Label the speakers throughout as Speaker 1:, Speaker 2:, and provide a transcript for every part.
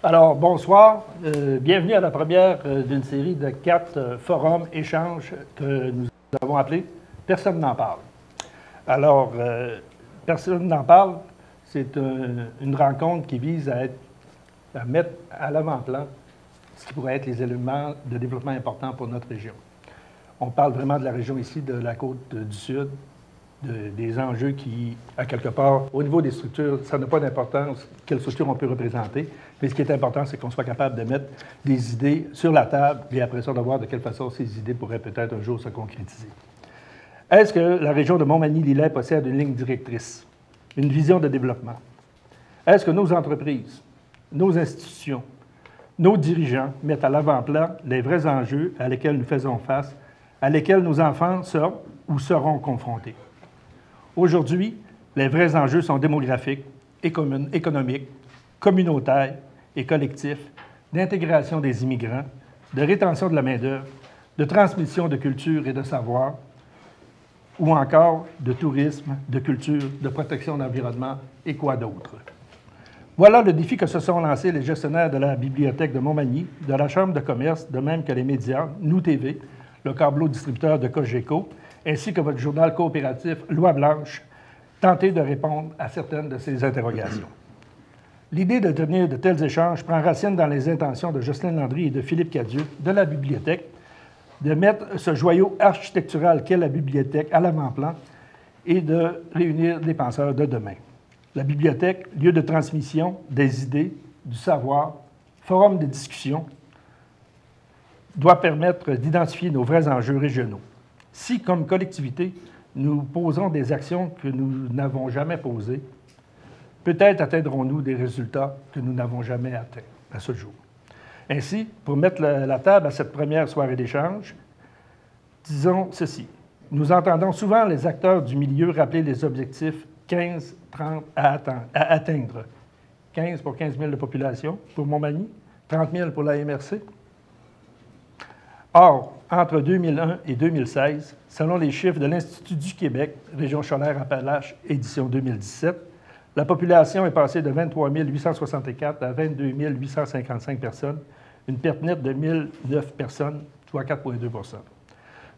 Speaker 1: Alors, bonsoir. Bienvenue à la première d'une série de 4 forums échanges que nous avons appelés « Personne n'en parle ». Alors, « Personne n'en parle », c'est une rencontre qui vise à mettre à l'avant-plan ce qui pourrait être les éléments de développement importants pour notre région. On parle vraiment de la région ici, de la côte du Sud, des enjeux qui, à quelque part, au niveau des structures, ça n'a pas d'importance quelle structure on peut représenter, mais ce qui est important, c'est qu'on soit capable de mettre des idées sur la table et après ça, de voir de quelle façon ces idées pourraient peut-être un jour se concrétiser. Est-ce que la région de Montmagny-Lillet possède une ligne directrice, une vision de développement? Est-ce que nos entreprises, nos institutions, nos dirigeants mettent à l'avant-plan les vrais enjeux à lesquels nous faisons face, à lesquels nos enfants sont ou seront confrontés? Aujourd'hui, les vrais enjeux sont démographiques, économiques, communautaires et collectifs, d'intégration des immigrants, de rétention de la main-d'œuvre, de transmission de culture et de savoir, ou encore de tourisme, de culture, de protection de l'environnement et quoi d'autre. Voilà le défi que se sont lancés les gestionnaires de la Bibliothèque de Montmagny, de la Chambre de commerce, de même que les médias, Nous TV, le câbleau distributeur de Cogeco, ainsi que votre journal coopératif Loi Blanche, tenter de répondre à certaines de ces interrogations. L'idée de tenir de tels échanges prend racine dans les intentions de Jocelyne Landry et de Philippe Cadieux de la Bibliothèque de mettre ce joyau architectural qu'est la Bibliothèque à l'avant-plan et de réunir des penseurs de demain. La Bibliothèque, lieu de transmission des idées, du savoir, forum de discussion, doit permettre d'identifier nos vrais enjeux régionaux. Si, comme collectivité, nous posons des actions que nous n'avons jamais posées, peut-être atteindrons-nous des résultats que nous n'avons jamais atteints à ce jour. Ainsi, pour mettre la table à cette première soirée d'échange, disons ceci. Nous entendons souvent les acteurs du milieu rappeler les objectifs 15-30 à atteindre. 15 pour 15 000 de population pour Montmagny, 30 000 pour la MRC. Or, entre 2001 et 2016, selon les chiffres de l'Institut du Québec, Région Chaudière-Appalaches, édition 2017, la population est passée de 23 864 à 22 855 personnes, une perte nette de 1 009 personnes, soit 4,2 %.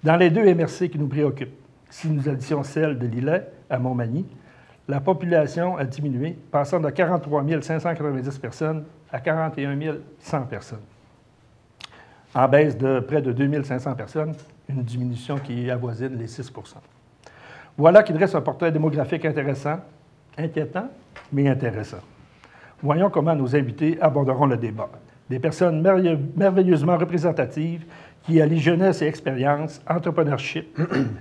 Speaker 1: Dans les 2 MRC qui nous préoccupent, si nous additions celle de Lillet à Montmagny, la population a diminué, passant de 43 590 personnes à 41 100 personnes. En baisse de près de 2 500 personnes, une diminution qui avoisine les 6 %. Voilà qui dresse un portrait démographique intéressant, inquiétant, mais intéressant. Voyons comment nos invités aborderont le débat. Des personnes merveilleusement représentatives qui allient jeunesse et expérience, entrepreneurship,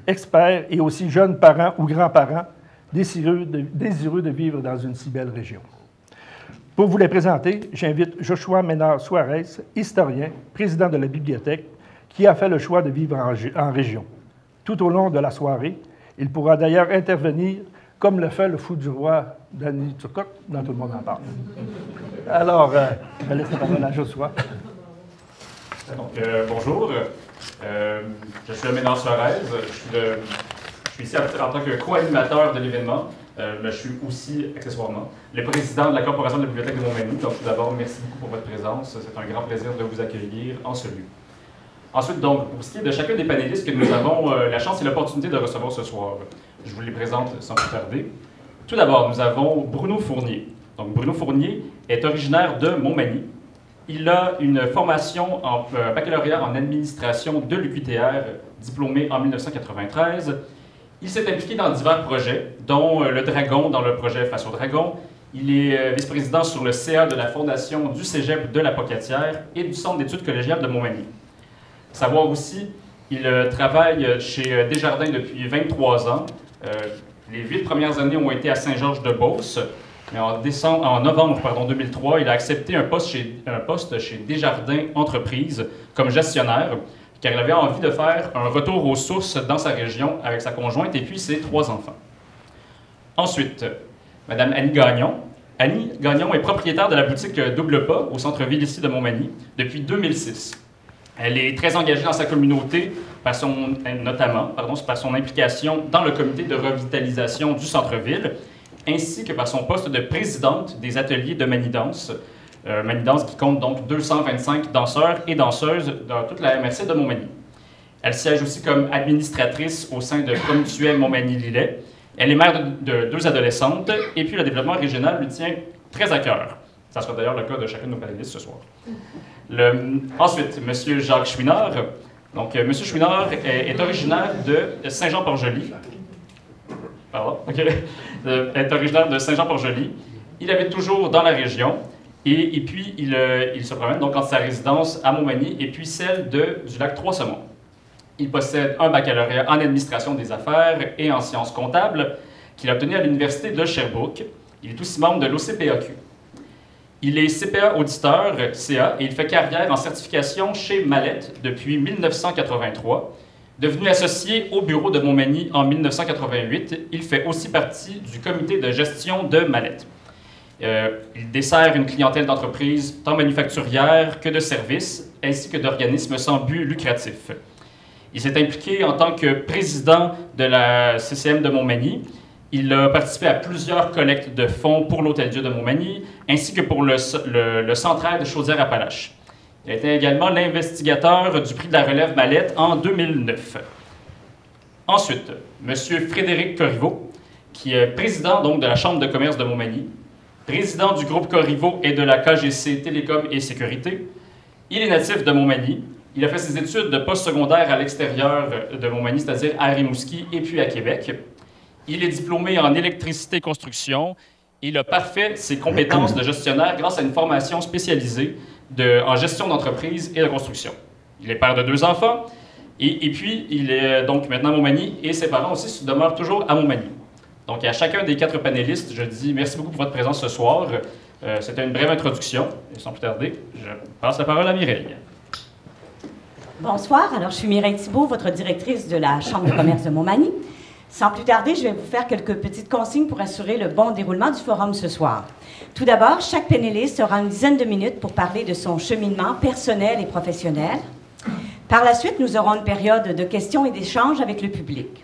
Speaker 1: experts et aussi jeunes parents ou grands-parents désireux de vivre dans une si belle région. Pour vous les présenter, j'invite Joshua Ménard-Suarez, historien, président de la Bibliothèque, qui a fait le choix de vivre en région. Tout au long de la soirée, il pourra d'ailleurs intervenir comme le fait le fou du roi Danny Turcotte, dont tout le monde en parle. Alors, je vais laisser la parole à Joshua.
Speaker 2: Donc, bonjour, je suis Ménard-Suarez, je suis ici en tant que co-animateur de l'événement, mais je suis aussi, accessoirement, le président de la Corporation de la Bibliothèque de Montmagny. Donc, tout d'abord, merci beaucoup pour votre présence. C'est un grand plaisir de vous accueillir en ce lieu. Ensuite, donc, pour ce qui est de chacun des panélistes que nous avons la chance et l'opportunité de recevoir ce soir, je vous les présente sans plus tarder. Tout d'abord, nous avons Bruno Fournier. Donc, Bruno Fournier est originaire de Montmagny. Il a une formation en baccalauréat en administration de l'UQTR, diplômé en 1993. Il s'est impliqué dans divers projets, dont le Dragon, dans le projet Face au Dragon. Il est vice-président sur le CA de la Fondation du Cégep de la Pocatière et du Centre d'études collégiales de Montmagny. Savoir aussi, il travaille chez Desjardins depuis 23 ans. Les 8 premières années ont été à Saint-Georges-de-Beauce. Mais en novembre 2003, il a accepté un poste chez Desjardins Entreprises comme gestionnaire, car il avait envie de faire un retour aux sources dans sa région avec sa conjointe et puis ses 3 enfants. Ensuite, Mme Annie Gagnon. Annie Gagnon est propriétaire de la boutique Double Pas au centre-ville ici de Montmagny depuis 2006. Elle est très engagée dans sa communauté, notamment par son implication dans le comité de revitalisation du centre-ville, ainsi que par son poste de présidente des ateliers de Manidance. Manidance qui compte donc 225 danseurs et danseuses dans toute la MRC de Montmagny. Elle siège aussi comme administratrice au sein de Promutuel Montmagny-Lillet. Elle est mère de 2 adolescentes et puis le développement régional lui tient très à cœur. Ça sera d'ailleurs le cas de chacun de nos panélistes ce soir. Ensuite, M. Jacques Chouinard. Donc, M. Chouinard est originaire de Saint-Jean-Port-Joli. Pardon, OK. Est originaire de Saint-Jean-Port-Joli. Il habite toujours dans la région et puis il se promène donc entre sa résidence à Montmagny et puis celle du lac Trois-Saumons. Il possède un baccalauréat en administration des affaires et en sciences comptables qu'il a obtenu à l'Université de Sherbrooke. Il est aussi membre de l'OCPAQ. Il est CPA auditeur CA et il fait carrière en certification chez Mallette depuis 1983. Devenu associé au bureau de Montmagny en 1988, il fait aussi partie du comité de gestion de Mallette. Il dessert une clientèle d'entreprises tant manufacturières que de services, ainsi que d'organismes sans but lucratif. Il s'est impliqué en tant que président de la CCM de Montmagny. Il a participé à plusieurs collectes de fonds pour l'Hôtel-Dieu de Montmagny, ainsi que pour le Centre de Chaudière-Appalaches. Il a été également l'investigateur du prix de la relève Mallette en 2009. Ensuite, M. Frédéric Corriveau, qui est président donc, de la Chambre de commerce de Montmagny, président du groupe Corriveau et de la KGC Télécom et Sécurité. Il est natif de Montmagny. Il a fait ses études de postsecondaire à l'extérieur de Montmagny, c'est-à-dire à Rimouski et puis à Québec. Il est diplômé en électricité et construction. Il a parfait ses compétences de gestionnaire grâce à une formation spécialisée en gestion d'entreprise et de construction. Il est père de 2 enfants et puis il est donc maintenant à Montmagny et ses parents aussi demeurent toujours à Montmagny. Donc à chacun des 4 panélistes, je dis merci beaucoup pour votre présence ce soir. C'était une brève introduction et sans plus tarder, je passe la parole à Mireille.
Speaker 3: Bonsoir, alors je suis Mireille Thibault, votre directrice de la Chambre de commerce de Montmagny. Sans plus tarder, je vais vous faire quelques petites consignes pour assurer le bon déroulement du forum ce soir. Tout d'abord, chaque panéliste aura une dizaine de minutes pour parler de son cheminement personnel et professionnel. Par la suite, nous aurons une période de questions et d'échanges avec le public.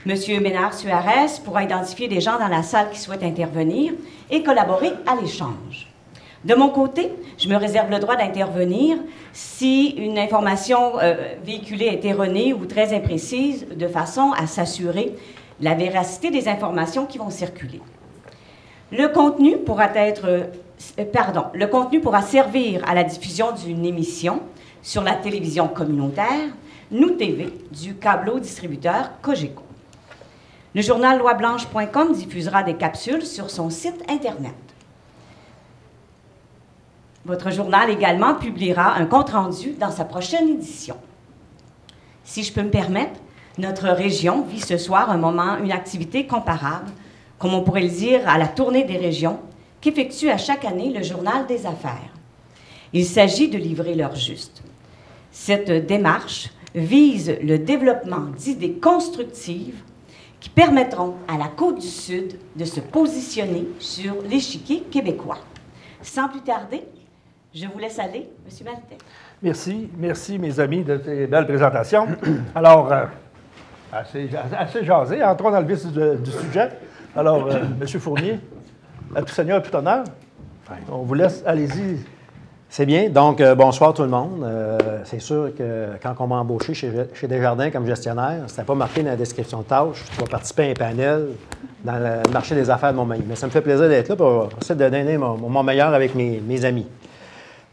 Speaker 3: Monsieur Ménard-Suarez pourra identifier des gens dans la salle qui souhaitent intervenir et collaborer à l'échange. De mon côté, je me réserve le droit d'intervenir si une information véhiculée est erronée ou très imprécise, de façon à s'assurer la véracité des informations qui vont circuler. Le contenu pourra servir à la diffusion d'une émission sur la télévision communautaire, Nous TV, du câbleau distributeur Cogeco. Le journal loiblanche.com diffusera des capsules sur son site Internet. Votre journal également publiera un compte-rendu dans sa prochaine édition. Si je peux me permettre, notre région vit ce soir une activité comparable, comme on pourrait le dire, à la tournée des régions, qu'effectue à chaque année le Journal des affaires. Il s'agit de livrer l'heure juste. Cette démarche vise le développement d'idées constructives qui permettront à la Côte-du-Sud de se positionner sur l'échiquier québécois. Sans plus tarder, je vous laisse aller, M. Maltais.
Speaker 1: Merci, mes amis, de ces belles présentations. Alors, assez jasé, entrons dans le vif du sujet. Alors, M. Fournier, à tout seigneur, à tout honneur, on vous laisse, allez-y.
Speaker 4: C'est bien. Donc, bonsoir tout le monde. C'est sûr que quand on m'a embauché chez Desjardins comme gestionnaire, ce n'était pas marqué dans la description de tâche. Je dois participer à un panel dans le marché des affaires de Montmagny. Mais ça me fait plaisir d'être là pour essayer de donner mon meilleur avec mes amis.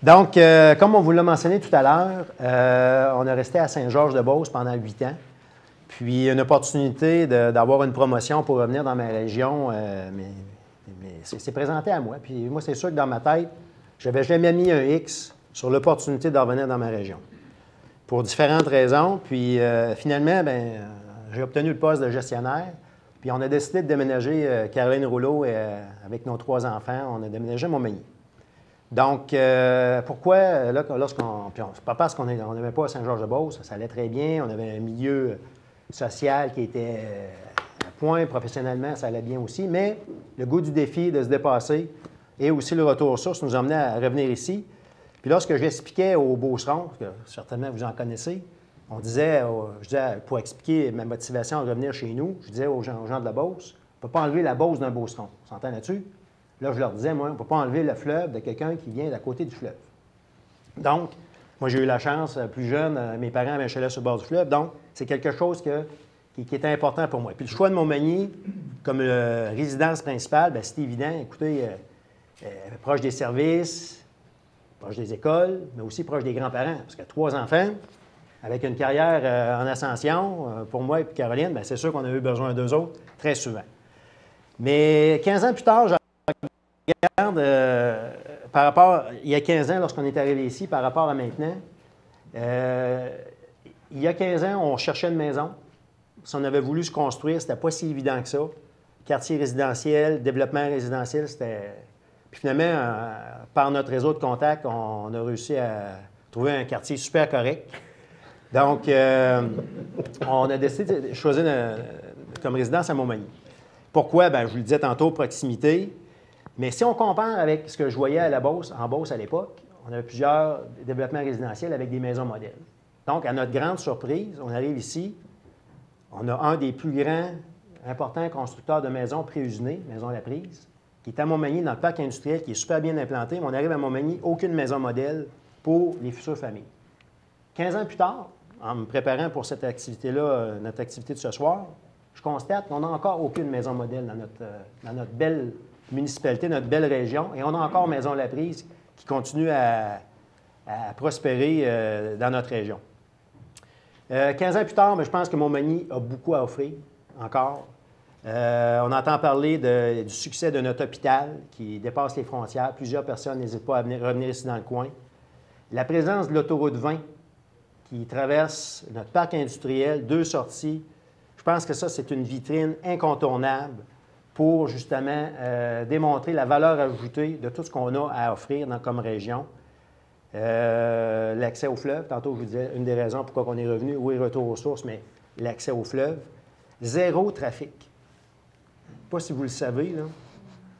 Speaker 4: Donc, comme on vous l'a mentionné tout à l'heure, on est resté à Saint-Georges-de-Beauce pendant 8 ans. Puis, une opportunité d'avoir une promotion pour revenir dans ma région, mais c'est présenté à moi. Puis, moi, c'est sûr que dans ma tête, je n'avais jamais mis un X sur l'opportunité de revenir dans ma région. Pour différentes raisons. Puis, finalement, j'ai obtenu le poste de gestionnaire. Puis, on a décidé de déménager, Caroline Rouleau, avec nos 3 enfants, on a déménagé à Montmagny. Donc, pourquoi, là, c'est pas parce qu'on n'aimait pas à Saint-Georges-de-Beauce, ça allait très bien, on avait un milieu social qui était à point, professionnellement, ça allait bien aussi, mais le goût du défi, de se dépasser, et aussi le retour aux sources nous emmenait à revenir ici. Puis lorsque j'expliquais aux Beaucerons, que certainement vous en connaissez, je disais, pour expliquer ma motivation à revenir chez nous, je disais aux gens de la Beauce, on ne peut pas enlever la Beauce d'un Beauceron. On s'entend là-dessus? Là, je leur disais, moi, on ne peut pas enlever le fleuve de quelqu'un qui vient d'à côté du fleuve. Donc, moi, j'ai eu la chance, plus jeune, mes parents avaient un chalet sur le bord du fleuve, donc c'est quelque chose qui était important pour moi. Puis le choix de Montmagny comme résidence principale, bien, c'est évident, écoutez, proche des services, proche des écoles, mais aussi proche des grands-parents, parce que 3 enfants, avec une carrière en ascension, pour moi et puis Caroline, bien, c'est sûr qu'on a eu besoin d'eux autres très souvent. Mais 15 ans plus tard, je regarde, par rapport, il y a 15 ans, lorsqu'on est arrivé ici, par rapport à maintenant, il y a 15 ans, on cherchait une maison. Si on avait voulu se construire, c'était pas si évident que ça. Quartier résidentiel, développement résidentiel, c'était... Puis finalement, par notre réseau de contacts, on a réussi à trouver un quartier super correct. Donc, on a décidé de choisir comme résidence à Montmagny. Pourquoi? Bien, je vous le disais tantôt, proximité. Mais si on compare avec ce que je voyais à la Beauce, en Beauce à l'époque, on avait plusieurs développements résidentiels avec des maisons modèles. Donc, à notre grande surprise, on arrive ici, on a un des plus grands, importants constructeurs de maisons préusinées, Maison La Prise, qui est à Montmagny, dans le parc industriel, qui est super bien implanté. Mais on arrive à Montmagny, aucune maison modèle pour les futures familles. 15 ans plus tard, en me préparant pour cette activité-là, notre activité de ce soir, je constate qu'on n'a encore aucune maison modèle dans notre belle municipalité, notre belle région, et on a encore Maison La Prise qui continue à prospérer dans notre région. 15 ans plus tard, mais je pense que Montmagny a beaucoup à offrir encore. On entend parler du succès de notre hôpital qui dépasse les frontières. Plusieurs personnes n'hésitent pas à revenir ici dans le coin. La présence de l'autoroute 20 qui traverse notre parc industriel, 2 sorties. Je pense que ça, c'est une vitrine incontournable pour justement démontrer la valeur ajoutée de tout ce qu'on a à offrir comme région. L'accès au fleuve, tantôt je vous disais une des raisons pourquoi on est revenu, oui, retour aux sources, mais l'accès au fleuve. 0 trafic. Je ne sais pas si vous le savez, là.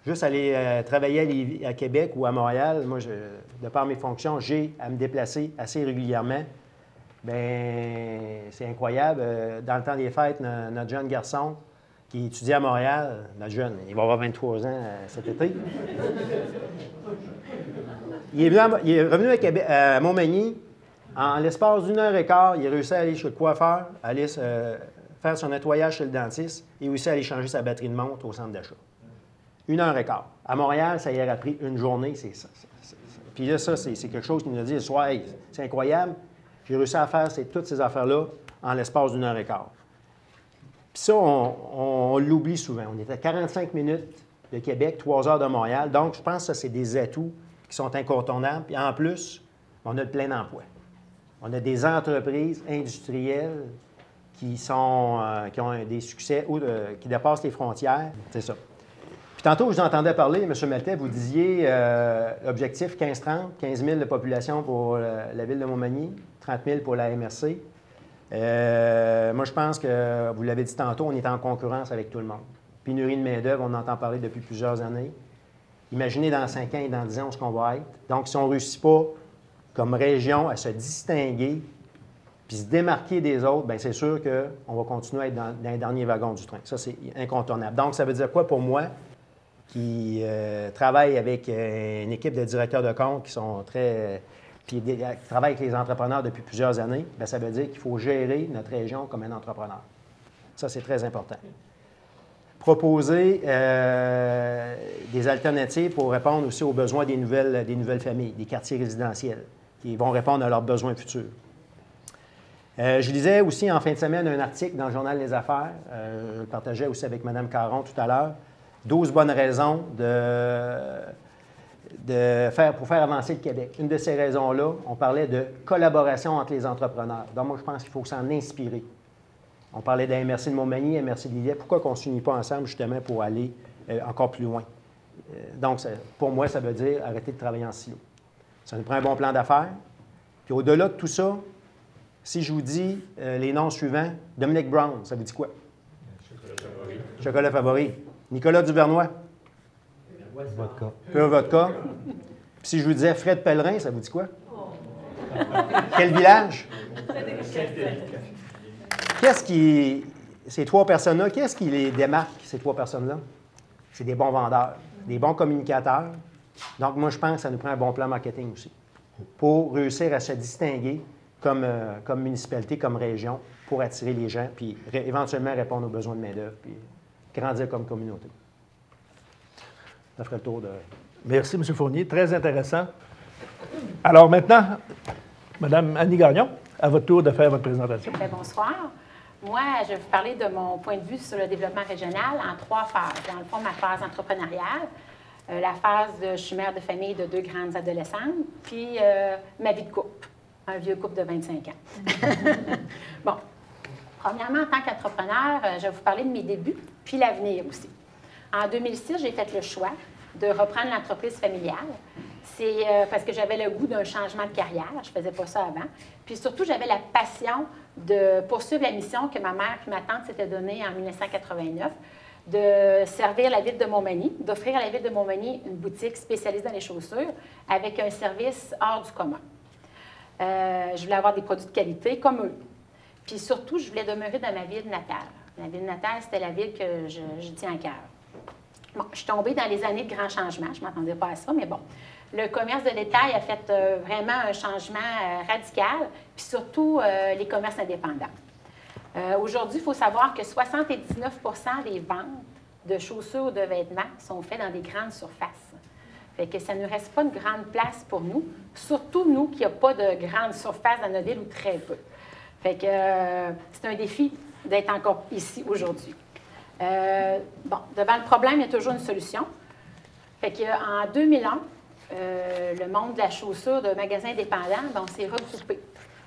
Speaker 4: Juste aller travailler à Québec ou à Montréal, moi, de par mes fonctions, j'ai à me déplacer assez régulièrement. Bien, c'est incroyable. Dans le temps des fêtes, notre jeune garçon qui étudie à Montréal, notre jeune, il va avoir 23 ans cet été. Il est revenu à Montmagny. En l'espace d'1 heure et quart, il a réussi à aller chez le coiffeur, aller faire son nettoyage chez le dentiste et aussi aller changer sa batterie de montre au centre d'achat. 1 heure et quart. À Montréal, ça y aurait pris une journée, c'est ça. Puis là, ça, c'est quelque chose qui nous a dit le soir, hey, c'est incroyable. J'ai réussi à faire toutes ces affaires-là en l'espace d'1 heure et quart. Puis ça, on l'oublie souvent. On est à 45 minutes de Québec, 3 heures de Montréal. Donc, je pense que ça, c'est des atouts qui sont incontournables. Puis en plus, on a le plein emploi. On a des entreprises industrielles qui ont des succès qui dépassent les frontières. C'est ça. Puis tantôt, je vous entendais parler, M. Maltais, vous disiez objectif 15-30, 15 000 de population pour la ville de Montmagny, 30 000 pour la MRC. Moi, je pense que, vous l'avez dit tantôt, on est en concurrence avec tout le monde. Pénurie de main-d'œuvre, on en entend parler depuis plusieurs années. Imaginez dans 5 ans et dans 10 ans où ce qu'on va être. Donc, si on ne réussit pas, comme région, à se distinguer puis se démarquer des autres, bien, c'est sûr qu'on va continuer à être dans les derniers wagons du train. Ça, c'est incontournable. Donc, ça veut dire quoi pour moi, qui travaille avec une équipe de directeurs de compte qui sont puis qui travaillent avec les entrepreneurs depuis plusieurs années, bien, ça veut dire qu'il faut gérer notre région comme un entrepreneur. Ça, c'est très important. Proposer des alternatives pour répondre aussi aux besoins des nouvelles familles, des quartiers résidentiels, qui vont répondre à leurs besoins futurs. Je lisais aussi en fin de semaine un article dans le Journal des Affaires, je le partageais aussi avec Mme Caron tout à l'heure, 12 bonnes raisons pour faire avancer le Québec. Une de ces raisons-là, on parlait de collaboration entre les entrepreneurs. Donc, moi, je pense qu'il faut s'en inspirer. On parlait de la MRC de Montmagny, MRC de Lillet. Pourquoi on ne s'unit pas ensemble, justement, pour aller encore plus loin? Donc, pour moi, ça veut dire arrêter de travailler en silo. Ça nous prend un bon plan d'affaires. Puis, au-delà de tout ça, si je vous dis les noms suivants, Dominic Brown, ça vous dit quoi?
Speaker 2: Chocolat favori.
Speaker 4: Chocolat favori. Nicolas Duvernois.
Speaker 5: Vodka.
Speaker 4: Pur vodka. Puis si je vous disais Fred Pellerin, ça vous dit quoi? Quel village? Qu'est-ce qui... Ces trois personnes-là, qu'est-ce qui les démarque, ces trois personnes-là? C'est des bons vendeurs, des bons communicateurs. Donc, moi, je pense que ça nous prend un bon plan marketing aussi pour réussir à se distinguer comme municipalité, comme région, pour attirer les gens, puis éventuellement répondre aux besoins de main-d'œuvre, puis grandir comme communauté. Ça ferait le tour de...
Speaker 1: Merci, M. Fournier. Très intéressant. Alors maintenant, Mme Annie Gagnon, à votre tour de faire votre présentation.
Speaker 6: Bien, bonsoir. Moi, je vais vous parler de mon point de vue sur le développement régional en 3 phases. Dans le fond, ma phase entrepreneuriale, la phase de je suis mère de famille de 2 grandes adolescentes, puis ma vie de couple, un vieux couple de 25 ans. Bon, premièrement, en tant qu'entrepreneur, je vais vous parler de mes débuts, puis l'avenir aussi. En 2006, j'ai fait le choix de reprendre l'entreprise familiale. C'est parce que j'avais le goût d'un changement de carrière. Je ne faisais pas ça avant. Puis surtout, j'avais la passion de poursuivre la mission que ma mère et ma tante s'étaient donnée en 1989, de servir la ville de Montmagny, d'offrir à la ville de Montmagny une boutique spécialisée dans les chaussures avec un service hors du commun. Je voulais avoir des produits de qualité comme eux. Puis surtout, je voulais demeurer dans ma ville natale. Ma ville natale, c'était la ville que je tiens à cœur. Bon, je suis tombée dans les années de grands changements. Je ne m'attendais pas à ça, mais bon. Le commerce de détail a fait vraiment un changement radical, puis surtout les commerces indépendants. Aujourd'hui, il faut savoir que 79 des ventes de chaussures ou de vêtements sont faites dans des grandes surfaces. Fait que ça ne reste pas une grande place pour nous, surtout nous qui n'avons pas de grandes surfaces dans notre ville ou très peu. Fait que c'est un défi d'être encore ici aujourd'hui. Bon, devant le problème, il y a toujours une solution. Fait qu'en 2001, le monde de la chaussure de magasins indépendants, on s'est regroupé.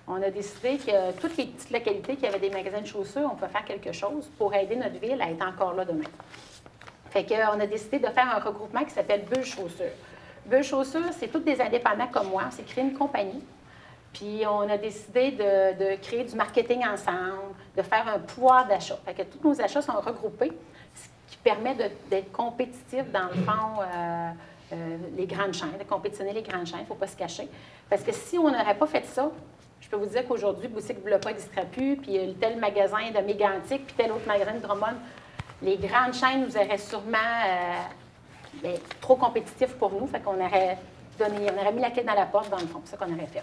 Speaker 6: On a décidé que toutes les petites localités qui avaient des magasins de chaussures, on peut faire quelque chose pour aider notre ville à être encore là demain. Fait qu'on a décidé de faire un regroupement qui s'appelle Bulle Chaussures. Bulle Chaussures, c'est tous des indépendants comme moi. On s'est créé une compagnie. Puis on a décidé de créer du marketing ensemble, de faire un pouvoir d'achat. Fait que tous nos achats sont regroupés, ce qui permet d'être compétitifs dans le fond, les grandes chaînes, de compétitionner les grandes chaînes, il ne faut pas se cacher. Parce que si on n'aurait pas fait ça, je peux vous dire qu'aujourd'hui, Boutique Boulapa n'existerait plus, puis tel magasin de Mégantic, puis tel autre magasin de Drummond, les grandes chaînes nous auraient sûrement trop compétitifs pour nous, fait qu'on aurait mis la clé dans la porte, dans le fond, c'est ça qu'on aurait fait.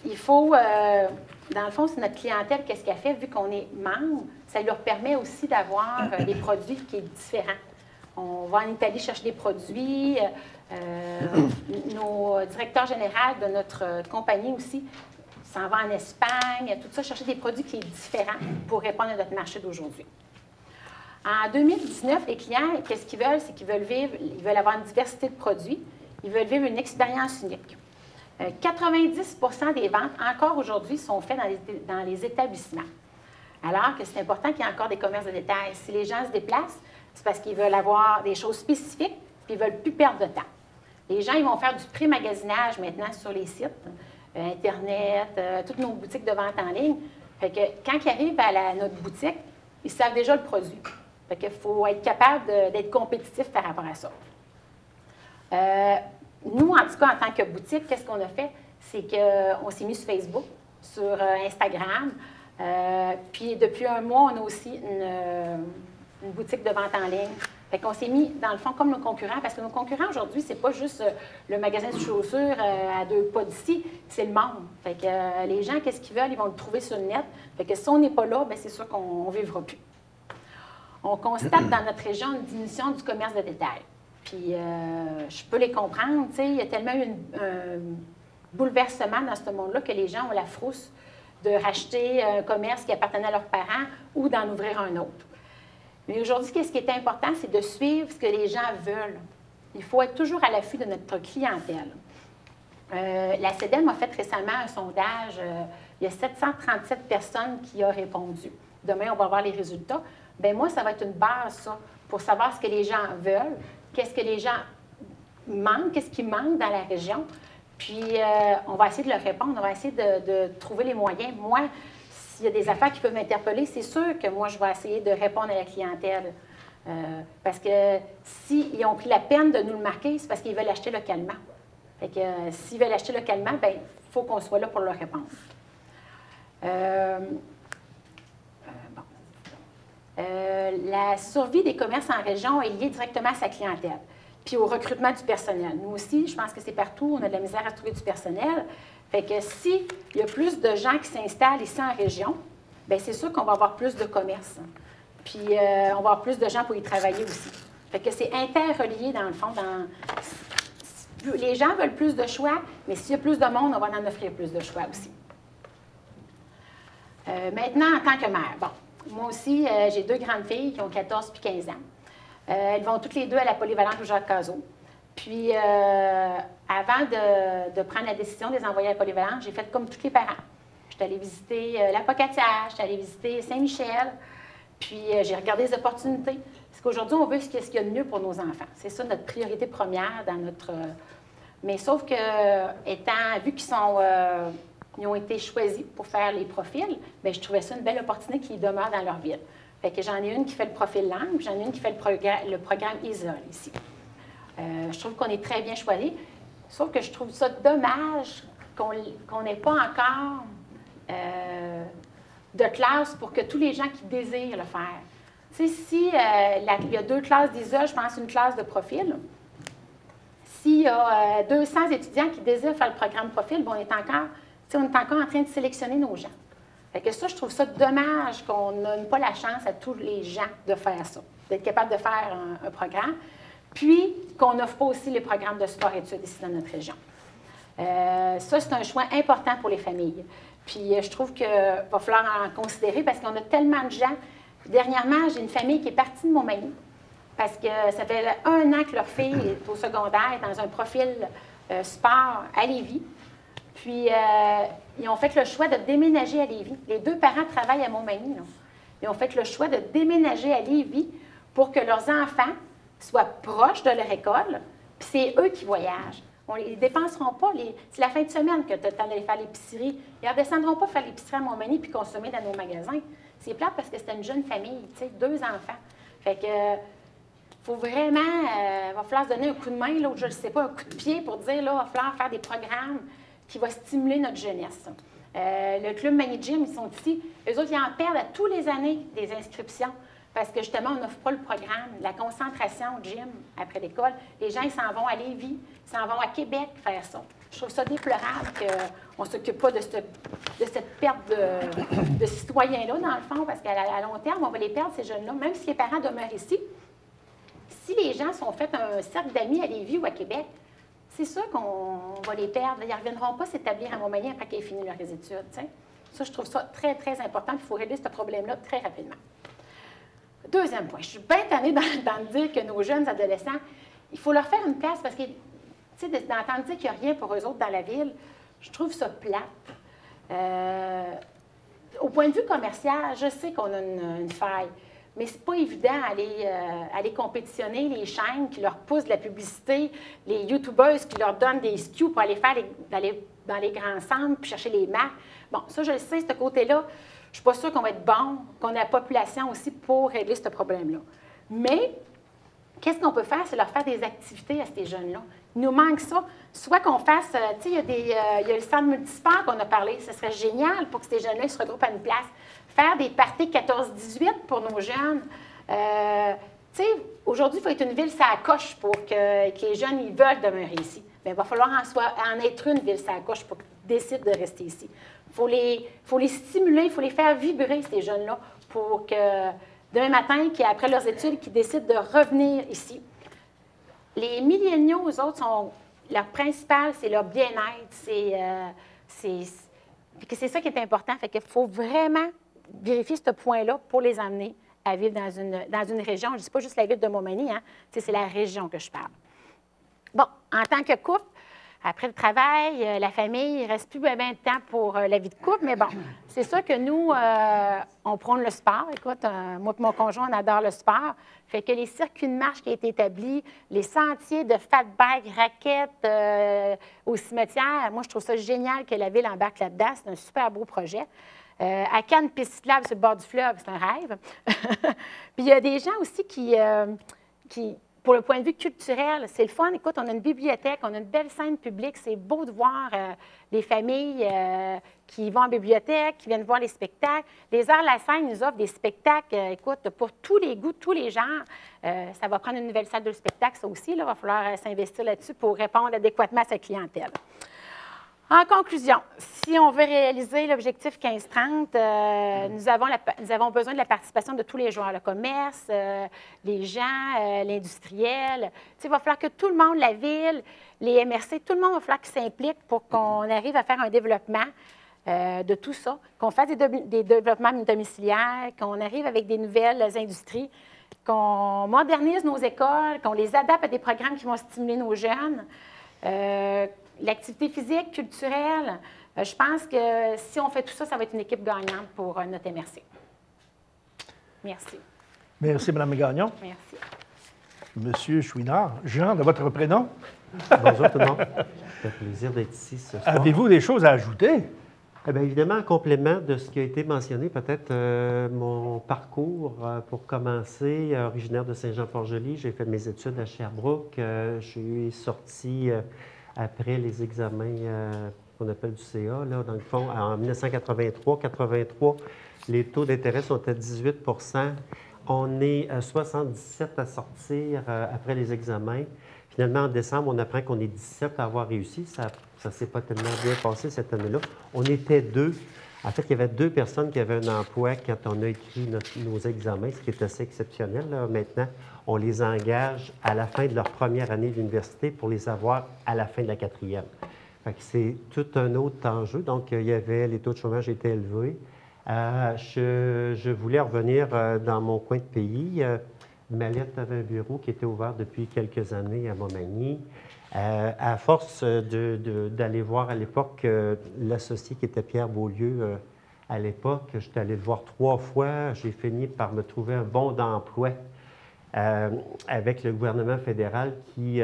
Speaker 6: Il faut, dans le fond, c'est notre clientèle, qu'est-ce qu'elle fait, vu qu'on est membre, ça leur permet aussi d'avoir des produits qui sont différents. On va en Italie chercher des produits. Nos directeurs généraux de notre compagnie aussi s'en vont en Espagne, tout ça, chercher des produits qui sont différents pour répondre à notre marché d'aujourd'hui. En 2019, les clients, qu'est-ce qu'ils veulent? C'est qu'ils veulent vivre, ils veulent avoir une diversité de produits, ils veulent vivre une expérience unique. 90 des ventes, encore aujourd'hui, sont faites dans les établissements. Alors que c'est important qu'il y ait encore des commerces de détail. Si les gens se déplacent, c'est parce qu'ils veulent avoir des choses spécifiques, puis ils ne veulent plus perdre de temps. Les gens, ils vont faire du pré-magasinage maintenant sur les sites, Internet, toutes nos boutiques de vente en ligne. Fait que quand ils arrivent à notre boutique, ils savent déjà le produit. Fait qu'il faut être capable d'être compétitif par rapport à ça. Nous, en tout cas, en tant que boutique, qu'est-ce qu'on a fait? C'est qu'on s'est mis sur Facebook, sur Instagram. Puis depuis un mois, on a aussi une boutique de vente en ligne. Fait qu'on s'est mis, dans le fond, comme nos concurrents, parce que nos concurrents, aujourd'hui, c'est pas juste le magasin de chaussures à 2 pas d'ici, c'est le monde. Fait que les gens, qu'est-ce qu'ils veulent? Ils vont le trouver sur le net. Fait que si on n'est pas là, bien, c'est sûr qu'on ne vivra plus. On constate dans notre région une diminution du commerce de détail. Puis, je peux les comprendre, tu sais, il y a tellement eu un bouleversement dans ce monde-là que les gens ont la frousse de racheter un commerce qui appartenait à leurs parents ou d'en ouvrir un autre. Mais aujourd'hui, ce qui est important, c'est de suivre ce que les gens veulent. Il faut être toujours à l'affût de notre clientèle. La CEDEM a fait récemment un sondage. Il y a 737 personnes qui ont répondu. Demain, on va voir les résultats. Bien, moi, ça va être une base, ça, pour savoir ce que les gens veulent, qu'est-ce que les gens manquent, qu'est-ce qui manque dans la région. Puis, on va essayer de leur répondre, on va essayer de trouver les moyens. Moi, s'il y a des affaires qui peuvent m'interpeller, c'est sûr que moi, je vais essayer de répondre à la clientèle. Parce que s'ils ont pris la peine de nous le marquer, c'est parce qu'ils veulent acheter localement. Fait que s'ils veulent acheter localement, bien, il faut qu'on soit là pour leur répondre. La survie des commerces en région est liée directement à sa clientèle, puis au recrutement du personnel. Nous aussi, je pense que c'est partout, on a de la misère à trouver du personnel. Fait que s'il y a plus de gens qui s'installent ici en région, bien, c'est sûr qu'on va avoir plus de commerces. Puis on va avoir plus de gens pour y travailler aussi. Fait que c'est interrelié, dans le fond. Les gens veulent plus de choix, mais s'il y a plus de monde, on va en offrir plus de choix aussi. Maintenant, en tant que mère, bon, moi aussi, j'ai 2 grandes filles qui ont 14 puis 15 ans. Elles vont toutes les 2 à la polyvalente Jacques-Cazot. Puis, avant de prendre la décision de les envoyer à la polyvalente, j'ai fait comme tous les parents. J'étais allée visiter la Pocatière, j'étais allée visiter Saint-Michel, puis j'ai regardé les opportunités. Parce qu'aujourd'hui, on veut ce qu'il y a de mieux pour nos enfants. C'est ça notre priorité première dans notre... Mais sauf que, vu qu'ils ils ont été choisis pour faire les profils, bien, je trouvais ça une belle opportunité qu'ils demeurent dans leur ville. Fait que j'en ai une qui fait le profil langue, puis j'en ai une qui fait le programme ISOL ici. Je trouve qu'on est très bien choisis, sauf que je trouve ça dommage qu'on n'ait pas encore de classe pour que tous les gens qui désirent le faire. Tu sais, si il y a 2 classes d'ISOL, je pense une classe de profil, s'il y a 200 étudiants qui désirent faire le programme profil, bien, on est encore en train de sélectionner nos gens. Fait que ça, je trouve ça dommage qu'on n'ait pas la chance à tous les gens de faire ça, d'être capable de faire un programme, puis qu'on n'offre pas aussi les programmes de sport-études ici dans notre région. Ça, c'est un choix important pour les familles. Puis je trouve qu'il va falloir en considérer parce qu'on a tellement de gens. Dernièrement, j'ai une famille qui est partie de Montmagny parce que ça fait 1 an que leur fille est au secondaire, dans un profil sport à Lévis. Puis, ils ont fait le choix de déménager à Lévis. Les 2 parents travaillent à Montmagny. Là. Ils ont fait le choix de déménager à Lévis pour que leurs enfants soient proches de leur école, puis c'est eux qui voyagent. Ils ne dépenseront pas. C'est la fin de semaine que tu as le temps d'aller faire l'épicerie. Ils ne redescendront pas faire l'épicerie à Montmagny puis consommer dans nos magasins. C'est plate parce que c'était une jeune famille, tu sais, 2 enfants. Fait que, faut vraiment, va falloir se donner un coup de main, là, ou je ne sais pas, un coup de pied pour dire, là, il va falloir faire des programmes qui vont stimuler notre jeunesse. Le Club Mani Gym, ils sont ici. Eux autres, ils en perdent à tous les années des inscriptions parce que, justement, on n'offre pas le programme, la concentration gym après l'école. Les gens, ils s'en vont à Lévis, ils s'en vont à Québec faire ça. Je trouve ça déplorable qu'on ne s'occupe pas de cette perte de citoyens-là, dans le fond, parce qu'à long terme, on va les perdre, ces jeunes-là, même si les parents demeurent ici. Si les gens sont faits un cercle d'amis à Lévis ou à Québec, c'est sûr qu'on va les perdre. Ils ne reviendront pas s'établir à Montmagny après qu'ils aient fini leurs études. T'sais. Ça, je trouve ça très, très important. Il faut régler ce problème-là très rapidement. 2e point. Je suis bien tannée d'entendre dire que nos jeunes adolescents, il faut leur faire une place parce que, tu sais, d'entendre dire qu'il n'y a rien pour eux autres dans la ville, je trouve ça plate. Au point de vue commercial, je sais qu'on a une faille. Mais ce n'est pas évident aller compétitionner les chaînes qui leur poussent de la publicité, les YouTubers qui leur donnent des SKU pour aller faire dans les grands centres puis chercher les marques. Bon, ça, je le sais, ce côté-là, je ne suis pas sûre qu'on va être bon, qu'on a la population aussi pour régler ce problème-là. Mais, qu'est-ce qu'on peut faire? C'est leur faire des activités à ces jeunes-là. Il nous manque ça. Soit qu'on fasse, tu sais, il y a le centre multisport qu'on a parlé. Ce serait génial pour que ces jeunes-là se regroupent à une place. Faire des parties 14-18 pour nos jeunes. Tu sais, aujourd'hui, il faut être une ville ça coche pour que les jeunes ils veulent demeurer ici. Bien, il va falloir en être une ville ça coche pour qu'ils décident de rester ici. Il faut les stimuler, il faut les faire vibrer, ces jeunes-là, pour que demain matin, après leurs études, qu'ils décident de revenir ici. Les milléniaux, eux autres, leur principal, c'est leur bien-être. C'est ça qui est important. Fait qu'il faut vraiment vérifier ce point-là pour les amener à vivre dans une région. Je ne dis pas juste la ville de Montmagny, hein? C'est la région que je parle. Bon, en tant que couple, après le travail, la famille, il ne reste plus bien de temps pour la vie de couple, mais bon, c'est sûr que nous, on prône le sport. Écoute, moi et mon conjoint, on adore le sport. Fait que les circuits de marche qui ont été établis, les sentiers de fat bike, raquettes au cimetière, moi, je trouve ça génial que la ville embarque là-dedans. C'est un super beau projet. À Cannes, une piste cyclable sur le bord du fleuve, c'est un rêve. Puis il y a des gens aussi qui, pour le point de vue culturel, c'est le fun. Écoute, on a une bibliothèque, on a une belle scène publique. C'est beau de voir les familles qui vont en bibliothèque, qui viennent voir les spectacles. Les Arts de la scène nous offrent des spectacles, écoute, pour tous les goûts, tous les genres. Ça va prendre une nouvelle salle de spectacle, ça aussi. Il va falloir s'investir là-dessus pour répondre adéquatement à sa clientèle. En conclusion, si on veut réaliser l'objectif 15-30, nous avons besoin de la participation de tous les joueurs, le commerce, les gens, l'industriel. Il va falloir que tout le monde, la ville, les MRC, tout le monde va falloir qu'ils s'implique pour qu'on arrive à faire un développement de tout ça, qu'on fasse des développements domiciliaires, qu'on arrive avec des nouvelles industries, qu'on modernise nos écoles, qu'on les adapte à des programmes qui vont stimuler nos jeunes. L'activité physique, culturelle, je pense que si on fait tout ça, ça va être une équipe gagnante pour notre MRC. Merci.
Speaker 1: Merci, Mme Gagnon.
Speaker 6: Merci.
Speaker 1: Monsieur Chouinard, Jean, de votre prénom.
Speaker 5: Bonjour tout le monde. Ça fait plaisir d'être ici ce soir.
Speaker 1: Avez-vous des choses à ajouter?
Speaker 5: Eh bien, évidemment, en complément de ce qui a été mentionné, peut-être mon parcours pour commencer, originaire de Saint-Jean-Port-Joli, j'ai fait mes études à Sherbrooke. Je suis sorti après les examens qu'on appelle du CA, là, dans le fond, en 1983. Les taux d'intérêt sont à 18 %. On est à 77 à sortir après les examens. Finalement, en décembre, on apprend qu'on est 17 à avoir réussi. Ça ne s'est pas tellement bien passé cette année-là. On était 2. En fait, il y avait 2 personnes qui avaient un emploi quand on a écrit nos examens, ce qui est assez exceptionnel. Là. Maintenant, on les engage à la fin de leur première année d'université pour les avoir à la fin de la 4e. C'est tout un autre enjeu. Donc, il y avait, les taux de chômage étaient élevés. Je voulais revenir dans mon coin de pays. Mallette avait un bureau qui était ouvert depuis quelques années à Montmagny. À force d'aller voir à l'époque l'associé qui était Pierre Beaulieu à l'époque, j'étais allé le voir 3 fois. J'ai fini par me trouver un bon d'emploi avec le gouvernement fédéral qui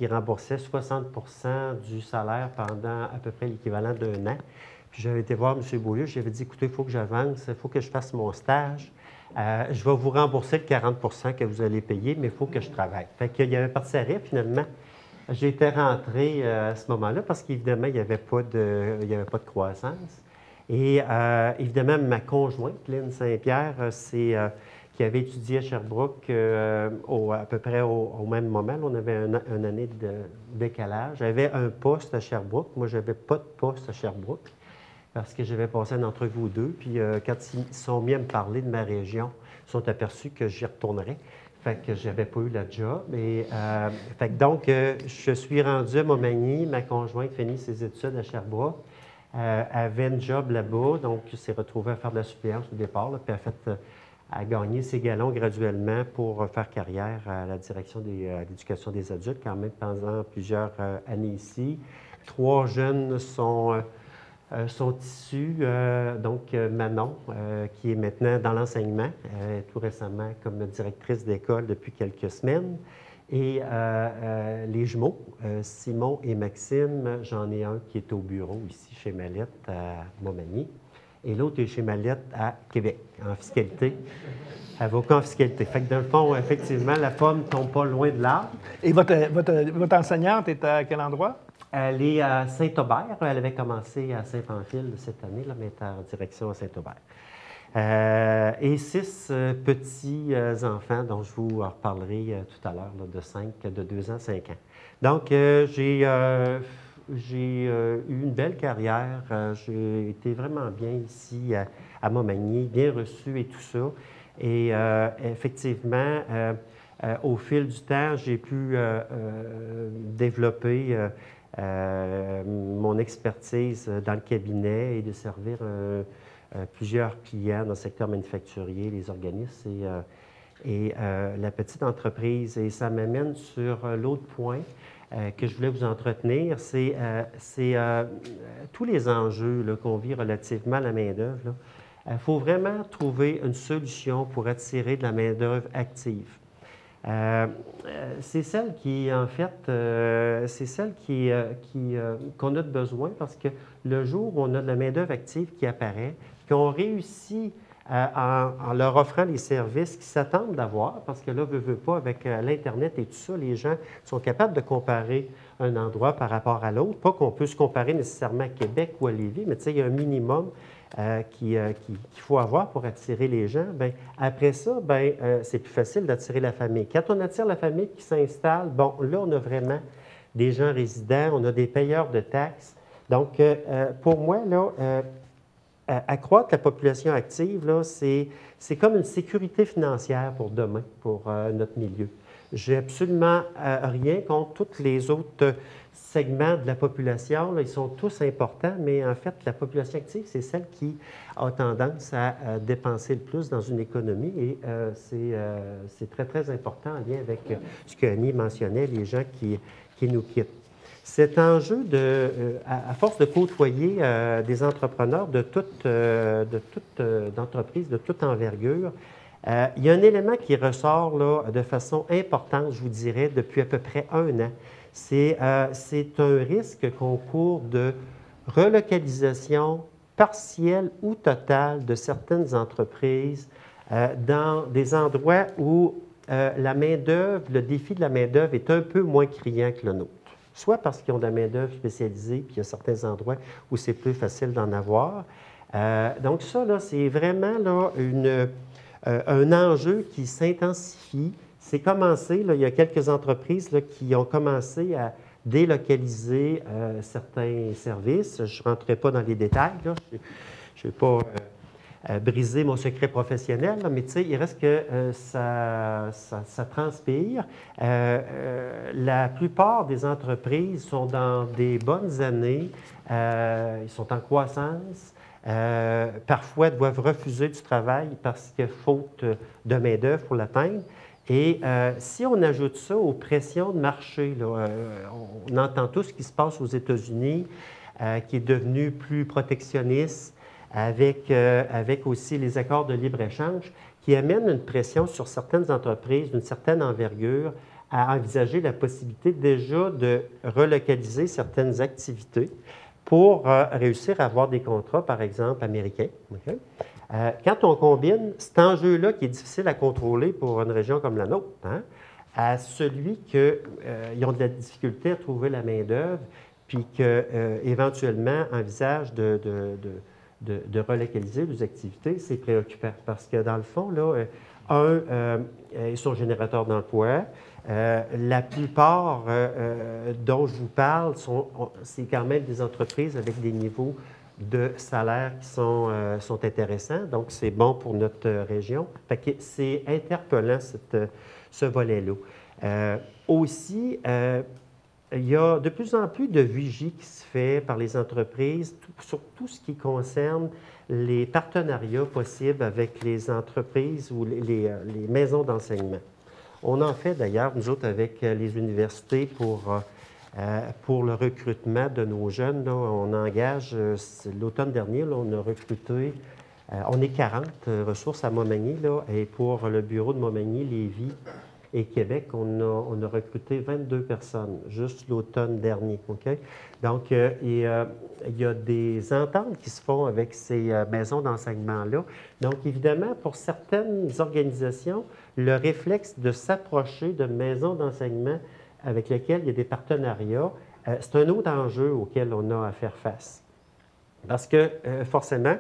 Speaker 5: remboursait 60 % du salaire pendant à peu près l'équivalent d'1 an. Puis j'avais été voir M. Beaulieu, j'avais dit, écoutez, il faut que j'avance, il faut que je fasse mon stage. Je vais vous rembourser le 40 % que vous allez payer, mais il faut que je travaille. Fait qu'il y avait parti arrêt, finalement. J'étais rentré à ce moment-là parce qu'évidemment, il n'y avait pas de croissance. Et évidemment, ma conjointe, Lynn Saint-Pierre, qui avait étudié à Sherbrooke à peu près au même moment. Là, on avait une année de décalage. J'avais un poste à Sherbrooke. Moi, je n'avais pas de poste à Sherbrooke parce que j'avais passé une entrevue ou 2. Puis quand ils sont mis à me parler de ma région, ils sont aperçus que j'y retournerais. Fait que je n'avais pas eu la job. Donc, je suis rendu à Montmagny. Ma conjointe finit ses études à Sherbrooke. Avait une job là-bas, donc s'est retrouvée à faire de la suppléance au départ. Là, puis a gagné ses galons graduellement pour faire carrière à la direction de l'éducation des adultes, quand même pendant plusieurs années ici. 3 jeunes sont issus, donc Manon, qui est maintenant dans l'enseignement, tout récemment comme directrice d'école depuis quelques semaines. Et les jumeaux, Simon et Maxime, j'en ai un qui est au bureau ici chez Mallette à Montmagny. Et l'autre est chez Mallette à Québec, en fiscalité, avocat en fiscalité. Fait que dans le fond, effectivement, la pomme ne tombe pas loin de l'arbre.
Speaker 1: Et votre enseignante est à quel endroit?
Speaker 5: Elle est à Saint-Aubert. Elle avait commencé à Saint-Pamphile cette année, là, mais elle est en direction à Saint-Aubert. Et 6 petits enfants dont je vous reparlerai tout à l'heure, de 2 ans, 5 ans. Donc, j'ai eu une belle carrière. J'ai été vraiment bien ici à Montmagny, bien reçu et tout ça. Et effectivement, au fil du temps, j'ai pu développer mon expertise dans le cabinet et de servir plusieurs clients dans le secteur manufacturier, les organismes et la petite entreprise. Et ça m'amène sur l'autre point que je voulais vous entretenir, c'est tous les enjeux qu'on vit relativement à la main-d'œuvre. Il faut vraiment trouver une solution pour attirer de la main-d'œuvre active. C'est celle qui, en fait, c'est celle qu'on a de besoin parce que le jour où on a de la main-d'œuvre active qui apparaît, qu'on réussit en leur offrant les services qu'ils s'attendent d'avoir, parce que là, veut pas, avec l'Internet et tout ça, les gens sont capables de comparer un endroit par rapport à l'autre. Pas qu'on peut se comparer nécessairement à Québec ou à Lévis, mais tu sais, il y a un minimum qu'il faut avoir pour attirer les gens. Bien, après ça, c'est plus facile d'attirer la famille. Quand on attire la famille qui s'installe, bon, là, on a vraiment des gens résidents, on a des payeurs de taxes. Donc, pour moi, là, accroître la population active, là, c'est comme une sécurité financière pour demain, pour notre milieu. J'ai absolument rien contre tous les autres segments de la population. Là, ils sont tous importants, mais en fait, la population active, c'est celle qui a tendance à dépenser le plus dans une économie et c'est très, très important en lien avec ce qu'Annie mentionnait, les gens qui nous quittent. Cet enjeu, à force de côtoyer des entrepreneurs d'entreprises de toute envergure, il y a un élément qui ressort là, de façon importante, je vous dirais, depuis à peu près 1 an. C'est un risque qu'on court de relocalisation partielle ou totale de certaines entreprises dans des endroits où la main-d'œuvre, le défi de la main-d'œuvre est un peu moins criant que le nôtre. Soit parce qu'ils ont de la main-d'œuvre spécialisée, puis il y a certains endroits où c'est plus facile d'en avoir. Donc ça, là, c'est vraiment là, un enjeu qui s'intensifie. C'est commencé, là, il y a quelques entreprises là, qui ont commencé à délocaliser certains services. Je ne rentrerai pas dans les détails, là. Je ne vais pas briser mon secret professionnel, là, mais tu sais, il reste que ça transpire. La plupart des entreprises sont dans des bonnes années, ils sont en croissance. Parfois, doivent refuser du travail parce que faute de main-d'œuvre pour l'atteindre. Et si on ajoute ça aux pressions de marché, là, on entend tout ce qui se passe aux États-Unis, qui est devenu plus protectionniste, avec aussi les accords de libre-échange, qui amènent une pression sur certaines entreprises d'une certaine envergure à envisager la possibilité déjà de relocaliser certaines activités pour réussir à avoir des contrats, par exemple, américains. Okay? Quand on combine cet enjeu-là, qui est difficile à contrôler pour une région comme la nôtre, hein, à celui qu'ils ont de la difficulté à trouver la main-d'œuvre, puis qu'éventuellement envisagent de relocaliser les activités, c'est préoccupant. Parce que dans le fond, là, ils sont générateurs d'emplois. La plupart dont je vous parle, c'est quand même des entreprises avec des niveaux de salaire qui sont intéressants. Donc, c'est bon pour notre région. Fait que c'est interpellant, ce volet-là. Aussi, il y a de plus en plus de vigie qui se fait par les entreprises sur tout ce qui concerne les partenariats possibles avec les entreprises ou les maisons d'enseignement. On en fait d'ailleurs, nous autres, avec les universités pour le recrutement de nos jeunes. Là, on engage, l'automne dernier, là, on a recruté, on est 40 ressources à Montmagny, là, et pour le bureau de Montmagny, Lévis et Québec, on a recruté 22 personnes, juste l'automne dernier. Okay? Donc, il y a des ententes qui se font avec ces maisons d'enseignement-là. Donc, évidemment, pour certaines organisations, le réflexe de s'approcher de maisons d'enseignement avec lesquelles il y a des partenariats, c'est un autre enjeu auquel on a à faire face. Parce que, forcément,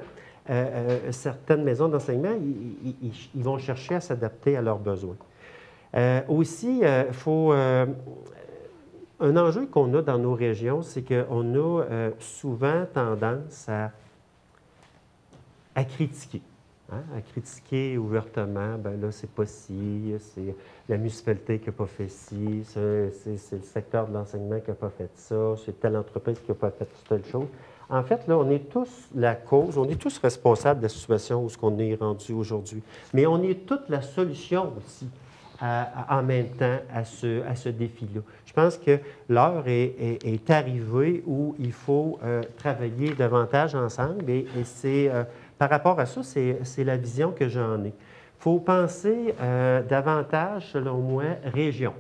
Speaker 5: certaines maisons d'enseignement, ils vont chercher à s'adapter à leurs besoins. Aussi, il faut... un enjeu qu'on a dans nos régions, c'est qu'on a souvent tendance à critiquer. Hein? À critiquer ouvertement, bien là, c'est pas ci, c'est la municipalité qui n'a pas fait ci, c'est le secteur de l'enseignement qui n'a pas fait ça, c'est telle entreprise qui n'a pas fait telle chose. En fait, là, on est tous la cause, on est tous responsables de la situation où on est rendu aujourd'hui. Mais on est toute la solution aussi. En même temps à ce défi-là. Je pense que l'heure est arrivée où il faut travailler davantage ensemble et c'est, par rapport à ça, c'est la vision que j'en ai. Il faut penser davantage, selon moi, région.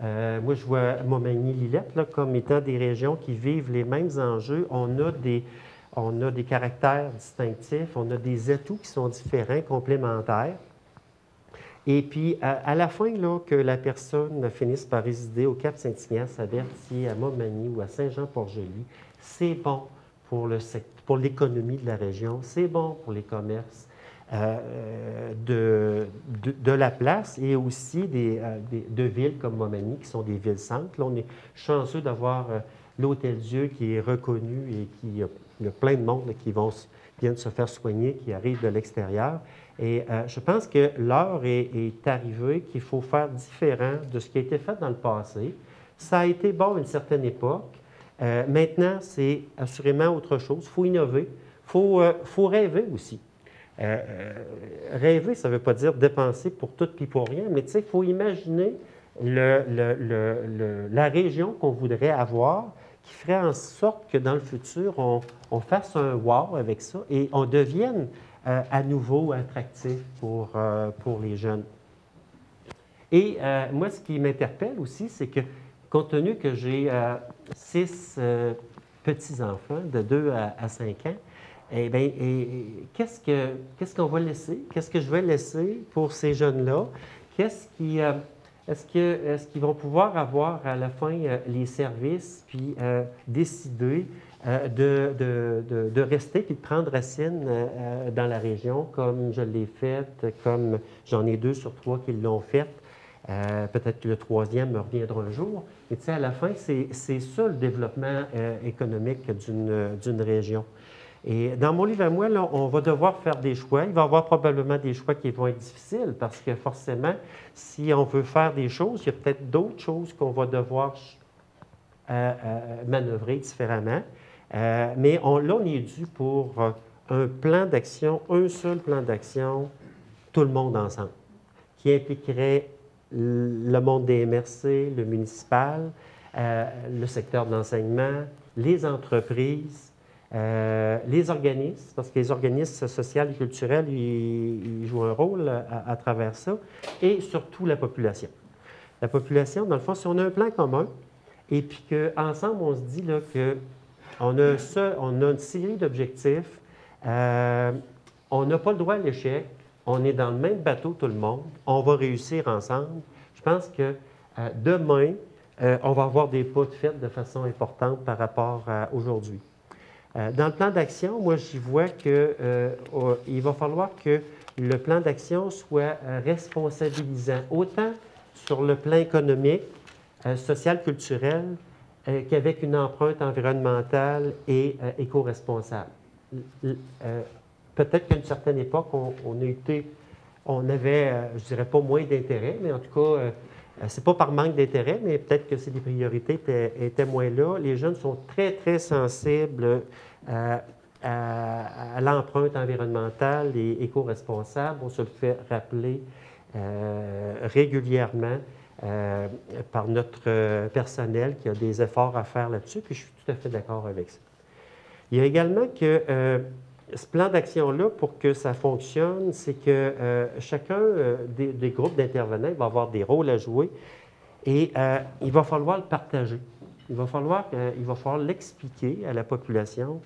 Speaker 5: Moi, je vois Montmagny-Lillette là, comme étant des régions qui vivent les mêmes enjeux. On a des caractères distinctifs, on a des atouts qui sont différents, complémentaires. Et puis, à la fin, là, que la personne finisse par résider au Cap-Saint-Ignace, à Berthier, à Montmagny ou à Saint-Jean-Port-Joli, c'est bon pour l'économie de la région, c'est bon pour les commerces de la place et aussi de villes comme Montmagny, qui sont des villes-centres. Là, on est chanceux d'avoir l'Hôtel-Dieu qui est reconnu et il y a plein de monde là, qui viennent se faire soigner, qui arrivent de l'extérieur. Et je pense que l'heure est arrivée qu'il faut faire différent de ce qui a été fait dans le passé. Ça a été bon à une certaine époque. Maintenant, c'est assurément autre chose. Il faut innover. Il faut rêver aussi. Rêver, ça ne veut pas dire dépenser pour tout et pour rien, mais tu sais, il faut imaginer la région qu'on voudrait avoir qui ferait en sorte que dans le futur, on fasse un wow avec ça et on devienne à nouveau attractif pour les jeunes. Et moi, ce qui m'interpelle aussi, c'est que compte tenu que j'ai 6 petits-enfants de 2 à 5 ans, eh bien, qu'est-ce qu'on va laisser? Qu'est-ce que je vais laisser pour ces jeunes-là? Est-ce qu'ils vont pouvoir avoir à la fin les services, puis décider de rester puis de prendre racine dans la région, comme je l'ai fait, comme j'en ai 2 sur 3 qui l'ont fait. Peut-être que le 3e me reviendra un jour. Mais tu sais, à la fin, c'est ça le développement économique d'une région. Et dans mon livre à moi, là, on va devoir faire des choix. Il va y avoir probablement des choix qui vont être difficiles parce que forcément, si on veut faire des choses, il y a peut-être d'autres choses qu'on va devoir manœuvrer différemment. Mais là, on est dû pour un plan d'action, un seul plan d'action, tout le monde ensemble, qui impliquerait le monde des MRC, le municipal, le secteur de l'enseignement, les entreprises, les organismes, parce que les organismes sociaux et culturels, ils jouent un rôle à travers ça, et surtout la population. La population, dans le fond, si on a un plan commun, et puis qu'ensemble, on se dit qu'on a une série d'objectifs, on n'a pas le droit à l'échec, on est dans le même bateau tout le monde, on va réussir ensemble. Je pense que demain, on va avoir des pas de fait de façon importante par rapport à aujourd'hui. Dans le plan d'action, moi, j'y vois qu'il va falloir que le plan d'action soit responsabilisant, autant sur le plan économique, social, culturel, qu'avec une empreinte environnementale et éco-responsable. Peut-être qu'à une certaine époque, on avait, je dirais pas moins d'intérêt, mais en tout cas, c'est pas par manque d'intérêt, mais peut-être que les priorités étaient moins là. Les jeunes sont très, très sensibles à l'empreinte environnementale et éco-responsable. On se le fait rappeler régulièrement par notre personnel qui a des efforts à faire là-dessus, puis je suis tout à fait d'accord avec ça. Il y a également que ce plan d'action-là, pour que ça fonctionne, c'est que chacun des groupes d'intervenants va avoir des rôles à jouer et il va falloir le partager. Il va falloir l'expliquer à la population.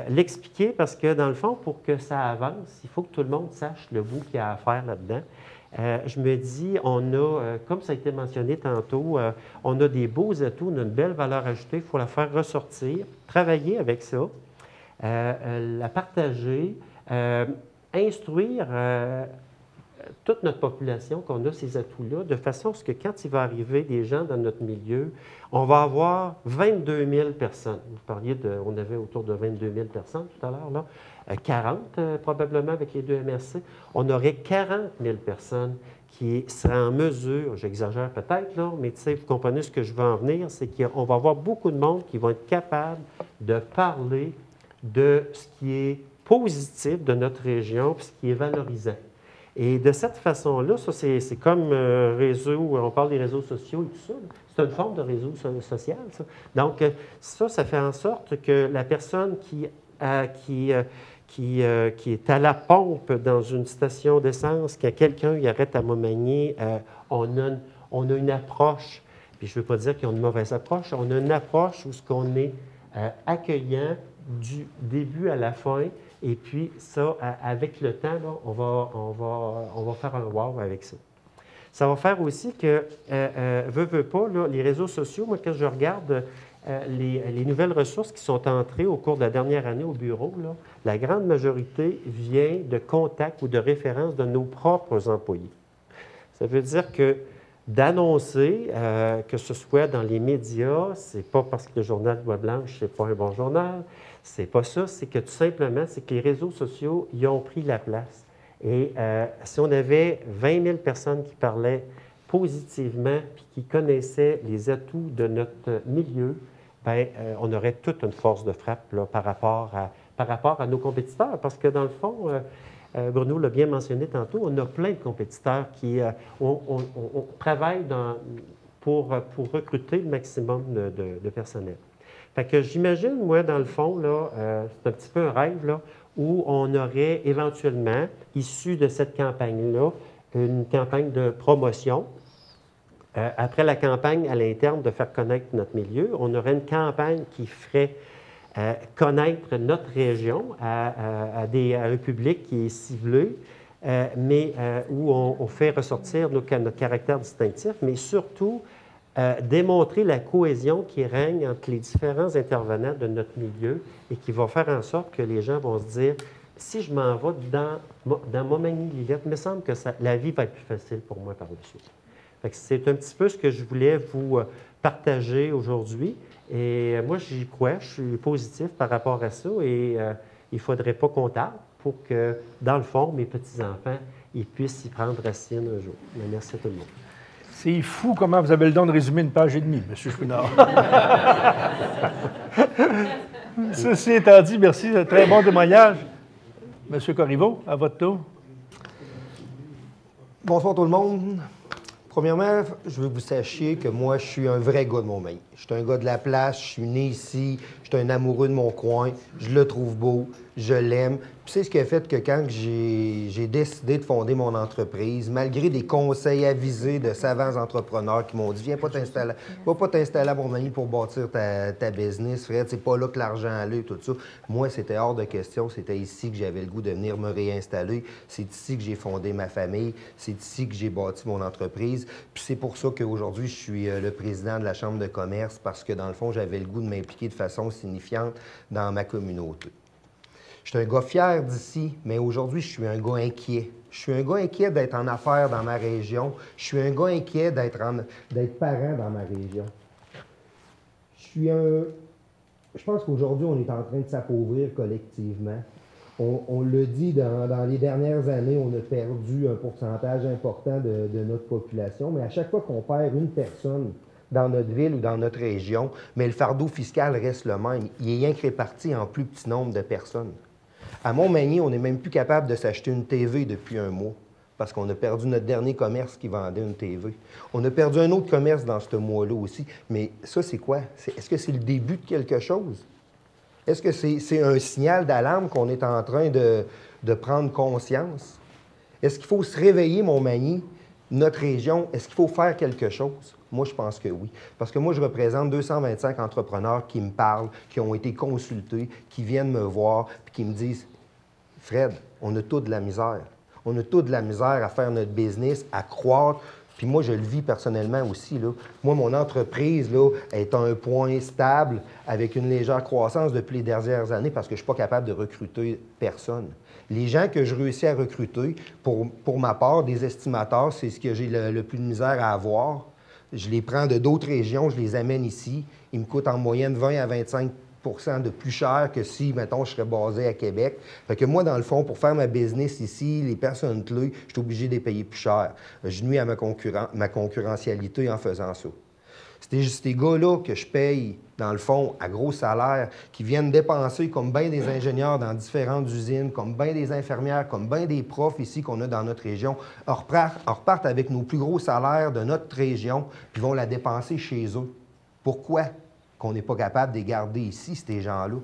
Speaker 5: L'expliquer parce que, dans le fond, pour que ça avance, il faut que tout le monde sache le bout qu'il y a à faire là-dedans. Je me dis, on a, comme ça a été mentionné tantôt, on a des beaux atouts, on a une belle valeur ajoutée, il faut la faire ressortir, travailler avec ça. La partager, instruire toute notre population qu'on a ces atouts-là, de façon à ce que quand il va arriver des gens dans notre milieu, on va avoir 22 000 personnes. Vous parliez on avait autour de 22 000 personnes tout à l'heure, là. 40 probablement avec les 2 MRC. On aurait 40 000 personnes qui seraient en mesure, j'exagère peut-être, là, mais tu sais, vous comprenez ce que je veux en venir, c'est qu'on va avoir beaucoup de monde qui vont être capables de parler de ce qui est positif de notre région, puis ce qui est valorisant. Et de cette façon-là, ça, c'est comme un réseau, on parle des réseaux sociaux et tout ça, c'est une forme de réseau social, ça. Donc, ça fait en sorte que la personne qui qui est à la pompe dans une station d'essence, quand quelqu'un y arrête à Montmagny, on a une approche, puis je ne veux pas dire qu'il y a une mauvaise approche, on a une approche où ce qu'on est accueillant du début à la fin, et puis ça, avec le temps, là, on va faire un wow avec ça. Ça va faire aussi que, veut pas, là, les réseaux sociaux, moi, quand je regarde les nouvelles ressources qui sont entrées au cours de la dernière année au bureau, là, la grande majorité vient de contacts ou de références de nos propres employés. Ça veut dire que d'annoncer, que ce soit dans les médias, c'est pas parce que le journal Voix Blanche, c'est pas un bon journal, c'est pas ça, c'est que tout simplement, c'est que les réseaux sociaux y ont pris la place. Et si on avait 20 000 personnes qui parlaient positivement puis qui connaissaient les atouts de notre milieu, bien, on aurait toute une force de frappe là, par rapport à nos compétiteurs. Parce que dans le fond, Bruno l'a bien mentionné tantôt, on a plein de compétiteurs qui on travaille pour recruter le maximum de personnel. Fait que j'imagine, moi, dans le fond, là, c'est un petit peu un rêve, là, où on aurait éventuellement, issu de cette campagne-là, une campagne de promotion. Après la campagne à l'interne de faire connaître notre milieu, on aurait une campagne qui ferait connaître notre région à un public qui est ciblé, mais où on fait ressortir notre caractère distinctif, mais surtout démontrer la cohésion qui règne entre les différents intervenants de notre milieu et qui va faire en sorte que les gens vont se dire, si je m'en vais dans Montmagny-Lillette, il me semble que la vie va être plus facile pour moi par la suite. C'est un petit peu ce que je voulais vous partager aujourd'hui. Et moi, j'y crois, je suis positif par rapport à ça et il ne faudrait pas qu'on tarde pour que, dans le fond, mes petits-enfants, ils puissent y prendre racine un jour. Mais merci à tout le monde.
Speaker 1: C'est fou comment vous avez le don de résumer une page et demie, M. Chouinard. Ceci étant dit, merci, un très bon témoignage. M. Corriveau, à votre tour.
Speaker 7: Bonsoir tout le monde. Premièrement, je veux que vous sachiez que moi, je suis un vrai gars de Montmagny. Je suis un gars de la place, je suis né ici, je suis un amoureux de mon coin, je le trouve beau, je l'aime. Puis c'est ce qui a fait que quand j'ai décidé de fonder mon entreprise, malgré des conseils avisés de savants entrepreneurs qui m'ont dit « Viens pas t'installer à Montmagny pour bâtir ta business, Fred, c'est pas là que l'argent allait, tout ça. » Moi, c'était hors de question, c'était ici que j'avais le goût de venir me réinstaller. C'est ici que j'ai fondé ma famille, c'est ici que j'ai bâti mon entreprise. Puis c'est pour ça qu'aujourd'hui, je suis le président de la Chambre de commerce parce que, dans le fond, j'avais le goût de m'impliquer de façon signifiante dans ma communauté. Je suis un gars fier d'ici, mais aujourd'hui, je suis un gars inquiet. Je suis un gars inquiet d'être en affaires dans ma région. Je suis un gars inquiet d'être parent dans ma région. Je pense qu'aujourd'hui, on est en train de s'appauvrir collectivement. On le dit, dans les dernières années, on a perdu un pourcentage important de notre population, mais à chaque fois qu'on perd une personne dans notre ville ou dans notre région, mais le fardeau fiscal reste le même. Il est rien que réparti en plus petit nombre de personnes. À Montmagny, on n'est même plus capable de s'acheter une TV depuis un mois parce qu'on a perdu notre dernier commerce qui vendait une TV. On a perdu un autre commerce dans ce mois-là aussi. Mais ça, c'est quoi? Est-ce que c'est le début de quelque chose? Est-ce que c'est un signal d'alarme qu'on est en train de prendre conscience? Est-ce qu'il faut se réveiller, Montmagny, notre région? Est-ce qu'il faut faire quelque chose? Moi, je pense que oui. Parce que moi, je représente 225 entrepreneurs qui me parlent, qui ont été consultés, qui viennent me voir, puis qui me disent « Fred, on a tout de la misère. On a tout de la misère à faire notre business, à croître. » Puis moi, je le vis personnellement aussi, là. Moi, mon entreprise là, est à un point stable avec une légère croissance depuis les dernières années parce que je ne suis pas capable de recruter personne. Les gens que je réussis à recruter, pour ma part, des estimateurs, c'est ce que j'ai le plus de misère à avoir. Je les prends de d'autres régions, je les amène ici. Ils me coûtent en moyenne 20 à 25 de plus cher que si, mettons, je serais basé à Québec. Fait que moi, dans le fond, pour faire ma business ici, les personnes clés, je suis obligé de les payer plus cher. Je nuis à ma concurrentialité en faisant ça. C'est ces gars-là que je paye, dans le fond, à gros salaire, qui viennent dépenser comme bien des ingénieurs dans différentes usines, comme bien des infirmières, comme bien des profs ici qu'on a dans notre région, repartent avec nos plus gros salaires de notre région, puis vont la dépenser chez eux. Pourquoi qu'on n'est pas capable de les garder ici, ces gens-là?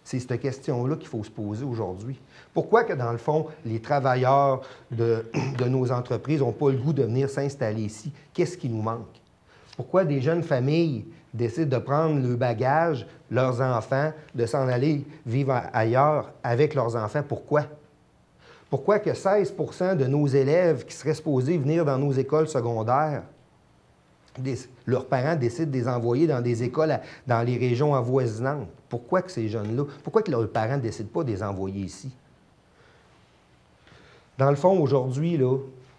Speaker 7: C'est cette question-là qu'il faut se poser aujourd'hui. Pourquoi que, dans le fond, les travailleurs de nos entreprises n'ont pas le goût de venir s'installer ici? Qu'est-ce qui nous manque? Pourquoi des jeunes familles décident de prendre le bagage, leurs enfants, de s'en aller vivre ailleurs avec leurs enfants? Pourquoi? Pourquoi que 16 % de nos élèves qui seraient supposés venir dans nos écoles secondaires, leurs parents décident de les envoyer dans des écoles dans les régions avoisinantes? Pourquoi que ces jeunes-là, pourquoi que leurs parents ne décident pas de les envoyer ici? Dans le fond, aujourd'hui, là,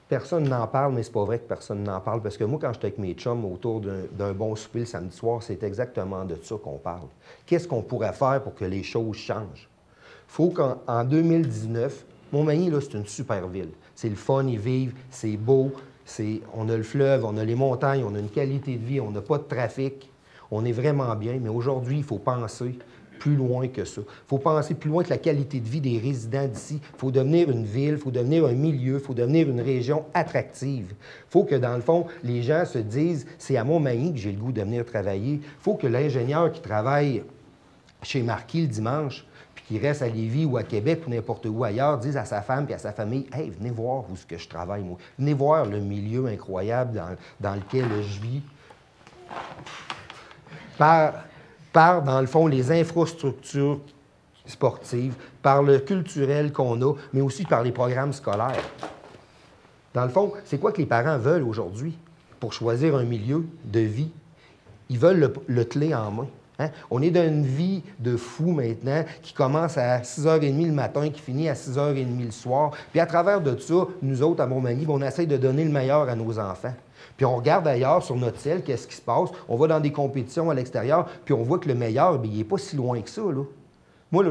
Speaker 7: personne n'en parle, mais c'est pas vrai que personne n'en parle. Parce que moi, quand j'étais avec mes chums autour d'un bon souper le samedi soir, c'est exactement de ça qu'on parle. Qu'est-ce qu'on pourrait faire pour que les choses changent? Il faut qu'en 2019, Montmagny, là, c'est une super ville. C'est le fun, y vivre, c'est beau, on a le fleuve, on a les montagnes, on a une qualité de vie, on n'a pas de trafic. On est vraiment bien, mais aujourd'hui, il faut penser plus loin que ça. Il faut penser plus loin que la qualité de vie des résidents d'ici. Il faut devenir une ville, il faut devenir un milieu, il faut devenir une région attractive. Il faut que, dans le fond, les gens se disent « c'est à Montmagny que j'ai le goût de venir travailler ». Il faut que l'ingénieur qui travaille chez Marquis le dimanche, puis qui reste à Lévis ou à Québec ou n'importe où ailleurs, dise à sa femme et à sa famille « Hey, venez voir où est-ce que je travaille, moi. Venez voir le milieu incroyable dans lequel je vis. » Par, dans le fond, les infrastructures sportives, par le culturel qu'on a, mais aussi par les programmes scolaires. Dans le fond, c'est quoi que les parents veulent aujourd'hui pour choisir un milieu de vie? Ils veulent le clé en main. Hein? On est dans une vie de fou maintenant qui commence à 6h30 le matin, qui finit à 6h30 le soir. Puis à travers de ça, nous autres, à Montmagny, on essaie de donner le meilleur à nos enfants. Puis on regarde ailleurs sur notre ciel, qu'est-ce qui se passe. On va dans des compétitions à l'extérieur, puis on voit que le meilleur, bien, il n'est pas si loin que ça, là. Moi, là,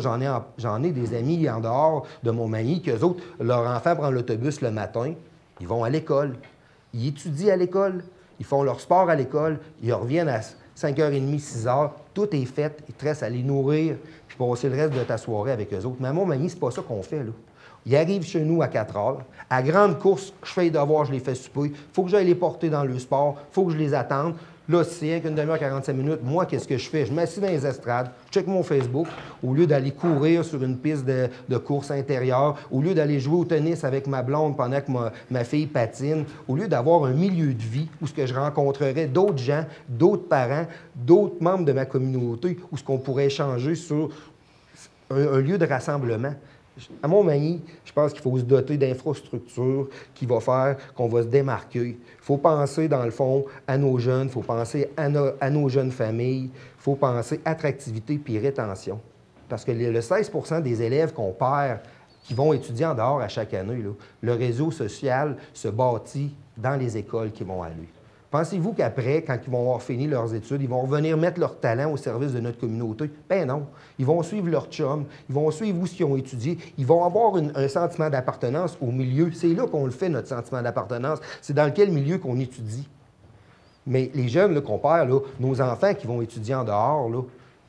Speaker 7: j'en ai des amis en dehors de Montmagny, qu'eux autres, leur enfant prend l'autobus le matin, ils vont à l'école. Ils étudient à l'école, ils font leur sport à l'école, ils reviennent à 5h30, 6h, tout est fait, il te reste à les nourrir, puis passer le reste de ta soirée avec eux autres. Mais à Montmagny, c'est pas ça qu'on fait, là. Ils arrivent chez nous à 4 heures. À grande course, je fais les devoirs, je les fais souper. Il faut que j'aille les porter dans le sport. Il faut que je les attende. Là, si c'est rien qu'une demi-heure, 45 minutes, moi, qu'est-ce que je fais? Je m'assieds dans les estrades, je check mon Facebook, au lieu d'aller courir sur une piste de course intérieure, au lieu d'aller jouer au tennis avec ma blonde pendant que ma fille patine, au lieu d'avoir un milieu de vie où ce que je rencontrerais d'autres gens, d'autres parents, d'autres membres de ma communauté, où ce qu'on pourrait échanger sur un lieu de rassemblement. À Montmagny, je pense qu'il faut se doter d'infrastructures qui vont faire qu'on va se démarquer. Il faut penser, dans le fond, à nos jeunes, il faut penser à nos jeunes familles, il faut penser attractivité puis rétention. Parce que le 16 % des élèves qu'on perd, qui vont étudier en dehors à chaque année, là, le réseau social se bâtit dans les écoles qui vont aller. Pensez-vous qu'après, quand ils vont avoir fini leurs études, ils vont revenir mettre leur talent au service de notre communauté? Ben non. Ils vont suivre leur chum, ils vont suivre où ce qu'ils ont étudié, ils vont avoir un sentiment d'appartenance au milieu. C'est là qu'on le fait, notre sentiment d'appartenance. C'est dans quel milieu qu'on étudie. Mais les jeunes là, qu'on perd, là, nos enfants qui vont étudier en dehors, là,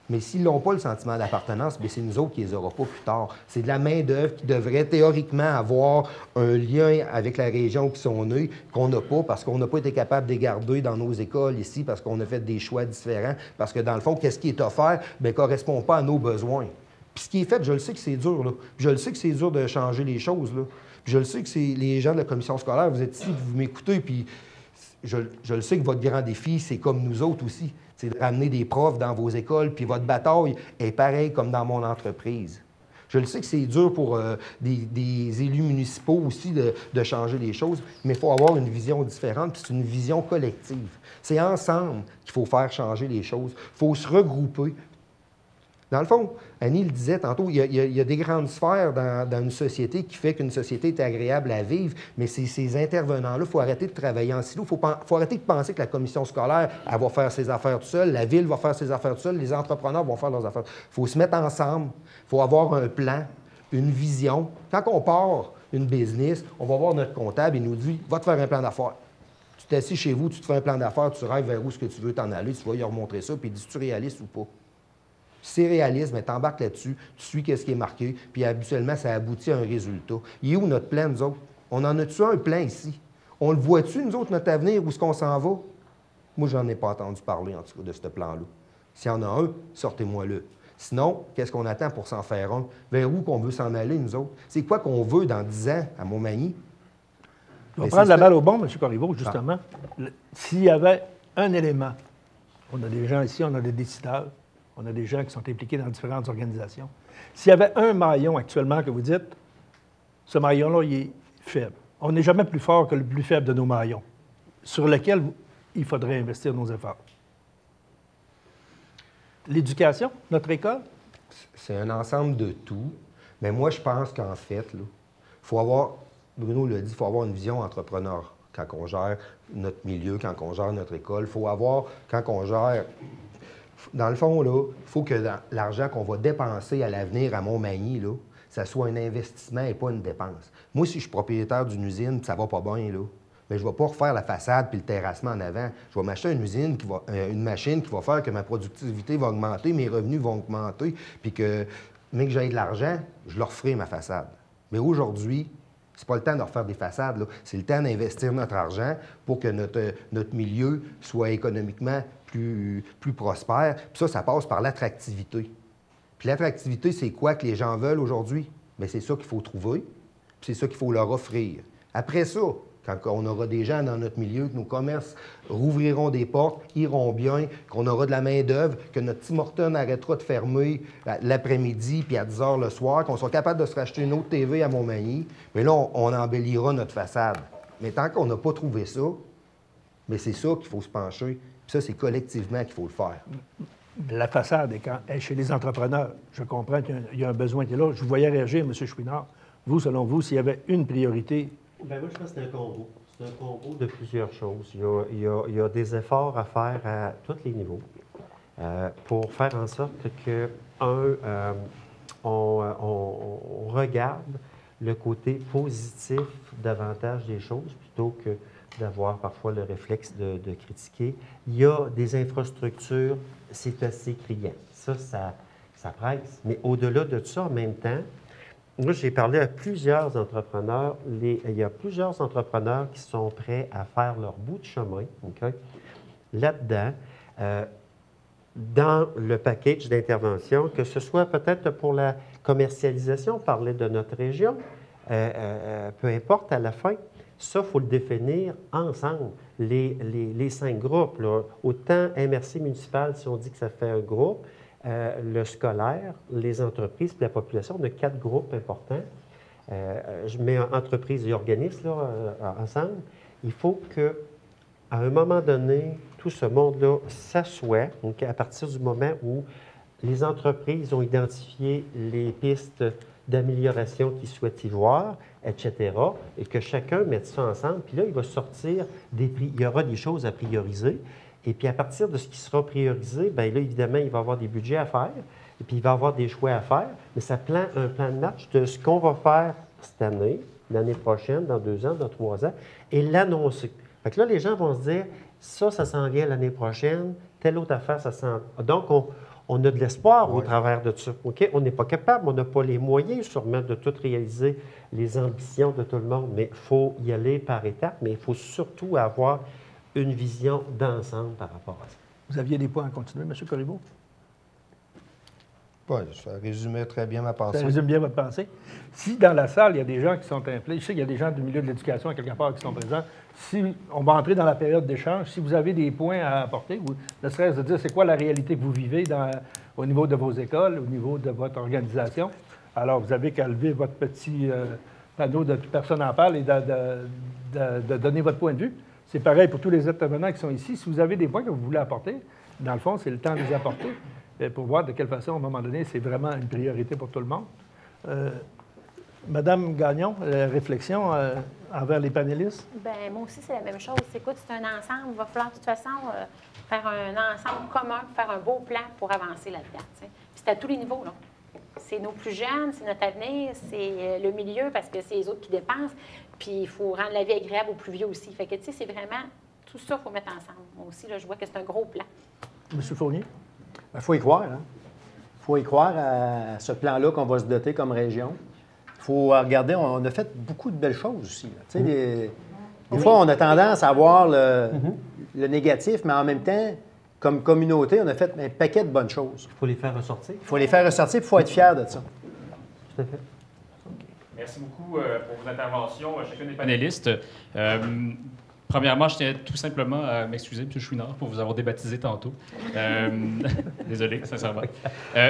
Speaker 7: mais s'ils n'ont pas le sentiment d'appartenance, bien, c'est nous autres qui ne les aurons pas plus tard. C'est de la main-d'œuvre qui devrait théoriquement avoir un lien avec la région qui sont nés, qu'on n'a pas parce qu'on n'a pas été capable de les garder dans nos écoles ici, parce qu'on a fait des choix différents, parce que dans le fond, qu'est-ce qui est offert ne correspond pas à nos besoins. Puis ce qui est fait, je le sais que c'est dur, là. Je le sais que c'est dur de changer les choses, là. Puis je le sais que c'est les gens de la commission scolaire, vous êtes ici, vous m'écoutez, puis je le sais que votre grand défi, c'est comme nous autres aussi. C'est de ramener des profs dans vos écoles, puis votre bataille est pareille comme dans mon entreprise. Je le sais que c'est dur pour des élus municipaux aussi de changer les choses, mais il faut avoir une vision différente, puis c'est une vision collective. C'est ensemble qu'il faut faire changer les choses. Il faut se regrouper. Dans le fond, Annie le disait tantôt, il y a des grandes sphères dans une société qui fait qu'une société est agréable à vivre, mais ces intervenants-là, il faut arrêter de travailler en silo. Il faut arrêter de penser que la commission scolaire, elle va faire ses affaires toute seule, la ville va faire ses affaires toute seule, les entrepreneurs vont faire leurs affaires. Il faut se mettre ensemble, il faut avoir un plan, une vision. Quand on part une business, on va voir notre comptable et nous dit « Va te faire un plan d'affaires ». Tu t'assis chez vous, tu te fais un plan d'affaires, tu rêves vers où est-ce que tu veux t'en aller, tu vas lui remontrer ça, puis il dit « Tu es réaliste ou pas ». Si c'est réaliste, mais t'embarques là-dessus, tu suis ce qui est marqué, puis habituellement, ça aboutit à un résultat. Il est où notre plan, nous autres? On en a-tu un plan ici? On le voit-tu, nous autres, notre avenir, où est-ce qu'on s'en va? Moi, j'en ai pas entendu parler, en tout cas, de ce plan-là. S'il y en a un, sortez-moi-le. Sinon, qu'est-ce qu'on attend pour s'en faire un? Vers où qu'on veut s'en aller, nous autres? C'est quoi qu'on veut dans 10 ans à Montmagny?
Speaker 1: On va prendre la balle au bon, M. Corriveau, justement. S'il y avait un élément, on a des gens ici, on a des décideurs, on a des gens qui sont impliqués dans différentes organisations. S'il y avait un maillon actuellement que vous dites, ce maillon-là, il est faible. On n'est jamais plus fort que le plus faible de nos maillons, sur lequel il faudrait investir nos efforts. L'éducation, notre école?
Speaker 7: C'est un ensemble de tout. Mais moi, je pense qu'en fait, il faut avoir, Bruno l'a dit, il faut avoir une vision entrepreneur quand on gère notre milieu, quand on gère notre école. Il faut avoir, quand on gère... Dans le fond, il faut que l'argent qu'on va dépenser à l'avenir à Montmagny, là, ça soit un investissement et pas une dépense. Moi, si je suis propriétaire d'une usine, ça va pas bien, là, mais je ne vais pas refaire la façade puis le terrassement en avant. Je vais m'acheter une machine qui va faire que ma productivité va augmenter, mes revenus vont augmenter, puis que, mais que j'aie de l'argent, je leur ferai ma façade. Mais aujourd'hui, c'est pas le temps de refaire des façades, là. C'est le temps d'investir notre argent pour que notre milieu soit économiquement plus prospère. Puis ça passe par l'attractivité. Puis l'attractivité, c'est quoi que les gens veulent aujourd'hui? Bien, c'est ça qu'il faut trouver, puis c'est ça qu'il faut leur offrir. Après ça, quand on aura des gens dans notre milieu, que nos commerces rouvriront des portes, iront bien, qu'on aura de la main-d'œuvre, que notre Tim Hortons arrêtera de fermer l'après-midi puis à 10 h le soir, qu'on soit capable de se racheter une autre TV à Montmagny, mais là, on embellira notre façade. Mais tant qu'on n'a pas trouvé ça, mais c'est ça qu'il faut se pencher. Puis ça, c'est collectivement qu'il faut le faire.
Speaker 1: La façade est chez les entrepreneurs. Je comprends qu'il y a un besoin qui est là. Je vous voyais réagir, M. Chouinard. Vous, selon vous, s'il y avait une priorité...
Speaker 5: Bien, moi, je pense que c'est un combo. C'est un combo de plusieurs choses. Il y a des efforts à faire à tous les niveaux pour faire en sorte que, on regarde le côté positif davantage des choses plutôt que d'avoir parfois le réflexe de critiquer. Il y a des infrastructures, c'est assez criant. Ça presse. Mais au-delà de ça, en même temps, moi, j'ai parlé à plusieurs entrepreneurs. Il y a plusieurs entrepreneurs qui sont prêts à faire leur bout de chemin, okay, là-dedans, dans le package d'intervention, que ce soit peut-être pour la commercialisation, parler de notre région, peu importe à la fin. Ça, il faut le définir ensemble. Les 5 groupes, là, autant MRC municipal, si on dit que ça fait un groupe, le scolaire, les entreprises puis la population, on a 4 groupes importants. Je mets entreprises et organismes là, ensemble. Il faut qu'à un moment donné, tout ce monde-là s'assoie, donc à partir du moment où les entreprises ont identifié les pistes d'amélioration qu'ils souhaitent y voir, etc., et que chacun mette ça ensemble. Puis là, il va sortir il y aura des choses à prioriser. Et puis, à partir de ce qui sera priorisé, bien là, évidemment, il va y avoir des budgets à faire, et puis il va y avoir des choix à faire, mais ça prend un plan de match de ce qu'on va faire cette année, l'année prochaine, dans 2 ans, dans 3 ans, et l'annoncer. Fait que là, les gens vont se dire, ça s'en vient l'année prochaine, telle autre affaire, ça s'en... Donc, on a de l'espoir au travers de ça. OK? On n'est pas capable, on n'a pas les moyens, sûrement, de tout réaliser, les ambitions de tout le monde, mais il faut y aller par étapes, mais il faut surtout avoir une vision d'ensemble par rapport à ça.
Speaker 1: Vous aviez des points à continuer, M. Corriveau?
Speaker 7: Oui, ça résumait très bien ma pensée.
Speaker 1: Ça résume bien votre pensée. Si dans la salle, il y a des gens qui sont impliqués, je sais qu'il y a des gens du milieu de l'éducation, à quelque part, qui sont présents, si on va entrer dans la période d'échange, si vous avez des points à apporter, ou ne serait-ce de dire c'est quoi la réalité que vous vivez au niveau de vos écoles, au niveau de votre organisation, alors vous avez qu'à lever votre petit panneau de « personne n'en parle » et de donner votre point de vue. C'est pareil pour tous les intervenants qui sont ici. Si vous avez des points que vous voulez apporter, dans le fond, c'est le temps de les apporter pour voir de quelle façon, à un moment donné, c'est vraiment une priorité pour tout le monde. Madame Gagnon, réflexion envers les panélistes?
Speaker 6: Bien, moi aussi, c'est la même chose. Écoute, c'est un ensemble. Il va falloir, de toute façon, faire un ensemble commun, faire un beau plan pour avancer là-dedans. Puis c'est à tous les niveaux, là. C'est nos plus jeunes, c'est notre avenir, c'est le milieu parce que c'est les autres qui dépensent. Puis il faut rendre la vie agréable aux plus vieux aussi. Fait que, tu sais, c'est vraiment tout ça qu'il faut mettre ensemble. Moi aussi, là, je vois que c'est un gros plan.
Speaker 1: M. Fournier?
Speaker 4: Il faut y croire. Il faut y croire à ce plan-là qu'on va se doter comme région. Il faut regarder, on a fait beaucoup de belles choses aussi. Tu sais, des fois, on a tendance à voir le négatif, mais en même temps, comme communauté, on a fait un paquet de bonnes choses.
Speaker 5: Il faut les faire ressortir.
Speaker 4: Il faut les faire ressortir, il faut être fier de ça.
Speaker 5: Tout à fait.
Speaker 2: Merci beaucoup pour vos interventions, chacun des panélistes. Premièrement, je tiens tout simplement à m'excuser, M. Chouinard, pour vous avoir débaptisé tantôt. Désolé, sincèrement.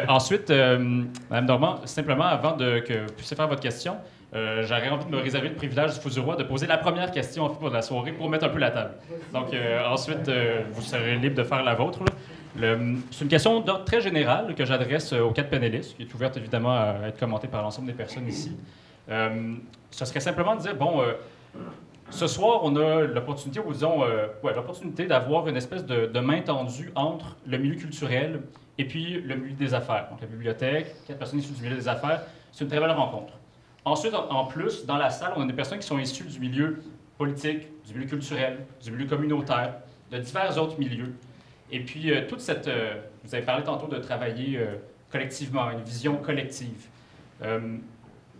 Speaker 2: Ensuite, Mme Normand, simplement, avant que vous puissiez faire votre question, j'aurais envie de me réserver le privilège du Fou du Roi de poser la première question en fait, pour la soirée pour mettre un peu la table. Donc, ensuite, vous serez libre de faire la vôtre. C'est une question d'ordre très général que j'adresse aux 4 panélistes, qui est ouverte évidemment à être commentée par l'ensemble des personnes ici. Ce serait simplement de dire, bon, ce soir, on a l'opportunité, ou disons, l'opportunité d'avoir une espèce de main tendue entre le milieu culturel et puis le milieu des affaires. Donc, la bibliothèque, 4 personnes issues du milieu des affaires, c'est une très belle rencontre. Ensuite, en plus, dans la salle, on a des personnes qui sont issues du milieu politique, du milieu culturel, du milieu communautaire, de divers autres milieux. Et puis, toute cette... vous avez parlé tantôt de travailler collectivement, une vision collective.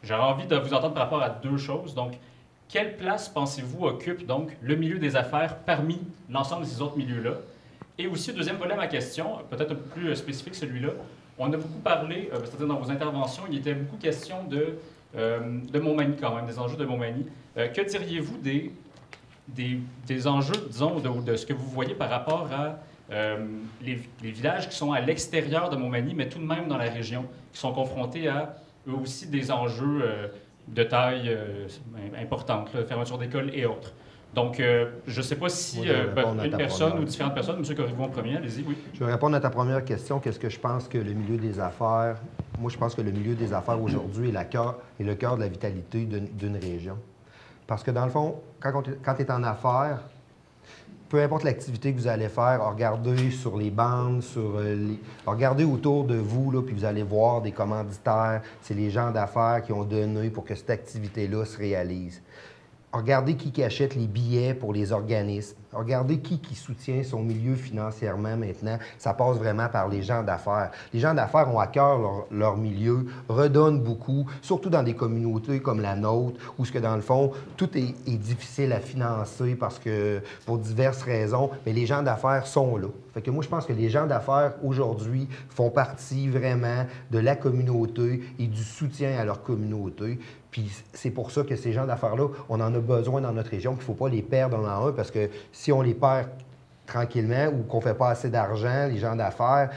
Speaker 2: J'aurais envie de vous entendre par rapport à 2 choses. Donc, quelle place pensez-vous occupe donc le milieu des affaires parmi l'ensemble de ces autres milieux-là? Et aussi, deuxième volet à ma question, peut-être un peu plus spécifique celui-là. On a beaucoup parlé, c'est-à-dire dans vos interventions, il était beaucoup question de Montmagny quand même, des enjeux de Montmagny. Que diriez-vous des enjeux, disons, de ce que vous voyez par rapport à les villages qui sont à l'extérieur de Montmagny, mais tout de même dans la région, qui sont confrontés à eux aussi des enjeux de taille importante, là, fermeture d'école et autres. Donc, je ne sais pas si une personne ou différentes personnes, M. Corriveau en premier, allez-y, oui.
Speaker 7: Je vais répondre à ta première question. Qu'est-ce que je pense que le milieu des affaires... Moi, je pense que le milieu des affaires aujourd'hui est le cœur de la vitalité d'une région. Parce que dans le fond, quand tu es en affaires, peu importe l'activité que vous allez faire, regardez sur les bandes, regardez autour de vous, là, puis vous allez voir des commanditaires. C'est les gens d'affaires qui ont donné pour que cette activité-là se réalise. Regardez qui achète les billets pour les organismes. Regardez qui soutient son milieu financièrement maintenant. Ça passe vraiment par les gens d'affaires. Les gens d'affaires ont à cœur leur milieu, redonnent beaucoup, surtout dans des communautés comme la nôtre, où ce que dans le fond, tout est difficile à financer parce que, pour diverses raisons, mais les gens d'affaires sont là. Fait que moi, je pense que les gens d'affaires, aujourd'hui, font partie vraiment de la communauté et du soutien à leur communauté. Puis c'est pour ça que ces gens d'affaires-là, on en a besoin dans notre région, qu'il ne faut pas les perdre en un, parce que si on les perd tranquillement ou qu'on ne fait pas assez d'argent, les gens d'affaires,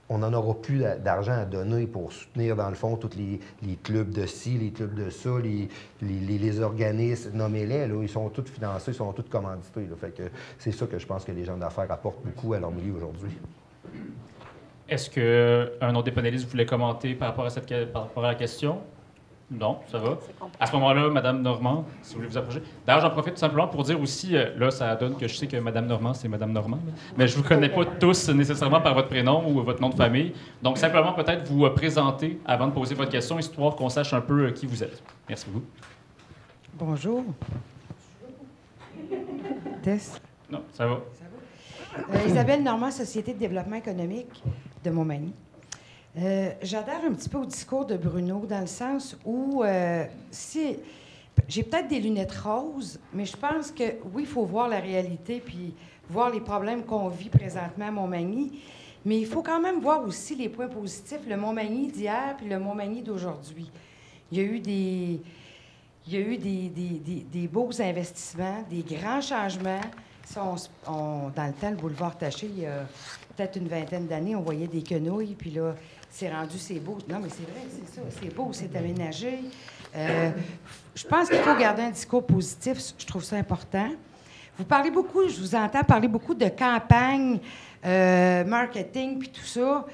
Speaker 7: on n'en aura plus d'argent à donner pour soutenir, dans le fond, tous les clubs de ci, les clubs de ça, les organismes, nommez-les, là, ils sont tous financés, ils sont tous commandités. Là. Fait que c'est ça que je pense que les gens d'affaires apportent beaucoup à leur milieu aujourd'hui.
Speaker 2: Est-ce qu'un autre des panélistes voulait commenter par rapport à la question? Non, ça va. À ce moment-là, Mme Normand, si vous voulez vous approcher. D'ailleurs, j'en profite tout simplement pour dire aussi, là, ça donne que je sais que Mme Normand, c'est Mme Normand, mais je ne vous connais pas tous nécessairement par votre prénom ou votre nom de famille. Donc, simplement peut-être vous présenter avant de poser votre question, histoire qu'on sache un peu qui vous êtes. Merci beaucoup.
Speaker 8: Bonjour. Tess?
Speaker 2: Non, ça va.
Speaker 8: Isabelle Normand, Société de développement économique de Montmagny. J'adhère un petit peu au discours de Bruno, dans le sens où j'ai peut-être des lunettes roses, mais je pense que, oui, il faut voir la réalité puis voir les problèmes qu'on vit présentement à Montmagny, mais il faut quand même voir aussi les points positifs, le Montmagny d'hier puis le Montmagny d'aujourd'hui. Il y a eu des beaux investissements, des grands changements. Dans le temps, le boulevard Taché, il y a peut-être une vingtaine d'années, on voyait des quenouilles, puis là, c'est rendu, c'est beau. Non, mais c'est vrai, c'est ça, c'est beau, c'est aménagé. Je pense qu'il faut garder un discours positif, je trouve ça important. Vous parlez beaucoup, je vous entends parler beaucoup de campagne, marketing, puis tout ça.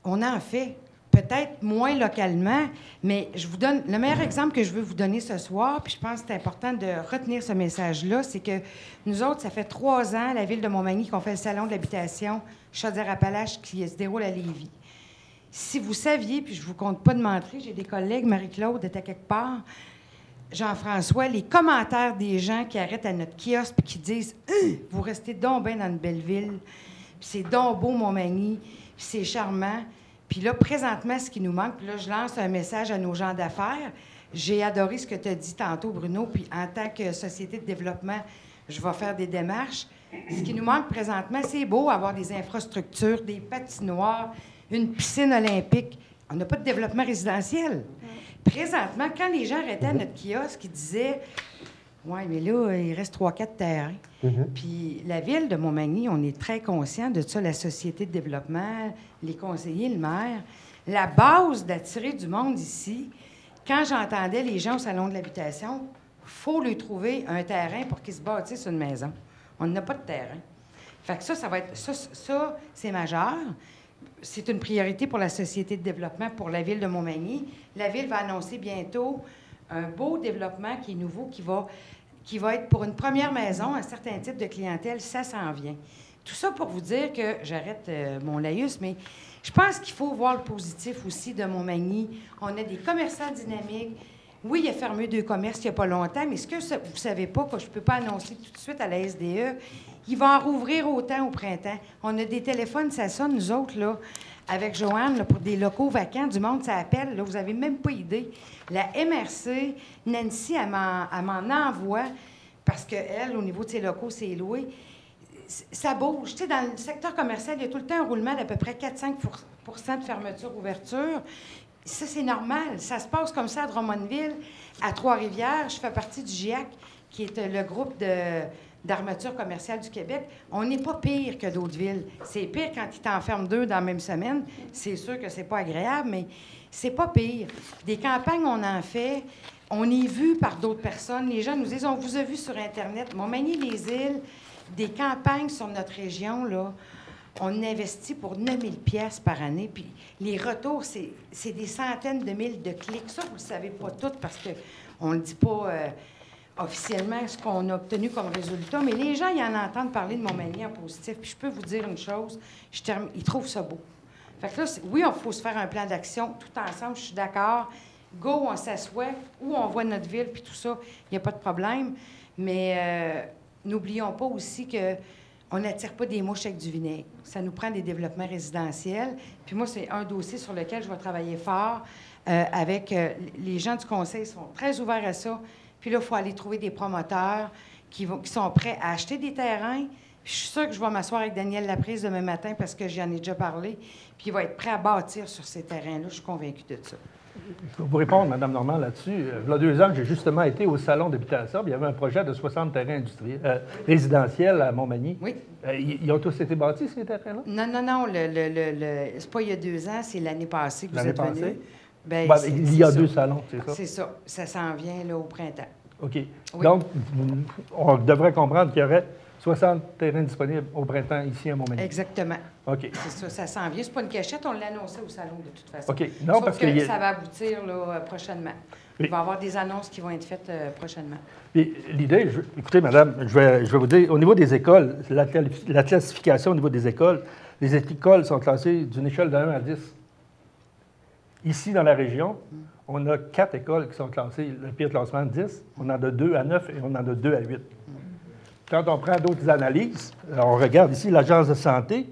Speaker 8: On en fait. Peut-être moins localement, mais je vous donne le meilleur exemple que je veux vous donner ce soir, puis je pense que c'est important de retenir ce message-là, c'est que nous autres, ça fait 3 ans, la Ville de Montmagny, qu'on fait le Salon de l'habitation Chaudière-Appalaches qui se déroule à Lévis. Si vous saviez, puis je vous compte pas de mentir, j'ai des collègues, Marie-Claude était quelque part, Jean-François, les commentaires des gens qui arrêtent à notre kiosque et qui disent « Vous restez donc bien dans une belle ville, puis c'est donc beau Montmagny, puis c'est charmant ». Puis là, présentement, ce qui nous manque, puis là, je lance un message à nos gens d'affaires. J'ai adoré ce que tu as dit tantôt, Bruno, puis en tant que société de développement, je vais faire des démarches. Ce qui nous manque présentement, c'est beau avoir des infrastructures, des patinoires, une piscine olympique. On n'a pas de développement résidentiel. Présentement, quand les gens arrêtaient à notre kiosque, ils disaient « Oui, mais là, il reste 3-4 terrains. Puis la ville de Montmagny, on est très conscient de ça, la société de développement, les conseillers, le maire. La base d'attirer du monde ici, quand j'entendais les gens au salon de l'habitation, il faut lui trouver un terrain pour qu'ils se bâtissent une maison. On n'a pas de terrain. Fait que ça va être... Ça, c'est majeur. C'est une priorité pour la société de développement, pour la ville de Montmagny. La ville va annoncer bientôt un beau développement qui est nouveau, qui va être pour une première maison, un certain type de clientèle, ça s'en vient. Tout ça pour vous dire que, j'arrête mon laïus, mais je pense qu'il faut voir le positif aussi de Montmagny. On a des commerçants dynamiques. Oui, il a fermé 2 commerces il n'y a pas longtemps, mais ce que vous ne savez pas, que je ne peux pas annoncer tout de suite à la SDE, il va en rouvrir autant au printemps. On a des téléphones, ça sonne, nous autres, là, avec Joanne, là, pour des locaux vacants. Du monde, ça appelle. Là, vous n'avez même pas idée. La MRC, Nancy, elle m'en envoie parce qu'elle, au niveau de ses locaux, c'est loué. Ça bouge. Tu sais, dans le secteur commercial, il y a tout le temps un roulement d'à peu près 4-5 de fermeture-ouverture. Ça, c'est normal. Ça se passe comme ça à Drummondville, à Trois-Rivières. Je fais partie du GIAC, qui est le groupe d'armature commerciale du Québec. On n'est pas pire que d'autres villes. C'est pire quand ils t'enferment 2 dans la même semaine. C'est sûr que c'est pas agréable, mais c'est pas pire. Des campagnes, on en fait. On est vu par d'autres personnes. Les gens nous disent, on vous a vu sur Internet. Montmagny-les-Îles, des campagnes sur notre région, là, on investit pour 9 000 pièces par année. Puis les retours, c'est des centaines de mille de clics. Ça, vous ne le savez pas tout parce qu'on ne le dit pas officiellement ce qu'on a obtenu comme résultat. Mais les gens, ils en entendent parler de Montmagny en positif. Puis je peux vous dire une chose, ils trouvent ça beau. Fait que là, oui, il faut se faire un plan d'action tout ensemble, je suis d'accord. Go, on s'assoit, ou on voit notre ville, puis tout ça, il n'y a pas de problème. Mais n'oublions pas aussi que on n'attire pas des mouches avec du vinaigre. Ça nous prend des développements résidentiels. Puis moi, c'est un dossier sur lequel je vais travailler fort avec les gens du conseil. Ils sont très ouverts à ça. Puis là, il faut aller trouver des promoteurs qui sont prêts à acheter des terrains. Puis je suis sûre que je vais m'asseoir avec Daniel Laprise demain matin parce que j'en ai déjà parlé. Puis il va être prêt à bâtir sur ces terrains-là. Je suis convaincue de ça.
Speaker 1: Je vais vous répondre, Mme Normand, là-dessus. Il y a 2 ans, j'ai justement été au salon d'habitation. Il y avait un projet de 60 terrains industriels, résidentiels à Montmagny. Oui. Ils ont tous été bâtis, ces terrains-là?
Speaker 8: Non. C'est pas il y a 2 ans, c'est l'année passée que vous êtes venu.
Speaker 1: Ben, il y a 2 salons, c'est ça?
Speaker 8: C'est ça. Ça s'en vient là, au printemps.
Speaker 1: OK. Oui. Donc, on devrait comprendre qu'il y aurait 60 terrains disponibles au printemps ici à Montmagny.
Speaker 8: Exactement.
Speaker 1: OK.
Speaker 8: C'est ça s'en vient. C'est pas une cachette, on l'annonçait au salon de toute façon.
Speaker 1: OK. Non,
Speaker 8: sauf
Speaker 1: parce
Speaker 8: que ça va aboutir là, prochainement. Oui. Il va y avoir des annonces qui vont être faites prochainement.
Speaker 1: Puis l'idée, écoutez, madame, je vais vous dire, au niveau des écoles, la classification au niveau des écoles, les écoles sont classées d'une échelle de 1 à 10. Ici, dans la région, on a 4 écoles qui sont classées, le pire classement de 10. On en a 2 à 9 et on en a 2 à 8. Quand on prend d'autres analyses, on regarde ici l'Agence de santé,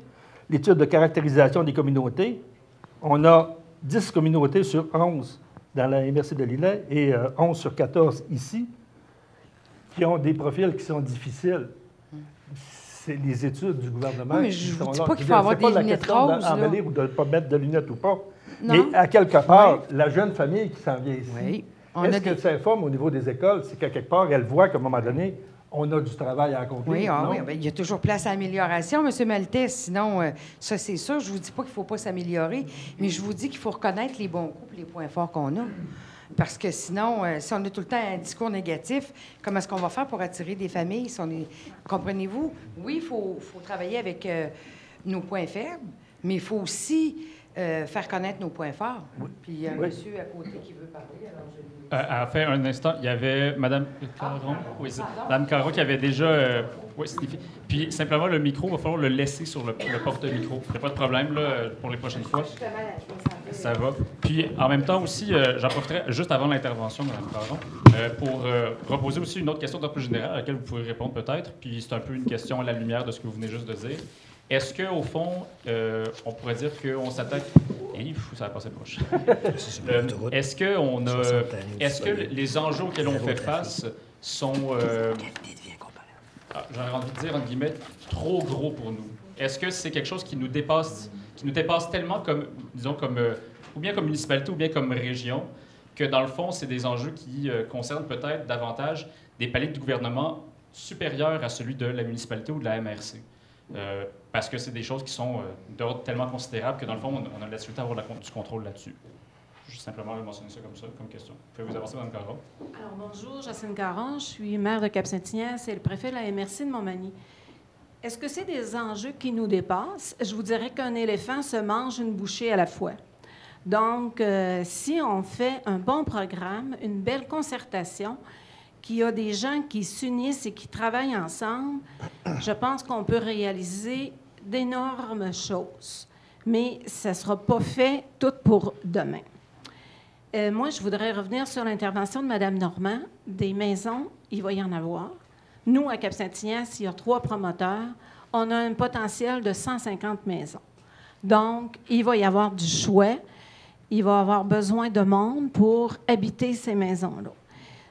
Speaker 1: l'étude de caractérisation des communautés. On a 10 communautés sur 11 dans la MRC de Lillet et 11 sur 14 ici qui ont des profils qui sont difficiles. C'est les études du gouvernement.
Speaker 8: Oui, mais je ne vous dis pas qu'il faut avoir des lunettes roses.
Speaker 1: D'embellir ou de ne pas mettre de lunettes ou pas.
Speaker 8: Non.
Speaker 1: Mais à quelque part, la jeune famille qui s'en vient ici,
Speaker 8: oui.
Speaker 1: Est-ce qu'elle s'informe au niveau des écoles? C'est qu'à quelque part, elle voit qu'à un moment donné, on a du travail à accomplir.
Speaker 8: Oui, oui, bien, il y a toujours place à amélioration, M. Maltais. Sinon, ça, c'est sûr. Je ne vous dis pas qu'il ne faut pas s'améliorer, mais je vous dis qu'il faut reconnaître les bons coups et les points forts qu'on a. Parce que sinon, si on a tout le temps un discours négatif, comment est-ce qu'on va faire pour attirer des familles? Comprenez-vous? Oui, il faut travailler avec nos points faibles, mais il faut aussi faire connaître nos points forts. Oui. Puis il y a un monsieur à côté qui veut parler, alors je lui...
Speaker 2: À faire un instant, il y avait Mme Caron, Mme Caron qui avait déjà signifié. Puis simplement, le micro, il va falloir le laisser sur le porte-micro. Il n'y a pas de problème là, pour les prochaines fois. Ça va. Puis en même temps aussi, j'en profiterai juste avant l'intervention de Mme Caron pour reposer aussi une autre question d'un peu générale à laquelle vous pouvez répondre peut-être. Puis c'est un peu une question à la lumière de ce que vous venez juste de dire. Est-ce qu'au fond, on pourrait dire qu'on s'attaque... ça va passer proche. Est-ce que les enjeux auxquels on fait face sont j'aurais envie de dire, entre guillemets, trop gros pour nous? Est-ce que c'est quelque chose qui nous dépasse tellement comme, disons, comme, ou bien comme municipalité ou bien comme région, que dans le fond, c'est des enjeux qui concernent peut-être davantage des paliers de gouvernement supérieurs à celui de la municipalité ou de la MRC? Parce que c'est des choses qui sont d'ordre tellement considérable que dans le fond, on a la difficulté à avoir du contrôle là-dessus. Juste simplement mentionner ça comme ça, comme question. Pouvez-vous avancer, Mme Caron?
Speaker 9: Alors, bonjour, Jacinthe Caron. Je suis maire de Cap-Saint-Ignace et le préfet de la MRC de Montmagny. Est-ce que c'est des enjeux qui nous dépassent? Je vous dirais qu'un éléphant se mange une bouchée à la fois. Donc, si on fait un bon programme, une belle concertation, qu'il y a des gens qui s'unissent et qui travaillent ensemble, je pense qu'on peut réaliser d'énormes choses. Mais ça ne sera pas fait tout pour demain. Moi, je voudrais revenir sur l'intervention de Mme Normand. Des maisons, il va y en avoir. Nous, à Cap-Saint-Ignace, il y a 3 promoteurs. On a un potentiel de 150 maisons. Donc, il va y avoir du choix. Il va y avoir besoin de monde pour habiter ces maisons-là.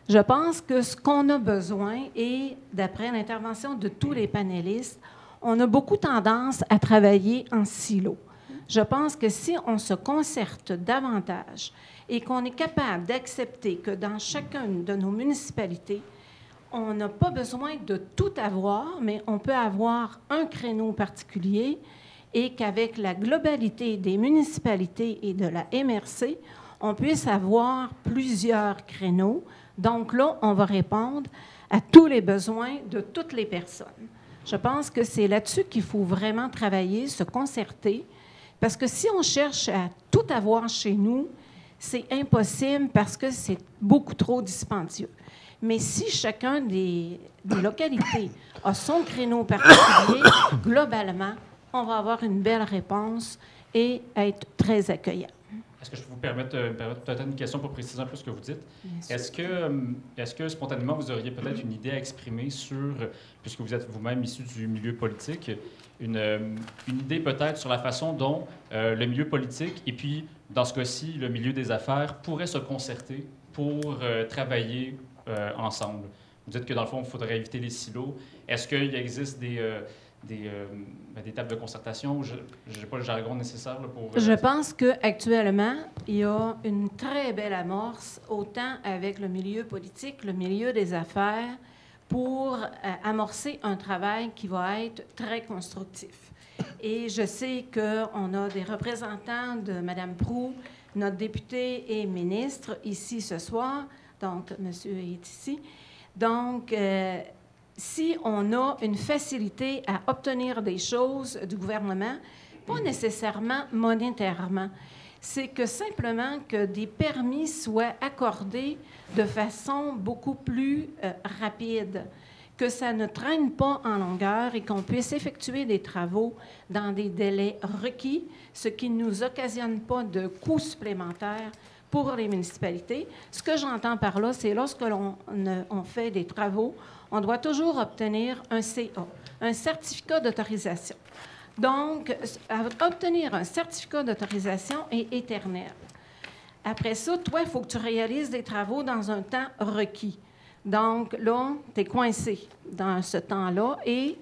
Speaker 9: Je pense que ce qu'on a besoin, et d'après l'intervention de tous les panélistes, on a beaucoup tendance à travailler en silo. Je pense que si on se concerte davantage et qu'on est capable d'accepter que dans chacune de nos municipalités, on n'a pas besoin de tout avoir, mais on peut avoir un créneau particulier et qu'avec la globalité des municipalités et de la MRC, on puisse avoir plusieurs créneaux. Donc là, on va répondre à tous les besoins de toutes les personnes. Je pense que c'est là-dessus qu'il faut vraiment travailler, se concerter, parce que si on cherche à tout avoir chez nous, c'est impossible parce que c'est beaucoup trop dispendieux. Mais si chacun des localités a son créneau particulier, globalement, on va avoir une belle réponse et être très accueillant.
Speaker 2: Est-ce que je peux vous permettre peut-être une question pour préciser un peu ce que vous dites? Est-ce que spontanément, vous auriez peut-être une idée à exprimer sur, puisque vous êtes vous-même issu du milieu politique, une idée peut-être sur la façon dont le milieu politique et puis, dans ce cas-ci, le milieu des affaires pourraient se concerter pour travailler ensemble? Vous dites que, dans le fond, il faudrait éviter les silos. Est-ce qu'il existe des tables de concertation? Je n'ai pas le jargon nécessaire là, pour...
Speaker 9: Je pense qu'actuellement, il y a une très belle amorce, autant avec le milieu politique, le milieu des affaires, pour amorcer un travail qui va être très constructif. Et je sais qu'on a des représentants de Mme Proulx, notre députée et ministre, ici ce soir. Donc, monsieur est ici. Donc, si on a une facilité à obtenir des choses du gouvernement, pas nécessairement monétairement, c'est que simplement que des permis soient accordés de façon beaucoup plus rapide, que ça ne traîne pas en longueur et qu'on puisse effectuer des travaux dans des délais requis, ce qui ne nous occasionne pas de coûts supplémentaires pour les municipalités. Ce que j'entends par là, c'est lorsque on fait des travaux, on doit toujours obtenir un CA, un certificat d'autorisation. Donc, obtenir un certificat d'autorisation est éternel. Après ça, toi, il faut que tu réalises des travaux dans un temps requis. Donc, là, tu es coincé dans ce temps-là et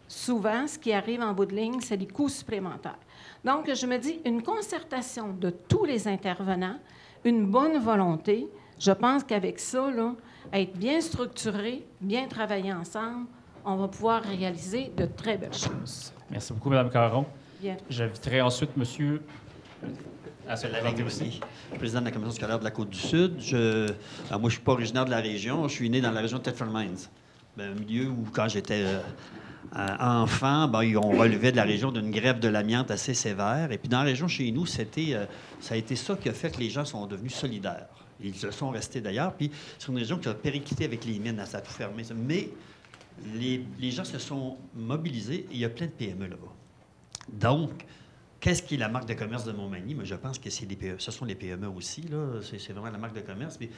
Speaker 9: souvent, ce qui arrive en bout de ligne, c'est des coûts supplémentaires. Donc, je me dis, une concertation de tous les intervenants, une bonne volonté, je pense qu'avec ça, là, être bien structuré, bien travailler ensemble, on va pouvoir réaliser de très belles choses.
Speaker 2: Merci beaucoup, Mme Caron.
Speaker 9: Bien.
Speaker 2: J'inviterai ensuite monsieur à se présenter aussi.
Speaker 10: Je suis président de la commission scolaire de la Côte-du-Sud. Moi, je ne suis pas originaire de la région. Je suis né dans la région de Thetford Mines, un milieu où, quand j'étais enfant, on relevait de la région d'une grève de l'amiante assez sévère. Et puis, dans la région, chez nous, ça a été ça qui a fait que les gens sont devenus solidaires. Ils se sont restés d'ailleurs. Puis, c'est une région qui a périclité avec les mines, ça a tout fermé. Mais les gens se sont mobilisés et il y a plein de PME là-bas. Donc, qu'est-ce qui est la marque de commerce de Montmagny? Moi, je pense que c'est ce sont les PME aussi. C'est vraiment la marque de commerce. Puis,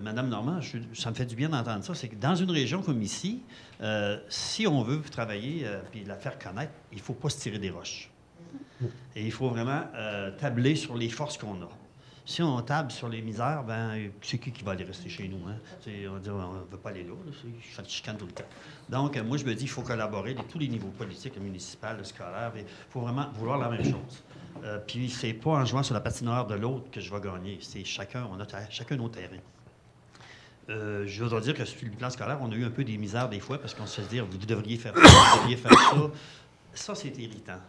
Speaker 10: Mme Normand, ça me fait du bien d'entendre ça. C'est que dans une région comme ici, si on veut travailler puis la faire connaître, il ne faut pas se tirer des roches. Et il faut vraiment tabler sur les forces qu'on a. Si on table sur les misères, ben c'est qui va aller rester chez nous? Hein? On dit, on ne veut pas aller là, je fais de chicane tout le temps. Donc, moi, je me dis qu'il faut collaborer de tous les niveaux politiques, municipal, scolaire, il faut vraiment vouloir la même chose. Puis, c'est pas en jouant sur la patinoire de l'autre que je vais gagner. C'est chacun, on a chacun nos terrains. Je voudrais dire que sur le plan scolaire, on a eu un peu des misères des fois parce qu'on se fait dire, vous devriez faire ça, vous devriez faire ça. Ça, c'est irritant.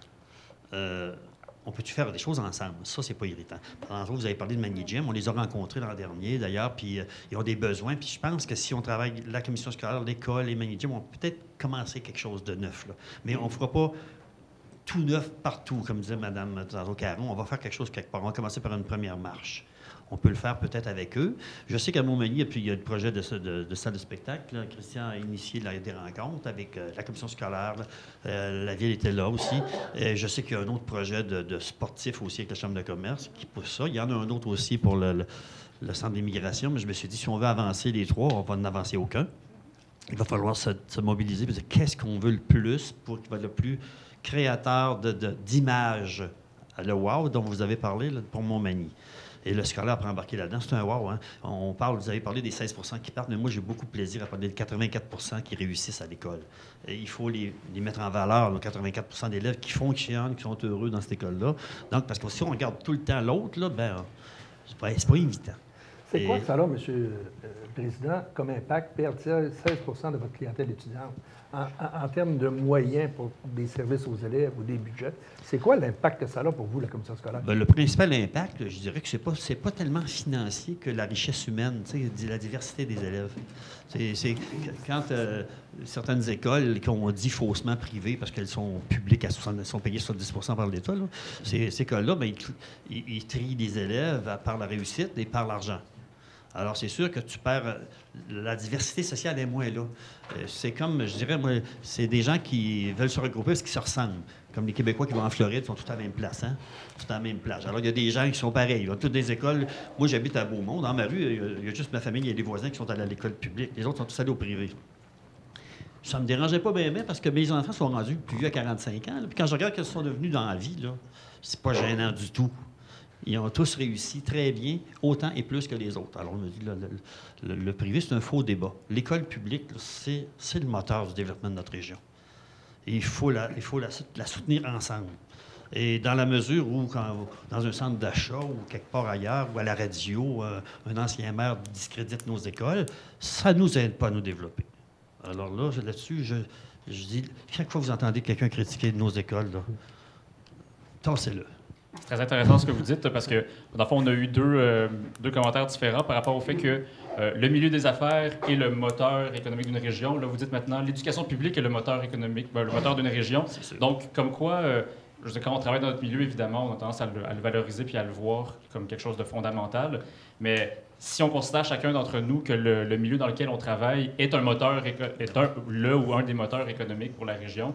Speaker 10: On peut-tu faire des choses ensemble? Ça, c'est pas irritant. Par exemple, vous avez parlé de Magny Gym. On les a rencontrés l'an dernier, d'ailleurs, puis ils ont des besoins. Puis je pense que si on travaille, la commission scolaire, l'école et Magny Gym, on peut peut-être commencer quelque chose de neuf, là. Mais on ne fera pas tout neuf partout, comme disait Mme Caron. On va faire quelque chose quelque part. On va commencer par une première marche. On peut le faire peut-être avec eux. Je sais qu'à Montmagny, il y a le projet de salle de spectacle. Là. Christian a initié des rencontres avec la commission scolaire. La ville était là aussi. Je sais qu'il y a un autre projet de sportif aussi avec la Chambre de commerce qui pousse ça. Il y en a un autre aussi pour le centre d'immigration. Mais je me suis dit, si on veut avancer les trois, on va en avancer aucun. Il va falloir se mobiliser. Qu'est-ce qu'on veut le plus pour qu'il va être le plus créateur d'images, le wow dont vous avez parlé là, pour Montmagny. Et le scolaire peut embarquer là-dedans. C'est un wow. Hein? Vous avez parlé des 16 % qui partent, mais moi, j'ai beaucoup de plaisir à parler des 84 % qui réussissent à l'école. Et il faut les mettre en valeur, les 84 % d'élèves qui fonctionnent, qui sont heureux dans cette école-là. Donc, parce que si on regarde tout le temps l'autre, là, ben, c'est pas évident.
Speaker 1: C'est quoi ça, là, M. le Président, comme impact, perdre 16 % de votre clientèle étudiante en termes de moyens pour des services aux élèves ou des budgets? C'est quoi l'impact que ça a pour vous, la commission scolaire?
Speaker 10: Bien, le principal impact, je dirais que c'est pas tellement financier que la richesse humaine, la diversité des élèves. C'est quand certaines écoles qu'on dit faussement privées parce qu'elles sont publiques, elles sont payées 70 % par l'État, là, ces écoles-là, bien, ils trient les élèves par la réussite et par l'argent. Alors, c'est sûr que tu perds... La diversité sociale est moins là. C'est comme, je dirais, moi, c'est des gens qui veulent se regrouper parce qu'ils se ressemblent. Comme les Québécois qui vont en Floride, sont tous à la même place, hein? Tous à la même plage. Alors, il y a des gens qui sont pareils. Ils ont toutes des écoles. Moi, j'habite à Beaumont. Dans ma rue, il y a juste ma famille et les voisins qui sont allés à l'école publique. Les autres sont tous allés au privé. Ça ne me dérangeait pas bien parce que mes enfants sont rendus plus vieux à 45 ans. Là. Puis quand je regarde ce qu'ils sont devenus dans la vie, là, c'est pas gênant du tout. Ils ont tous réussi très bien, autant et plus que les autres. Alors, on me dit, le privé, c'est un faux débat. L'école publique, c'est le moteur du développement de notre région. Et il faut la soutenir ensemble. Et dans la mesure où, dans un centre d'achat ou quelque part ailleurs, ou à la radio, un ancien maire discrédite nos écoles, ça ne nous aide pas à nous développer. Alors là-dessus, je dis, chaque fois que vous entendez quelqu'un critiquer nos écoles, tassez-le.
Speaker 2: C'est très intéressant ce que vous dites, parce que, dans le fond, on a eu deux commentaires différents par rapport au fait que le milieu des affaires est le moteur économique d'une région. Là, vous dites maintenant, l'éducation publique est le moteur économique, le moteur d'une région. Donc, comme quoi, je veux dire, quand on travaille dans notre milieu, évidemment, on a tendance à le valoriser puis à le voir comme quelque chose de fondamental. Mais si on considère chacun d'entre nous que le milieu dans lequel on travaille est un moteur, un des moteurs économiques pour la région,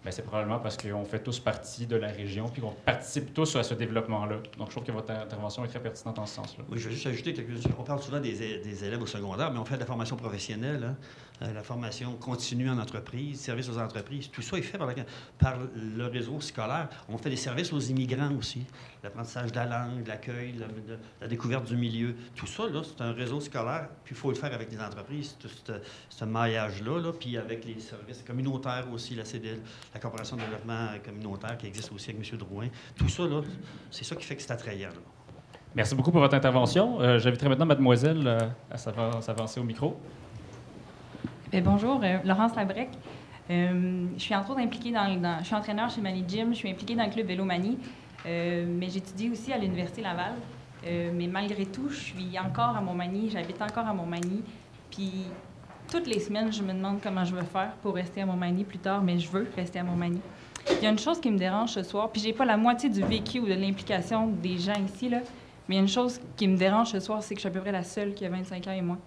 Speaker 2: bien, c'est probablement parce qu'on fait tous partie de la région puis qu'on participe tous à ce développement-là. Donc, je trouve que votre intervention est très pertinente en ce sens-là.
Speaker 10: Oui, je vais juste ajouter quelque chose. On parle souvent des élèves au secondaire, mais on fait de la formation professionnelle, hein, la formation continue en entreprise, services aux entreprises. Tout ça est fait par le réseau scolaire. On fait des services aux immigrants aussi. L'apprentissage de la langue, l'accueil, la découverte du milieu. Tout ça, là, c'est un réseau scolaire. Puis, il faut le faire avec les entreprises, ce maillage-là, là, puis avec les services communautaires aussi, la CDL, la Corporation de développement communautaire qui existe aussi avec M. Drouin. Tout ça, là, c'est ça qui fait que c'est attrayant. Là.
Speaker 2: Merci beaucoup pour votre intervention. J'inviterai maintenant mademoiselle à s'avancer au micro.
Speaker 11: Bien, bonjour, Laurence Labrec. Je suis entre autres impliquée je suis entraîneur chez Magny Gym, je suis impliquée dans le club Vélo Magny, mais j'étudie aussi à l'Université Laval. Mais malgré tout, je suis encore à Montmagny, j'habite encore à Montmagny. Puis toutes les semaines, je me demande comment je vais faire pour rester à Montmagny plus tard, mais je veux rester à Montmagny. Il y a une chose qui me dérange ce soir, puis j'ai pas la moitié du vécu ou de l'implication des gens ici, là, mais il y a une chose qui me dérange ce soir, c'est que je suis à peu près la seule qui a 25 ans et moins.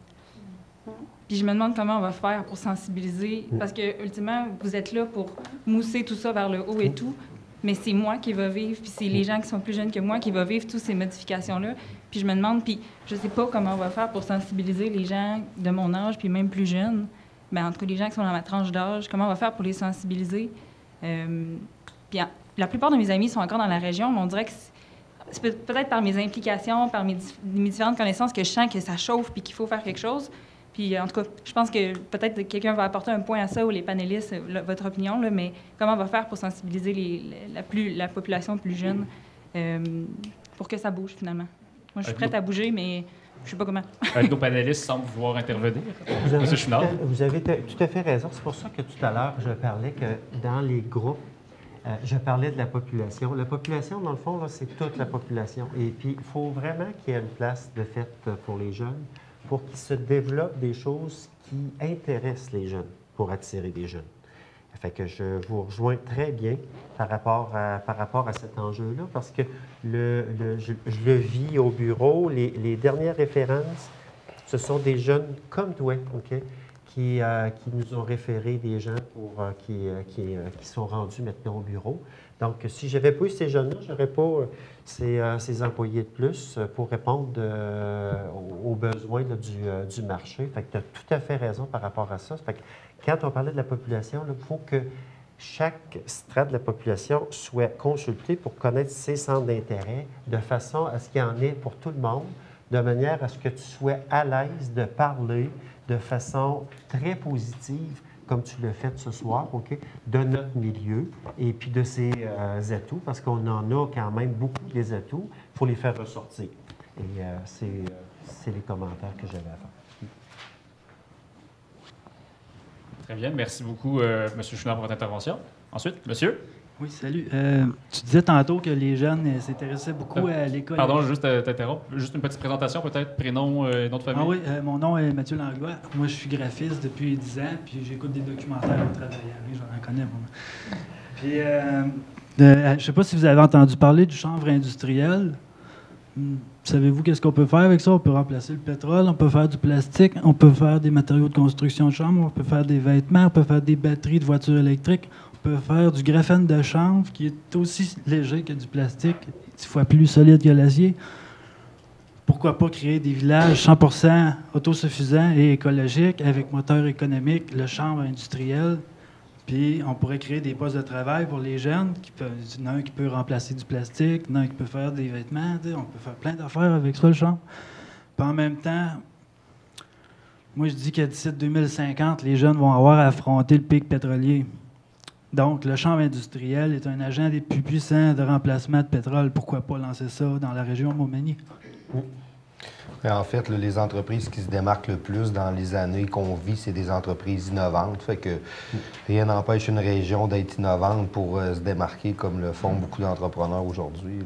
Speaker 11: Puis je me demande comment on va faire pour sensibiliser, parce que ultimement, vous êtes là pour mousser tout ça vers le haut et tout, mais c'est moi qui va vivre, puis c'est les gens qui sont plus jeunes que moi qui va vivre toutes ces modifications-là. Puis je me demande, puis je sais pas comment on va faire pour sensibiliser les gens de mon âge, puis même plus jeunes, bien, en tout cas les gens qui sont dans ma tranche d'âge, comment on va faire pour les sensibiliser. Puis la plupart de mes amis sont encore dans la région, mais on dirait que c'est peut-être par mes implications, par mes différentes connaissances que je sens que ça chauffe puis qu'il faut faire quelque chose. Puis, en tout cas, je pense que peut-être que quelqu'un va apporter un point à ça, ou les panélistes, votre opinion, là, mais comment on va faire pour sensibiliser la population plus jeune pour que ça bouge, finalement? Moi, je suis prête à bouger, mais je ne sais pas comment.
Speaker 2: Nos panélistes semblent vouloir intervenir. M. Chouinard.
Speaker 5: Vous avez tout à fait raison. C'est pour ça que tout à l'heure, je parlais que dans les groupes, je parlais de la population. La population, dans le fond, là, c'est toute la population. Et puis, il faut vraiment qu'il y ait une place de fait pour les jeunes, pour qu'ils se développent des choses qui intéressent les jeunes, pour attirer des jeunes. Fait que je vous rejoins très bien par rapport à cet enjeu-là, parce que je le vis au bureau. Les dernières références, ce sont des jeunes comme toi, OK, qui nous ont référé des gens qui sont rendus maintenant au bureau. Donc, si je n'avais pas eu ces jeunes-là, je n'aurais pas ces employés de plus pour répondre aux besoins là, du marché. Fait que tu as tout à fait raison par rapport à ça. Fait que quand on parlait de la population, il faut que chaque strate de la population soit consulté pour connaître ses centres d'intérêt de façon à ce qu'il y en ait pour tout le monde, de manière à ce que tu sois à l'aise de parler de façon très positive, comme tu l'as fait ce soir, OK, de notre milieu et puis de ses atouts, parce qu'on en a quand même beaucoup des atouts, il faut les faire ressortir. Et c'est les commentaires que j'avais à faire.
Speaker 2: Très bien. Merci beaucoup, M. Chouinard, pour votre intervention. Ensuite, monsieur.
Speaker 12: Oui, salut. Tu disais tantôt que les jeunes s'intéressaient beaucoup à l'école.
Speaker 2: Pardon, juste t'interrompre. Juste une petite présentation, peut-être, prénom et nom de famille.
Speaker 12: Ah oui, mon nom est Mathieu Langlois. Moi, je suis graphiste depuis 10 ans, puis j'écoute des documentaires au travail. Oui, j'en connais, moi. Puis, je ne sais pas si vous avez entendu parler du chanvre industriel. Savez-vous qu'est-ce qu'on peut faire avec ça? On peut remplacer le pétrole, on peut faire du plastique, on peut faire des matériaux de construction de chambre, on peut faire des vêtements, on peut faire des batteries de voitures électriques. On peut faire du graphène de chanvre qui est aussi léger que du plastique, 10 fois plus solide que l'acier. Pourquoi pas créer des villages 100% autosuffisants et écologiques avec moteur économique, le chanvre industriel. Puis on pourrait créer des postes de travail pour les jeunes. Il y en a un qui peut remplacer du plastique, il y en a un qui peut faire des vêtements. On peut faire plein d'affaires avec ça, le chanvre. Puis en même temps, moi je dis qu'à d'ici 2050, les jeunes vont avoir à affronter le pic pétrolier. Donc, le chanvre industriel est un agent des plus puissants de remplacement de pétrole. Pourquoi pas lancer ça dans la région Montmagny?
Speaker 7: En fait, là, les entreprises qui se démarquent le plus dans les années qu'on vit, c'est des entreprises innovantes. Fait que rien n'empêche une région d'être innovante pour se démarquer comme le font beaucoup d'entrepreneurs aujourd'hui.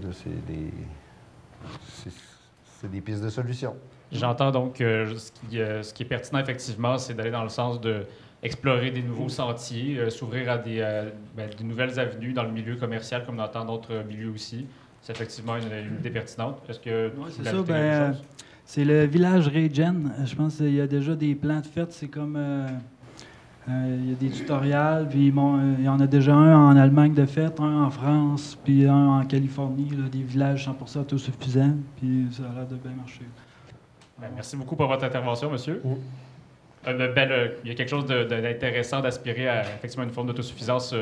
Speaker 7: C'est des pistes de solutions.
Speaker 2: J'entends donc ce qui est pertinent, effectivement, c'est d'aller dans le sens de explorer des nouveaux sentiers, s'ouvrir à des nouvelles avenues dans le milieu commercial comme dans tant d'autres milieux aussi. C'est effectivement une idée pertinente. Est-ce que
Speaker 12: oui, c'est ça. C'est le village Regen. Je pense qu'il y a déjà des plans de fête. C'est comme... il y a des tutoriels, puis il y en a déjà un en Allemagne de fête, un en France, puis un en Californie, là, des villages 100% autosuffisants, puis ça a l'air de bien marcher.
Speaker 2: Merci beaucoup pour votre intervention, monsieur. Il y a quelque chose d'intéressant d'aspirer à effectivement une forme d'autosuffisance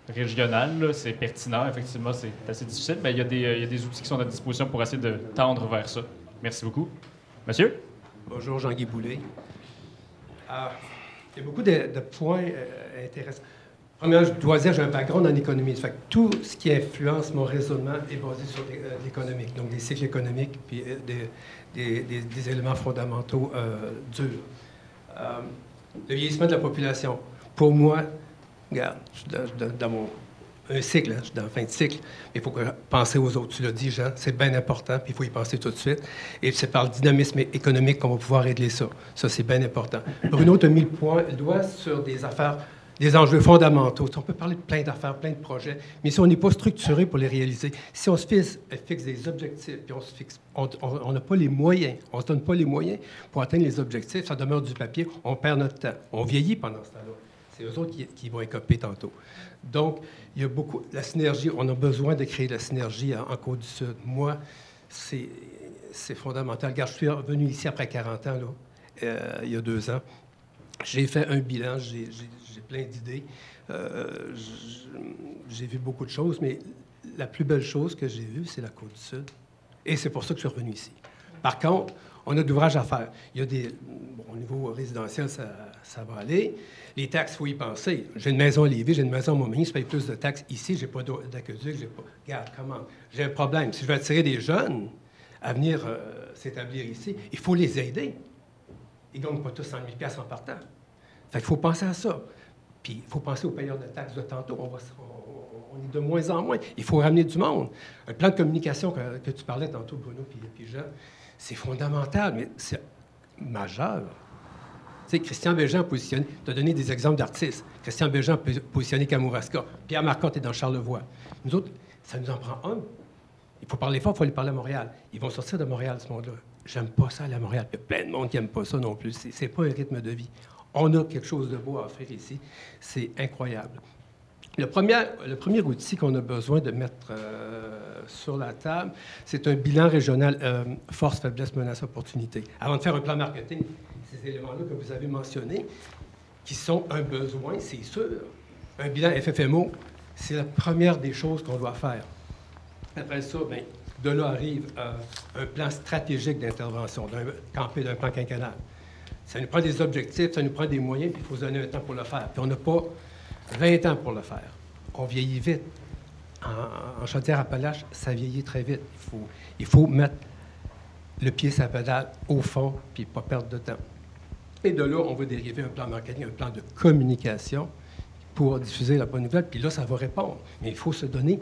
Speaker 2: régionale. C'est pertinent, effectivement, c'est assez difficile, mais il y a des outils qui sont à disposition pour essayer de tendre vers ça. Merci beaucoup. Monsieur?
Speaker 13: Bonjour, Jean-Guy Boulay. Il y a beaucoup de points intéressants. Premièrement, je dois dire que j'ai un background en économie. Ça fait que tout ce qui influence mon raisonnement est basé sur l'économique, donc des cycles économiques puis des éléments fondamentaux durs. Le vieillissement de la population. Pour moi, regarde, je suis dans un cycle, je suis dans la fin de cycle, mais il faut penser aux autres. Tu l'as dit, Jean, c'est bien important, puis il faut y penser tout de suite. Et c'est par le dynamisme économique qu'on va pouvoir régler ça. Ça, c'est bien important. Bruno, tu as mis le doigt sur des affaires, des enjeux fondamentaux. On peut parler de plein d'affaires, plein de projets, mais si on n'est pas structuré pour les réaliser, si on se fixe des objectifs, puis on n'a pas les moyens, on ne se donne pas les moyens pour atteindre les objectifs, ça demeure du papier, on perd notre temps. On vieillit pendant ce temps-là. C'est eux autres qui vont écoper tantôt. Donc, il y a beaucoup... La synergie, on a besoin de créer la synergie en Côte-du-Sud. Moi, c'est fondamental. Regarde, je suis revenu ici après 40 ans, là, il y a 2 ans. J'ai fait un bilan, j'ai plein d'idées. J'ai vu beaucoup de choses, mais la plus belle chose que j'ai vue, c'est la Côte-du-Sud. Et c'est pour ça que je suis revenu ici. Par contre, on a de l'ouvrage à faire. Il y a des... Bon, au niveau résidentiel, ça va aller. Les taxes, il faut y penser. J'ai une maison à Lévis, j'ai une maison à Montmagny, je paye plus de taxes ici, j'ai pas d'aqueduc, j'ai pas... Regarde, comment... J'ai un problème. Si je veux attirer des jeunes à venir s'établir ici, il faut les aider. Ils ne gagnent pas tous 100 000 en partant. Fait qu'il faut penser à ça. Puis, il faut penser aux payeurs de taxes de tantôt. On est de moins en moins. Il faut ramener du monde. Un plan de communication que tu parlais tantôt, Bruno puis Jean, c'est fondamental, mais c'est majeur. Tu sais, Christian Bégin a positionné... Tu as donné des exemples d'artistes. Christian Bégin a positionné Kamouraska. Pierre Marcotte est dans Charlevoix. Nous autres, ça nous en prend un. Il faut parler fort, il faut aller parler à Montréal. Ils vont sortir de Montréal, ce monde-là. J'aime pas ça aller à Montréal. Il y a plein de monde qui n'aime pas ça non plus. C'est pas un rythme de vie. On a quelque chose de beau à offrir ici. C'est incroyable. Le premier outil qu'on a besoin de mettre sur la table, c'est un bilan régional force, faiblesse, menace, opportunité. Avant de faire un plan marketing, ces éléments-là que vous avez mentionnés, qui sont un besoin, c'est sûr. Un bilan FFMO, c'est la première des choses qu'on doit faire. Après ça, bien, de là arrive un plan stratégique d'intervention, campé d'un plan quinquennal. Ça nous prend des objectifs, ça nous prend des moyens, puis il faut se donner un temps pour le faire. Puis on n'a pas 20 ans pour le faire. On vieillit vite. En Chaudière-Appalaches, ça vieillit très vite. Il faut mettre le pied sur la pédale au fond, puis pas perdre de temps. Et de là, on va dériver un plan marketing, un plan de communication pour diffuser la bonne nouvelle, puis là, ça va répondre. Mais il faut se donner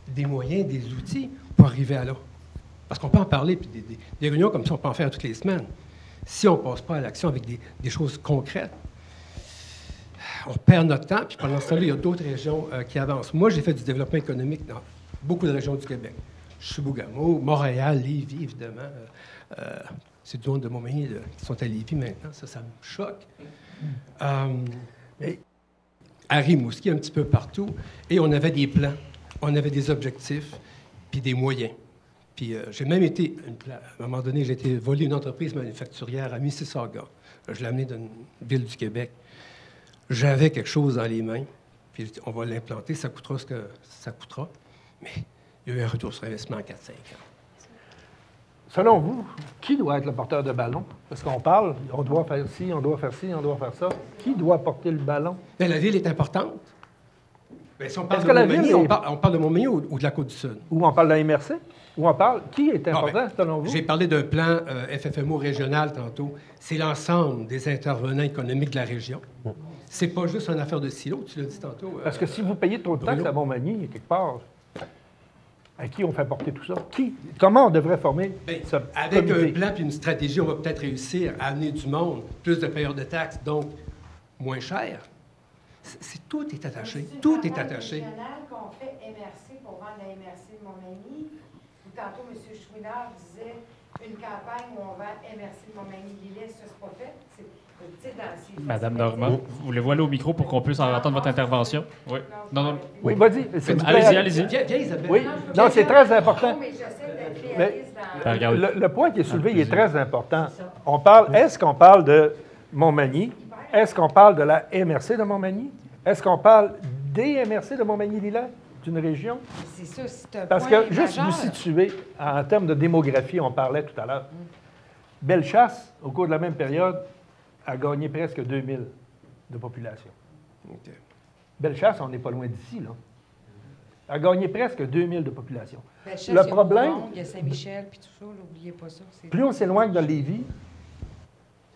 Speaker 13: des moyens, des outils pour arriver à là. Parce qu'on peut en parler, puis des réunions comme ça, on peut en faire toutes les semaines. Si on ne passe pas à l'action avec des choses concrètes, on perd notre temps, puis pendant ce temps-là, il y a d'autres régions qui avancent. Moi, j'ai fait du développement économique dans beaucoup de régions du Québec. Chibougamau, Montréal, Lévis, évidemment. C'est du monde de Montmagny qui sont à Lévis maintenant. Ça me choque. À Rimouski, un petit peu partout. Et on avait des plans, on avait des objectifs, puis des moyens. Puis j'ai même été, à un moment donné, j'ai été volé une entreprise manufacturière à Mississauga. Je l'ai amené d'une ville du Québec. J'avais quelque chose dans les mains, puis on va l'implanter, ça coûtera ce que ça coûtera. Mais il y a eu un retour sur investissement en 4-5 ans.
Speaker 1: Selon vous, qui doit être le porteur de ballon? Parce qu'on parle, on doit faire ci, on doit faire ci, on doit faire ça. Qui doit porter le ballon?
Speaker 13: Bien, la ville est importante. Bien, si on parle de Montmagny, on parle de Montmagny ou de la Côte-du-Sud?
Speaker 1: Ou on parle de la MRC? Ou on parle... Qui est important, selon vous?
Speaker 13: J'ai parlé d'un plan FFMO régional tantôt. C'est l'ensemble des intervenants économiques de la région. C'est pas juste une affaire de silo, tu l'as dit tantôt.
Speaker 1: Parce que si vous payez trop de taxes à Montmagny, quelque part, à qui on fait porter tout ça? Comment on devrait former ce
Speaker 13: avec
Speaker 1: comité?
Speaker 13: un plan et une stratégie, on va peut-être réussir à amener du monde, plus de payeurs de taxes, donc moins cher. Tout est attaché. Tout est attaché.
Speaker 8: Qu'on fait MRC pour vendre la MRC de Montmagny. Ou tantôt, M. Chouinard disait une campagne où on vend MRC de Montmagny-Lillet, ça, c'est pas fait.
Speaker 2: Madame Normand, vous voulez-vous aller au micro pour qu'on puisse entendre votre intervention? Oui. Non.
Speaker 1: Oui, vas-y.
Speaker 2: Allez-y.
Speaker 13: Viens, Isabelle.
Speaker 1: Oui. Non, c'est très important.
Speaker 8: Mais
Speaker 1: le point qui est soulevé, il est très important. On parle, est-ce qu'on parle de Montmagny? Est-ce qu'on parle de la MRC de Montmagny? Est-ce qu'on parle des MRC de Montmagny-Lillet, d'une région?
Speaker 8: C'est ça, c'est un
Speaker 1: Parce
Speaker 8: point
Speaker 1: que, juste
Speaker 8: majeur.
Speaker 1: vous situer, en termes de démographie, on parlait tout à l'heure. Bellechasse, au cours de la même période, a gagné presque 2000 de population.
Speaker 13: Okay.
Speaker 1: Bellechasse, on n'est pas loin d'ici, là. A gagné presque 2000 de population.
Speaker 8: Bellechasse,
Speaker 1: Le problème...
Speaker 8: il y a Saint-Michel, puis tout ça, n'oubliez pas ça.
Speaker 1: Plus on s'éloigne de Lévis,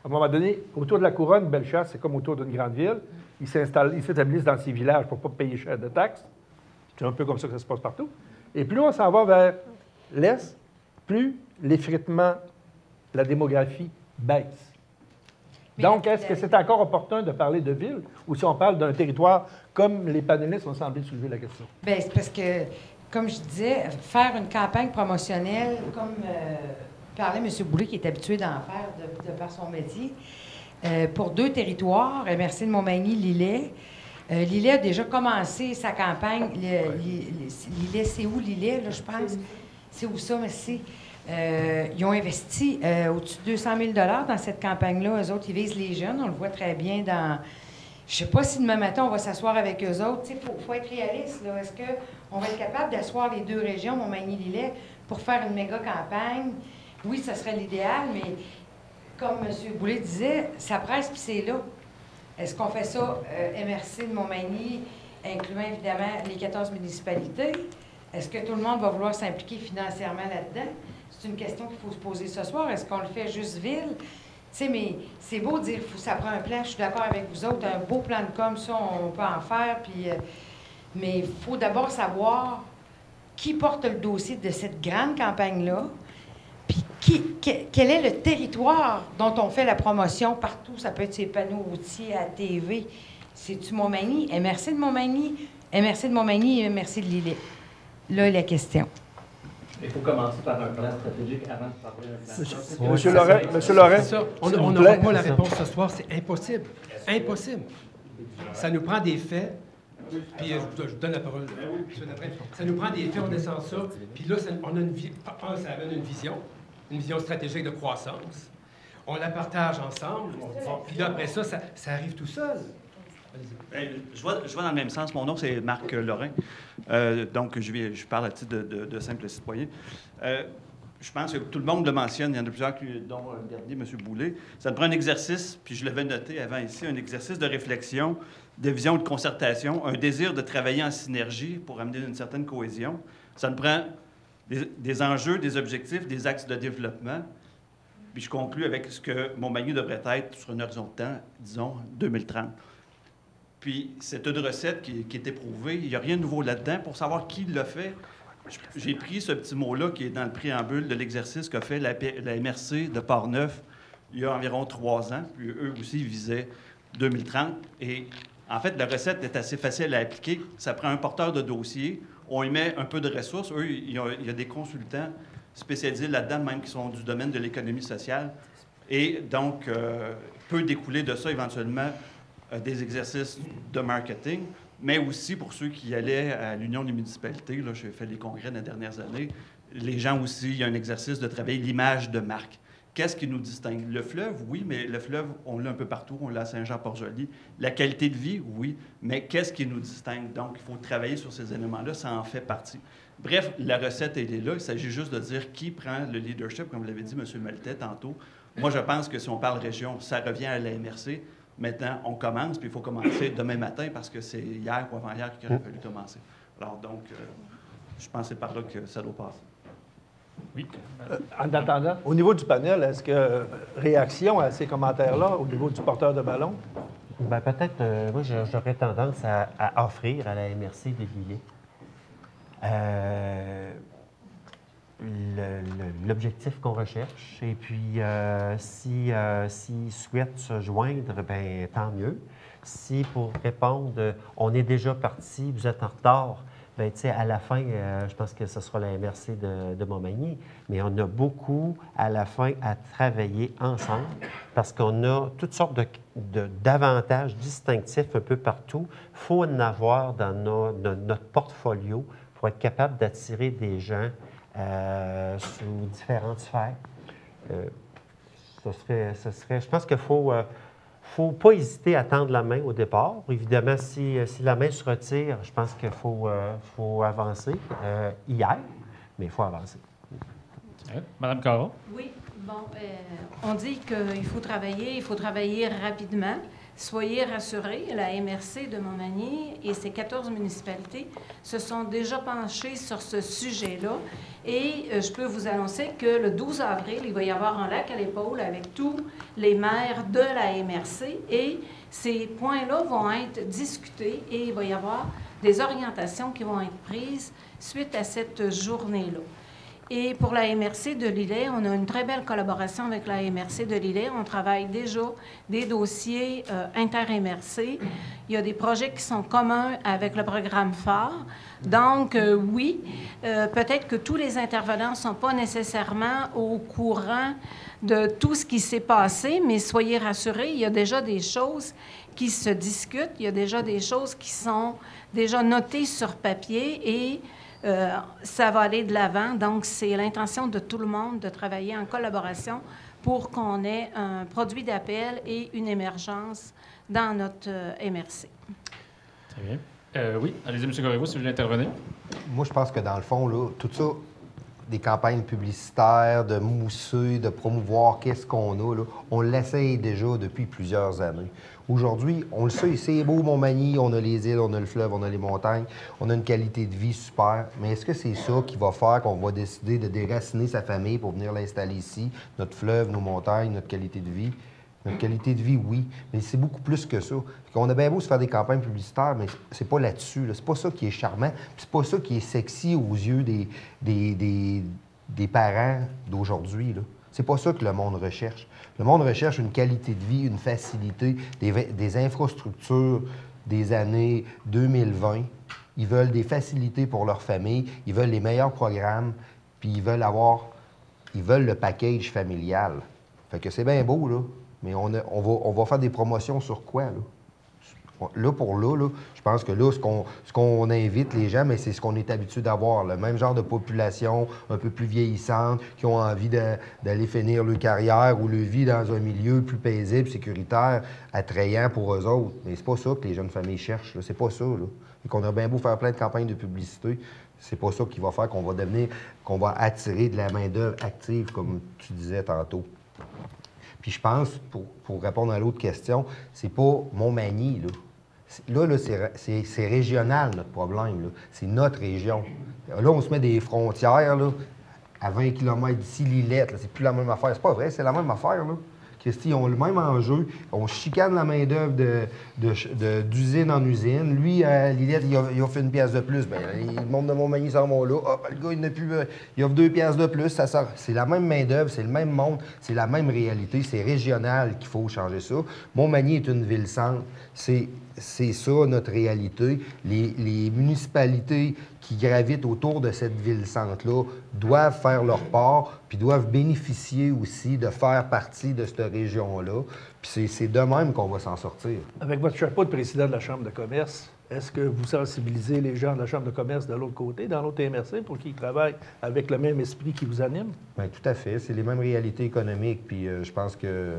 Speaker 1: à un moment donné, autour de la couronne, Bellechasse, c'est comme autour d'une grande ville. Ils s'établissent dans ces villages pour ne pas payer cher de taxes. C'est un peu comme ça que ça se passe partout. Et plus on s'en va vers l'Est, plus l'effritement, la démographie baisse. Donc, est-ce que c'est encore opportun de parler de ville ou si on parle d'un territoire comme les panélistes ont semblé soulever la question?
Speaker 8: Bien, c'est parce que, comme je disais, faire une campagne promotionnelle, comme parlait M. Boulay, qui est habitué d'en faire de par son métier, pour 2 territoires, MRC de Montmagny, Lillet. Lillet a déjà commencé sa campagne. Lillet, c'est où Lillet, là, je pense? C'est où ça, mais c'est... ils ont investi au-dessus de 200 000 dans cette campagne-là. Eux autres, ils visent les jeunes. On le voit très bien dans... Je ne sais pas si demain matin, on va s'asseoir avec eux autres. Il faut être réaliste. Est-ce qu'on va être capable d'asseoir les 2 régions, Montmagny-Lillet, pour faire une méga campagne, oui, ça serait l'idéal, mais comme M. Boulay disait, ça presse puis c'est là. Est-ce qu'on fait ça, MRC de Montmagny, incluant évidemment les 14 municipalités? Est-ce que tout le monde va vouloir s'impliquer financièrement là-dedans? C'est une question qu'il faut se poser ce soir. Est-ce qu'on le fait juste ville? Tu sais, mais c'est beau de dire que ça prend un plan. Je suis d'accord avec vous autres. Un beau plan de com, ça, on peut en faire. Puis, mais il faut d'abord savoir qui porte le dossier de cette grande campagne-là. Puis quel est le territoire dont on fait la promotion partout? Ça peut être ces panneaux routiers, à la TV. C'est-tu Montmagny? MRC de Montmagny? MRC de Montmagny et MRC de Lillet. Là, la question.
Speaker 14: Il faut commencer par un plan stratégique avant de parler d'un plan.
Speaker 1: Monsieur Lorrain,
Speaker 13: C'est ça. On n'aura pas la réponse ce soir. C'est impossible. Impossible. Ça nous prend des faits. Puis je vous donne la parole. Ça nous prend des faits, on descend ça. Puis là, ça amène une vision stratégique de croissance. On la partage ensemble. Puis là, après ça, ça arrive tout seul.
Speaker 15: Je vois dans le même sens. Mon nom, c'est Marc Lorrain. Donc, je parle à titre de simple citoyen. Je pense que tout le monde le mentionne. Il y en a plusieurs, dont le dernier, M. Boulay. Ça nous prend un exercice, puis je l'avais noté avant ici, un exercice de réflexion, de vision, de concertation, un désir de travailler en synergie pour amener une certaine cohésion. Ça nous prend des enjeux, des objectifs, des axes de développement. Puis je conclue avec ce que Montmagny devrait être sur un horizon de temps, disons, 2030. Puis c'est une recette qui est éprouvée. Il n'y a rien de nouveau là-dedans. Pour savoir qui l'a fait, j'ai pris ce petit mot-là qui est dans le préambule de l'exercice qu'a fait la MRC de Portneuf il y a environ 3 ans. Puis eux aussi, ils visaient 2030. Et en fait, la recette est assez facile à appliquer. Ça prend un porteur de dossier. On y met un peu de ressources. Eux, il y a des consultants spécialisés là-dedans, même qui sont du domaine de l'économie sociale. Et donc, peut découler de ça éventuellement des exercices de marketing, mais aussi pour ceux qui allaient à l'Union des municipalités. Là, j'ai fait les congrès dans les dernières années. Les gens aussi, il y a un exercice de travailler l'image de marque. Qu'est-ce qui nous distingue? Le fleuve, oui, mais le fleuve, on l'a un peu partout. On l'a à Saint-Jean-Port-Joli. La qualité de vie, oui, mais qu'est-ce qui nous distingue? Donc, il faut travailler sur ces éléments-là. Ça en fait partie. Bref, la recette, elle est là. Il s'agit juste de dire qui prend le leadership, comme l'avait dit M. Maltais tantôt. Moi, je pense que si on parle région, ça revient à la MRC. Maintenant, on commence, puis il faut commencer demain matin parce que c'est hier ou avant-hier qu'il aurait fallu commencer. Alors donc, je pense que c'est par là que ça doit passer.
Speaker 1: Oui. En attendant, au niveau du panel, est-ce que réaction à ces commentaires-là, au niveau du porteur de ballon?
Speaker 5: Bien, peut-être, moi, j'aurais tendance à offrir à la MRC de Lillet l'objectif qu'on recherche. Et puis, s'ils souhaitent se joindre, bien, tant mieux. Si, pour répondre, on est déjà parti, vous êtes en retard, bien, tu sais, à la fin, je pense que ce sera la MRC de Montmagny, mais on a beaucoup, à la fin, à travailler ensemble parce qu'on a toutes sortes d'avantages distinctifs un peu partout. Il faut en avoir dans notre portfolio pour être capable d'attirer des gens sous différentes sphères. Ce serait, je pense qu'il faut pas hésiter à tendre la main au départ. Évidemment, si la main se retire, je pense qu'il faut avancer hier, mais il faut avancer.
Speaker 2: Madame Caron?
Speaker 9: Oui, bon, on dit qu'il faut travailler rapidement. Soyez rassurés, la MRC de Montmagny et ses 14 municipalités se sont déjà penchés sur ce sujet-là. Et je peux vous annoncer que le 12 avril, il va y avoir un lac à l'épaule avec tous les maires de la MRC. Et ces points-là vont être discutés et il va y avoir des orientations qui vont être prises suite à cette journée-là. Et pour la MRC de Lillet, on a une très belle collaboration avec la MRC de Lillet. On travaille déjà des dossiers inter-MRC. Il y a des projets qui sont communs avec le programme phare. Donc, oui, peut-être que tous les intervenants ne sont pas nécessairement au courant de tout ce qui s'est passé, mais soyez rassurés, il y a déjà des choses qui se discutent, il y a déjà des choses qui sont déjà notées sur papier et ça va aller de l'avant. Donc, c'est l'intention de tout le monde de travailler en collaboration pour qu'on ait un produit d'appel et une émergence dans notre MRC.
Speaker 2: Très bien. Oui, allez-y, M. Corriveau, si vous voulez intervenir.
Speaker 7: Moi, je pense que dans le fond, là, tout ça, des campagnes publicitaires, de mousser, de promouvoir qu'est-ce qu'on a, là, on l'essaye déjà depuis plusieurs années. Aujourd'hui, on le sait, c'est beau Montmagny, on a les îles, on a le fleuve, on a les montagnes, on a une qualité de vie super, mais est-ce que c'est ça qui va faire qu'on va décider de déraciner sa famille pour venir l'installer ici, notre fleuve, nos montagnes, notre qualité de vie? Notre qualité de vie, oui, mais c'est beaucoup plus que ça. On a bien beau se faire des campagnes publicitaires, mais c'est pas là-dessus. Là. C'est pas ça qui est charmant, c'est pas ça qui est sexy aux yeux des parents d'aujourd'hui. C'est pas ça que le monde recherche. Le monde recherche une qualité de vie, une facilité, des infrastructures des années 2020. Ils veulent des facilités pour leur famille, ils veulent les meilleurs programmes, puis ils veulent le package familial. Fait que c'est bien beau, là. Mais on va faire des promotions sur quoi, là? Là, je pense que là, ce qu'on invite les gens, mais c'est ce qu'on est habitué d'avoir. Le même genre de population, un peu plus vieillissante, qui ont envie d'aller finir leur carrière ou leur vie dans un milieu plus paisible, sécuritaire, attrayant pour eux autres. Mais c'est pas ça que les jeunes familles cherchent, là. C'est pas ça, là. Et qu'on a bien beau faire plein de campagnes de publicité, c'est pas ça qui va faire qu'on va attirer de la main-d'œuvre active, comme tu disais tantôt. Puis je pense, pour répondre à l'autre question, c'est pas Montmagny, là. Là, c'est régional, notre problème. C'est notre région. Là, on se met des frontières, là, à 20 km d'ici, Lillette. C'est plus la même affaire. C'est pas vrai, c'est la même affaire, là. Christy, ils ont le même enjeu. On chicane la main-d'œuvre d'usine en usine. Lui, à Lillette, il a fait une pièce de plus. Bien, le monde de Montmagny s'en va là. Hop, le gars, il offre 2 pièces de plus. Ça sort. C'est la même main-d'œuvre, c'est le même monde, c'est la même réalité. C'est régional qu'il faut changer ça. Montmagny est une ville-centre. C'est ça, notre réalité. Les municipalités qui gravitent autour de cette ville-centre-là doivent faire leur part, puis doivent bénéficier aussi de faire partie de cette région-là. Puis c'est de même qu'on va s'en sortir.
Speaker 1: Avec votre chapeau de président de la Chambre de commerce, est-ce que vous sensibilisez les gens de la Chambre de commerce de l'autre côté, dans l'autre MRC, pour qu'ils travaillent avec le même esprit qui vous anime?
Speaker 7: Bien, tout à fait. C'est les mêmes réalités économiques, puis je pense que...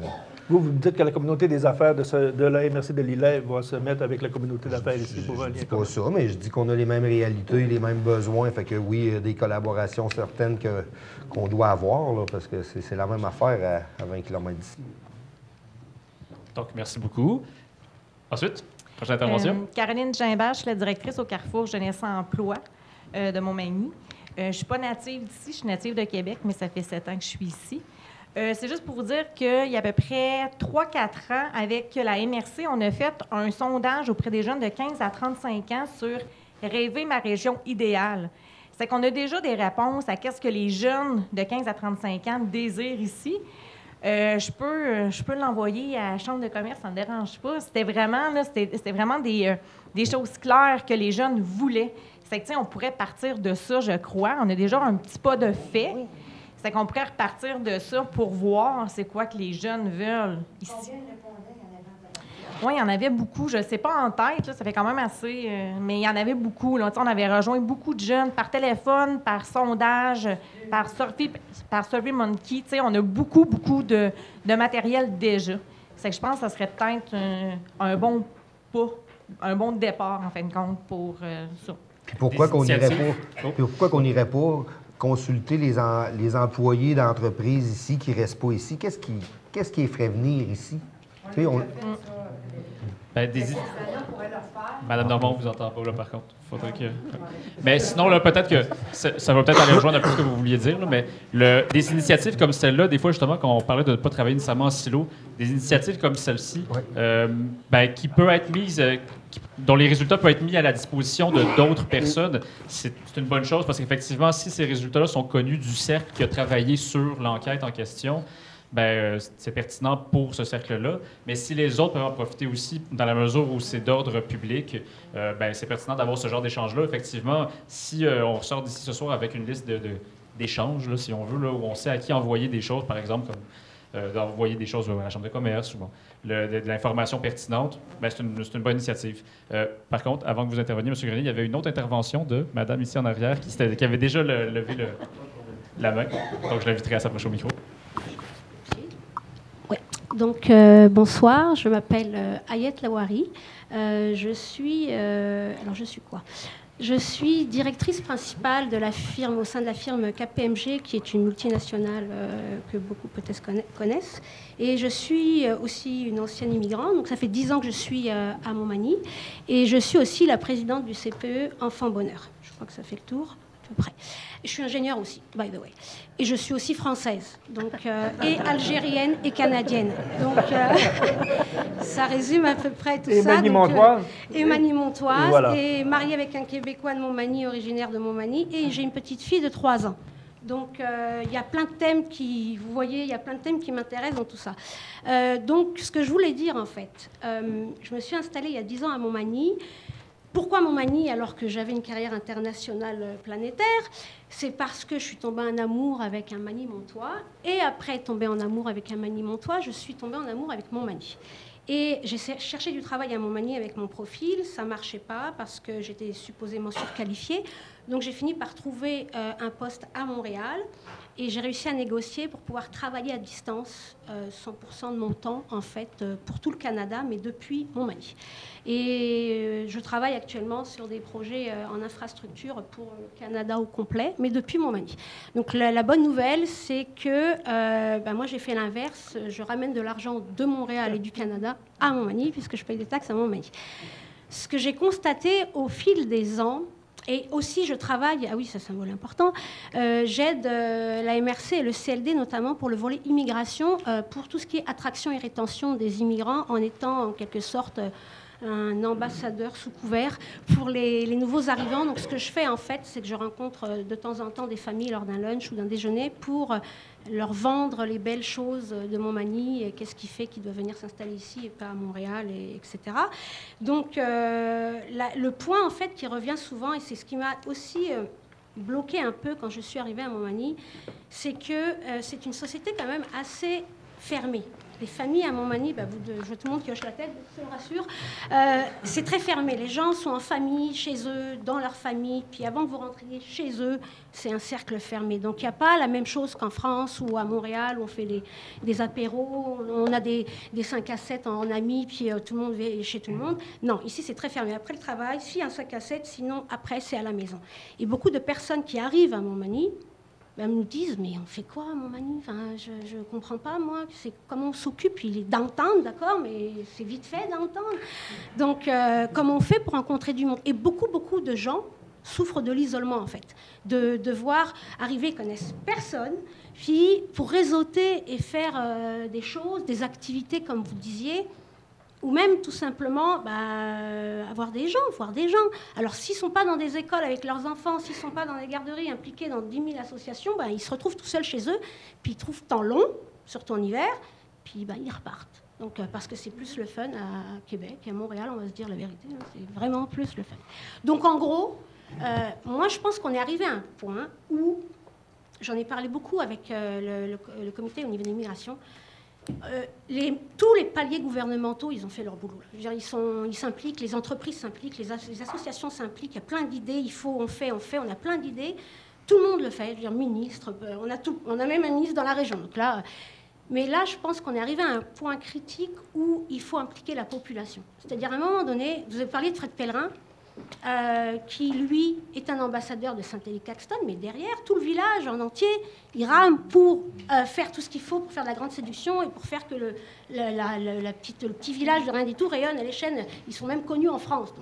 Speaker 1: Vous me dites que la communauté des affaires de la MRC de Lilley va se mettre avec la communauté d'affaires ici pour un lien commun.
Speaker 7: Je dis pas ça, mais je dis qu'on a les mêmes réalités, les mêmes besoins. Fait que oui, il y a des collaborations certaines qu'on doit avoir, là, parce que c'est la même affaire à 20 km d'ici.
Speaker 2: Donc, merci beaucoup. Ensuite, prochaine intervention.
Speaker 16: Caroline Gimbert, je suis la directrice au Carrefour Jeunesse Emploi de Montmagny. Je ne suis pas native d'ici, je suis native de Québec, mais ça fait 7 ans que je suis ici. C'est juste pour vous dire qu'il y a à peu près 3-4 ans, avec la MRC, on a fait un sondage auprès des jeunes de 15 à 35 ans sur « Rêver ma région idéale ». C'est qu'on a déjà des réponses à qu'est-ce que les jeunes de 15 à 35 ans désirent ici. Je peux l'envoyer à la Chambre de commerce, ça ne me dérange pas. C'était vraiment des choses claires que les jeunes voulaient. C'est que, on pourrait partir de ça, je crois. On a déjà un petit pas de fait. Oui. C'est qu'on pourrait repartir de ça pour voir c'est quoi que les jeunes veulent ici. Combien répondaient? Oui, il y en avait beaucoup. Je ne sais pas en tête, là, ça fait quand même assez... mais il y en avait beaucoup. Là. On avait rejoint beaucoup de jeunes par téléphone, par sondage, par SurveyMonkey. On a beaucoup de matériel déjà. C'est que je pense que ça serait peut-être un bon pas, un bon départ, en fin de compte, pour ça.
Speaker 7: Puis pourquoi qu'on n'irait pas consulter les employés d'entreprises ici qui ne restent pas ici? Qu'est-ce qui les ferait venir ici?
Speaker 2: Madame Normand, vous entend pas, là, par contre. Faudrait que... Mais sinon, là, peut-être que ça va peut-être aller rejoindre un peu ce que vous vouliez dire, là, mais des initiatives comme celle-là, des fois, justement, quand on parlait de ne pas travailler nécessairement en silo, des initiatives comme celle-ci, qui peut être mise... dont les résultats peuvent être mis à la disposition de d'autres personnes, c'est une bonne chose parce qu'effectivement, si ces résultats-là sont connus du cercle qui a travaillé sur l'enquête en question, c'est pertinent pour ce cercle-là. Mais si les autres peuvent en profiter aussi, dans la mesure où c'est d'ordre public, c'est pertinent d'avoir ce genre d'échange-là. Effectivement, si on ressort d'ici ce soir avec une liste d'échanges, là, si on veut, là, où on sait à qui envoyer des choses, par exemple, comme d'envoyer des choses à la Chambre de commerce, ou de l'information pertinente, c'est une bonne initiative. Par contre, avant que vous interveniez, M. Grenier, il y avait une autre intervention de Madame ici en arrière qui avait déjà levé la main. Donc, je l'inviterai à s'approcher au micro.
Speaker 17: Oui. Donc, bonsoir. Je m'appelle Ayet Lawari. Je suis quoi? Je suis directrice principale de la firme, au sein de la firme KPMG, qui est une multinationale que beaucoup peut-être connaissent. Et je suis aussi une ancienne immigrante, donc ça fait 10 ans que je suis à Montmagny. Et je suis aussi la présidente du CPE Enfant Bonheur. Je crois que ça fait le tour. Près. Je suis ingénieure aussi, by the way. Et je suis aussi française, donc, et algérienne et canadienne. Donc, ça résume à peu près tout
Speaker 1: et
Speaker 17: ça.
Speaker 1: Magny-Montoise.
Speaker 17: Et Magny-Montoise.
Speaker 1: Voilà.
Speaker 17: Et mariée avec un Québécois de Montmagny, originaire de Montmagny. Et j'ai une petite fille de 3 ans. Donc, il y a plein de thèmes qui, vous voyez, il y a plein de thèmes qui m'intéressent dans tout ça. Donc, ce que je voulais dire, en fait, je me suis installée il y a 10 ans à Montmagny. Pourquoi Montmagny alors que j'avais une carrière internationale planétaire? C'est parce que je suis tombée en amour avec un Magny-Montois. Et après tomber en amour avec un Magny-Montois, je suis tombée en amour avec Montmagny. Et j'ai cherché du travail à Montmagny avec mon profil. Ça ne marchait pas parce que j'étais supposément surqualifiée. Donc j'ai fini par trouver un poste à Montréal. Et j'ai réussi à négocier pour pouvoir travailler à distance 100% de mon temps, en fait, pour tout le Canada, mais depuis Montmagny. Et je travaille actuellement sur des projets en infrastructure pour le Canada au complet, mais depuis Montmagny. Donc la bonne nouvelle, c'est que moi, j'ai fait l'inverse. Je ramène de l'argent de Montréal et du Canada à Montmagny, puisque je paye des taxes à Montmagny. Ce que j'ai constaté au fil des ans, et aussi, je travaille, ah oui, ça c'est un volet important, j'aide la MRC et le CLD notamment pour le volet immigration, pour tout ce qui est attraction et rétention des immigrants, en étant en quelque sorte un ambassadeur sous couvert pour les nouveaux arrivants. Donc ce que je fais en fait, c'est que je rencontre de temps en temps des familles lors d'un lunch ou d'un déjeuner pour leur vendre les belles choses de Montmagny et qu'est-ce qui fait qu'ils doivent venir s'installer ici et pas à Montréal, etc. Donc le point en fait qui revient souvent, et c'est ce qui m'a aussi bloqué un peu quand je suis arrivée à Montmagny, c'est que c'est une société quand même assez fermée. Les familles à Montmagny, je vois tout le monde qui hoche la tête, ça me rassure. C'est très fermé. Les gens sont en famille, chez eux, dans leur famille. Puis avant que vous rentriez chez eux, c'est un cercle fermé. Donc il n'y a pas la même chose qu'en France ou à Montréal où on fait des apéros, on a des 5 à 7 en amis, puis tout le monde va chez tout le monde. Non, ici c'est très fermé. Après le travail, s'il y a un 5 à 7, sinon après c'est à la maison. Et beaucoup de personnes qui arrivent à Montmagny, me disent, mais on fait quoi à Montmagny? Enfin, je ne comprends pas, moi. C'est comment on s'occupe? Il est d'entendre, d'accord, mais c'est vite fait d'entendre. Donc, comment on fait pour rencontrer du monde? Et beaucoup de gens souffrent de l'isolement, en fait. De devoir arriver, ils connaissent personne, puis pour réseauter et faire des choses, des activités, comme vous disiez, ou même tout simplement avoir des gens, voir des gens. Alors s'ils ne sont pas dans des écoles avec leurs enfants, s'ils ne sont pas dans des garderies impliqués dans 10 000 associations, ils se retrouvent tout seuls chez eux, puis ils trouvent temps long, surtout en hiver, puis ils repartent. Donc, parce que c'est plus le fun à Québec et à Montréal, on va se dire la vérité, hein, c'est vraiment plus le fun. Donc en gros, moi je pense qu'on est arrivé à un point où, j'en ai parlé beaucoup avec le comité au niveau de l'immigration, tous les paliers gouvernementaux, ils ont fait leur boulot. Je veux dire, ils s'impliquent, les entreprises s'impliquent, les associations s'impliquent, il y a plein d'idées, on fait, on a plein d'idées. Tout le monde le fait, je veux dire, ministre, on a même un ministre dans la région. Donc là, mais là, je pense qu'on est arrivé à un point critique où il faut impliquer la population. C'est-à-dire, à un moment donné, vous avez parlé de Fred Pellerin, qui, lui, est un ambassadeur de Saint-Élie-Caxton, mais derrière, tout le village en entier, il rame pour faire tout ce qu'il faut pour faire de la grande séduction et pour faire que le petit village de Rien-du-Tout rayonne à l'échelle. Ils sont même connus en France.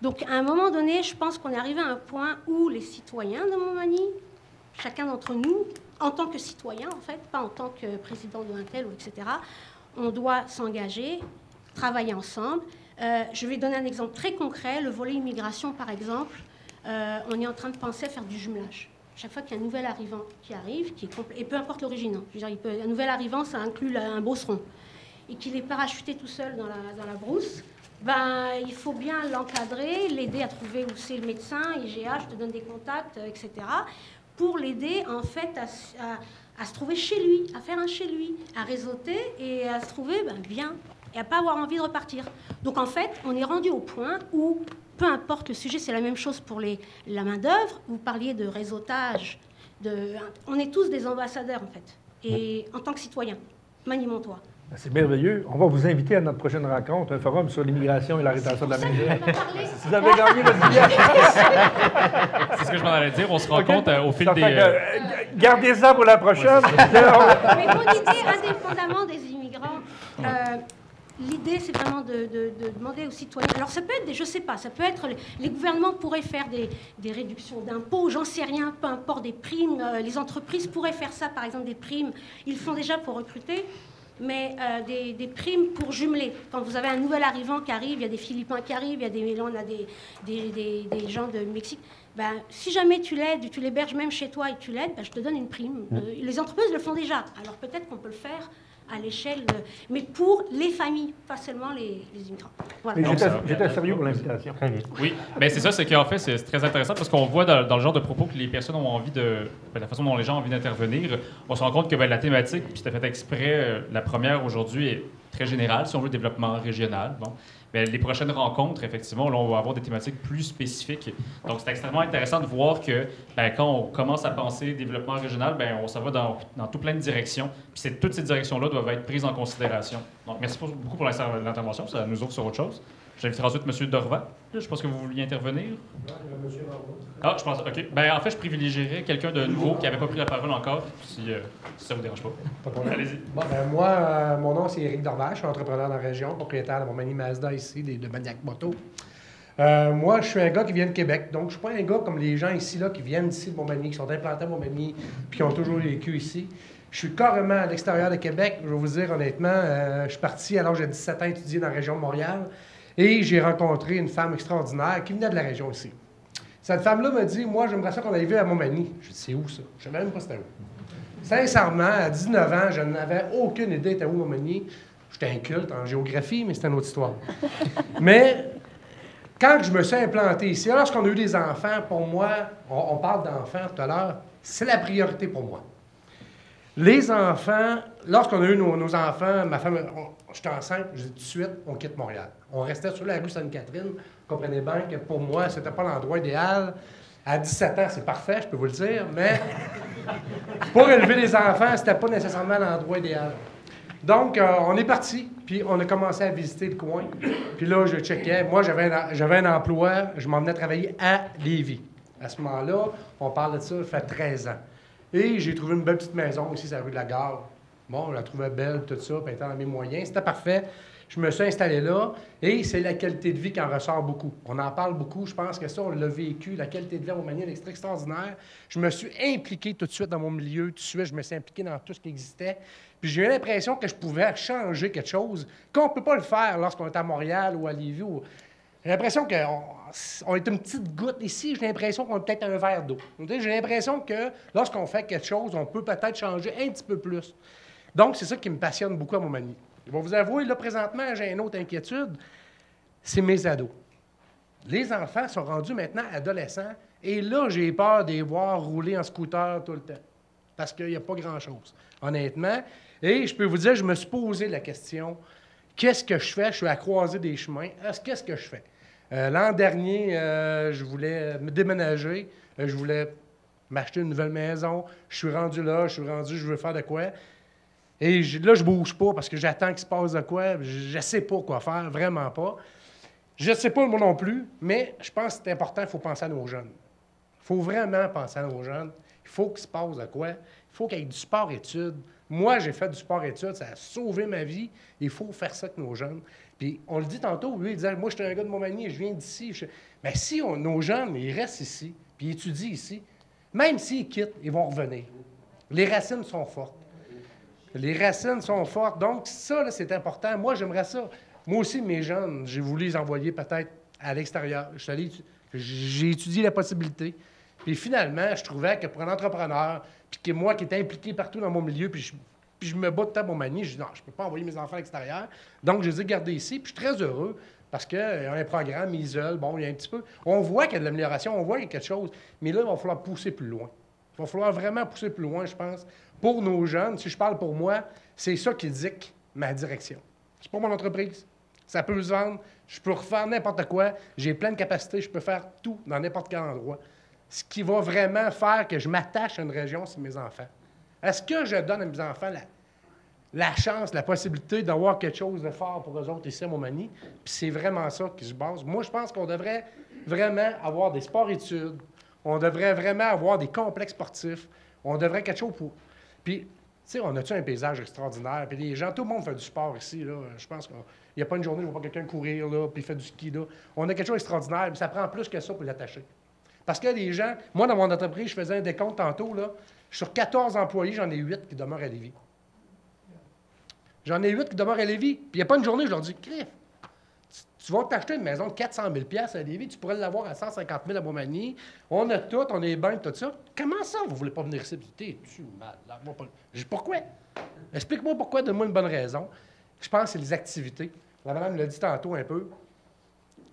Speaker 17: Donc, à un moment donné, je pense qu'on est arrivé à un point où les citoyens de Montmagny, chacun d'entre nous, en tant que citoyen, en fait, pas en tant que président de l'Intel, etc., on doit s'engager, travailler ensemble. Je vais donner un exemple très concret. Le volet immigration, par exemple, on est en train de penser à faire du jumelage. Chaque fois qu'il y a un nouvel arrivant qui arrive, et peu importe l'origine, hein, je veux dire, un nouvel arrivant, ça inclut un beauceron, et qu'il est parachuté tout seul dans la brousse, il faut bien l'encadrer, l'aider à trouver où c'est le médecin, IGA, je te donne des contacts, etc., pour l'aider, en fait, à se trouver chez lui, à faire un chez lui, à réseauter et à se trouver bien, et à ne pas avoir envie de repartir. Donc, en fait, on est rendu au point où, peu importe le sujet, c'est la même chose pour la main-d'œuvre. Vous parliez de réseautage. On est tous des ambassadeurs, en fait, et en tant que citoyens. Manimontois.
Speaker 1: C'est merveilleux. On va vous inviter à notre prochaine rencontre, un forum sur l'immigration et la rétention de la main-d'œuvre. Vous avez gagné votre billet.
Speaker 2: C'est ce que je m'en allais dire. On se rencontre au fil des...
Speaker 1: Gardez ça pour la prochaine.
Speaker 17: Mais mon idée, indépendamment des immigrants, l'idée, c'est vraiment de demander aux citoyens. Alors, ça peut être je sais pas, ça peut être. Les gouvernements pourraient faire des réductions d'impôts, j'en sais rien, peu importe, des primes. Les entreprises pourraient faire ça, par exemple, des primes. Ils le font déjà pour recruter. Mais des primes pour jumeler. Quand vous avez un nouvel arrivant qui arrive, il y a des Philippins qui arrivent, là, on a des gens de Mexique. Ben, si jamais tu l'aides, tu l'héberges même chez toi et tu l'aides, ben, je te donne une prime. Les entreprises le font déjà. Alors peut-être qu'on peut le faire à l'échelle, mais pour les familles, pas seulement les immigrants. Voilà.
Speaker 1: J'étais sérieux pour l'invitation.
Speaker 2: Oui, mais c'est ça, c'est qu'en fait, c'est très intéressant parce qu'on voit dans le genre de propos que les personnes ont envie de... la façon dont les gens ont envie d'intervenir, on se rend compte que la thématique, puis c'était fait exprès, la première aujourd'hui est très générale, si on veut, développement régional. Bon. Mais les prochaines rencontres, effectivement, là, on va avoir des thématiques plus spécifiques. Donc, c'est extrêmement intéressant de voir que quand on commence à penser développement régional, on s'en va dans tout plein de directions. Puis toutes ces directions-là doivent être prises en considération. Donc, merci beaucoup pour l'intervention. Ça nous ouvre sur autre chose. J'inviterai ensuite M. Dorva. Je pense que vous vouliez intervenir. Ah, je pense. OK. En fait, je privilégierais quelqu'un de nouveau qui n'avait pas pris la parole encore, si ça ne vous dérange pas.
Speaker 18: Pas de problème.
Speaker 2: Allez-y.
Speaker 18: Bon, moi, mon nom, c'est Éric Dorval. Je suis entrepreneur dans la région, propriétaire de Montmagny Mazda ici, de Maniac Moto. Moi, je suis un gars qui vient de Québec. Donc, je ne suis pas un gars comme les gens ici, là, qui viennent d'ici de Montmagny, qui sont implantés à Montmagny, puis qui ont toujours vécu ici. Je suis carrément à l'extérieur de Québec. Je vais vous dire honnêtement, je suis parti à l'âge de 17 ans étudier dans la région de Montréal. Et j'ai rencontré une femme extraordinaire qui venait de la région aussi. Cette femme-là m'a dit, moi, j'aimerais ça qu'on aille vivre à Montmagny. Je dis, c'est où ça? Je ne savais même pas c'était où. Sincèrement, à 19 ans, je n'avais aucune idée de où Montmagny. J'étais inculte en géographie, mais c'était une autre histoire. Mais quand je me suis implanté ici, lorsqu'on a eu des enfants, pour moi, on parle d'enfants tout à l'heure, c'est la priorité pour moi. Les enfants, lorsqu'on a eu nos enfants, ma femme, j'étais enceinte, je dis tout de suite, on quitte Montréal. On restait sur la rue Sainte-Catherine. Comprenez bien que pour moi, c'était pas l'endroit idéal. À 17 ans, c'est parfait, je peux vous le dire, mais pour élever les enfants, c'était pas nécessairement l'endroit idéal. Donc, on est parti, puis on a commencé à visiter le coin. Puis là, je checkais. Moi, j'avais un emploi, je m'en venais travailler à Lévis. À ce moment-là, on parle de ça, ça fait 13 ans. Et j'ai trouvé une belle petite maison ici, sur la rue de la Gare. Bon, je la trouvais belle, tout ça, puis étant dans mes moyens, c'était parfait. Je me suis installé là, et c'est la qualité de vie qui en ressort beaucoup. On en parle beaucoup, je pense que ça, on l'a vécu, la qualité de vie à Montmagny est extraordinaire. Je me suis impliqué tout de suite dans mon milieu, tout de suite, je me suis impliqué dans tout ce qui existait. Puis j'ai eu l'impression que je pouvais changer quelque chose, qu'on ne peut pas le faire lorsqu'on est à Montréal ou à Lévis. J'ai l'impression qu'on est une petite goutte ici, j'ai l'impression qu'on est peut-être un verre d'eau. J'ai l'impression que lorsqu'on fait quelque chose, on peut peut-être changer un petit peu plus. Donc, c'est ça qui me passionne beaucoup à Montmagny. Je vais vous avouer, là, présentement, j'ai une autre inquiétude, c'est mes ados. Les enfants sont rendus maintenant adolescents, et là, j'ai peur de les voir rouler en scooter tout le temps, parce qu'il n'y a pas grand-chose, honnêtement. Et je peux vous dire, je me suis posé la question, qu'est-ce que je fais? Je suis à croiser des chemins. Qu'est-ce que je fais? L'an dernier, je voulais me déménager, je voulais m'acheter une nouvelle maison. Je suis rendu là, je veux faire de quoi? Et là, je bouge pas parce que j'attends qu'il se passe de quoi. Je ne sais pas quoi faire, vraiment pas. Je ne sais pas moi non plus, mais je pense que c'est important, il faut penser à nos jeunes. Il faut vraiment penser à nos jeunes. Il faut qu'il se passe de quoi. Il faut qu'il y ait du sport-études. Moi, j'ai fait du sport-études, ça a sauvé ma vie. Il faut faire ça avec nos jeunes. Puis, on le dit tantôt, lui, il disait, moi, je suis un gars de Montmagny, je viens d'ici. Mais si nos jeunes, ils restent ici, puis ils étudient ici, même s'ils quittent, ils vont revenir. Les racines sont fortes. Les racines sont fortes. Donc, ça, là, c'est important. Moi, j'aimerais ça. Moi aussi, mes jeunes, j'ai voulu les envoyer peut-être à l'extérieur. J'ai étudié la possibilité. Puis finalement, je trouvais que pour un entrepreneur, puis que moi qui étais impliqué partout dans mon milieu, puis je me bats de temps à Montmagny, je dis non, je ne peux pas envoyer mes enfants à l'extérieur. Donc, je les ai gardés ici. Puis je suis très heureux parce qu'il y a un programme, ISEL, bon, il y a un petit peu. On voit qu'il y a de l'amélioration, on voit qu'il y a quelque chose. Mais là, il va falloir pousser plus loin. Il va falloir vraiment pousser plus loin, je pense. Pour nos jeunes, si je parle pour moi, c'est ça qui dicte ma direction. C'est pas mon entreprise. Ça peut se vendre. Je peux refaire n'importe quoi. J'ai plein de capacités. Je peux faire tout dans n'importe quel endroit. Ce qui va vraiment faire que je m'attache à une région, c'est mes enfants. Est-ce que je donne à mes enfants la chance, la possibilité d'avoir quelque chose de fort pour eux autres ici à Montmagny. Puis c'est vraiment ça qui se base. Moi, je pense qu'on devrait vraiment avoir des sports-études. On devrait vraiment avoir des complexes sportifs. On devrait quelque chose pour... Puis, tu sais, on a-tu un paysage extraordinaire? Puis les gens, tout le monde fait du sport ici, là. Je pense qu'il n'y a pas une journée où on voit quelqu'un courir, là, puis il fait du ski, là. On a quelque chose d'extraordinaire, mais ça prend plus que ça pour l'attacher. Parce que les gens... Moi, dans mon entreprise, je faisais un décompte tantôt, là. Sur 14 employés, j'en ai 8 qui demeurent à Lévis. J'en ai 8 qui demeurent à Lévis. Puis il n'y a pas une journée, je leur dis, Criff, tu vas t'acheter une maison de 400 000 $ à Lévis, tu pourrais l'avoir à 150 000 à Montmagny. On a tout, on est bien, tout ça. Comment ça, vous ne voulez pas venir ici? T'es-tu malade? Je dis, pourquoi? Explique-moi pourquoi, donne-moi une bonne raison. Je pense que c'est les activités. La madame l'a dit tantôt un peu.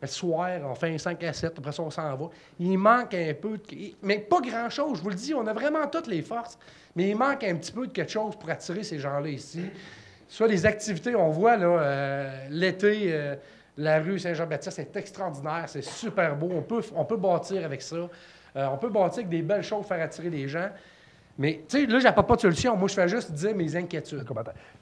Speaker 18: Le soir, on fait un 5 à 7, après ça, on s'en va. Il manque un peu, mais pas grand-chose, je vous le dis, on a vraiment toutes les forces, mais il manque un petit peu de quelque chose pour attirer ces gens-là ici. Soit les activités, on voit, là, l'été, la rue Saint-Jean-Baptiste, c'est extraordinaire, c'est super beau, on peut bâtir avec ça, on peut bâtir avec des belles choses pour faire attirer les gens. Mais, tu sais, là, je n'apporte pas de solution. Moi, je fais juste dire mes inquiétudes.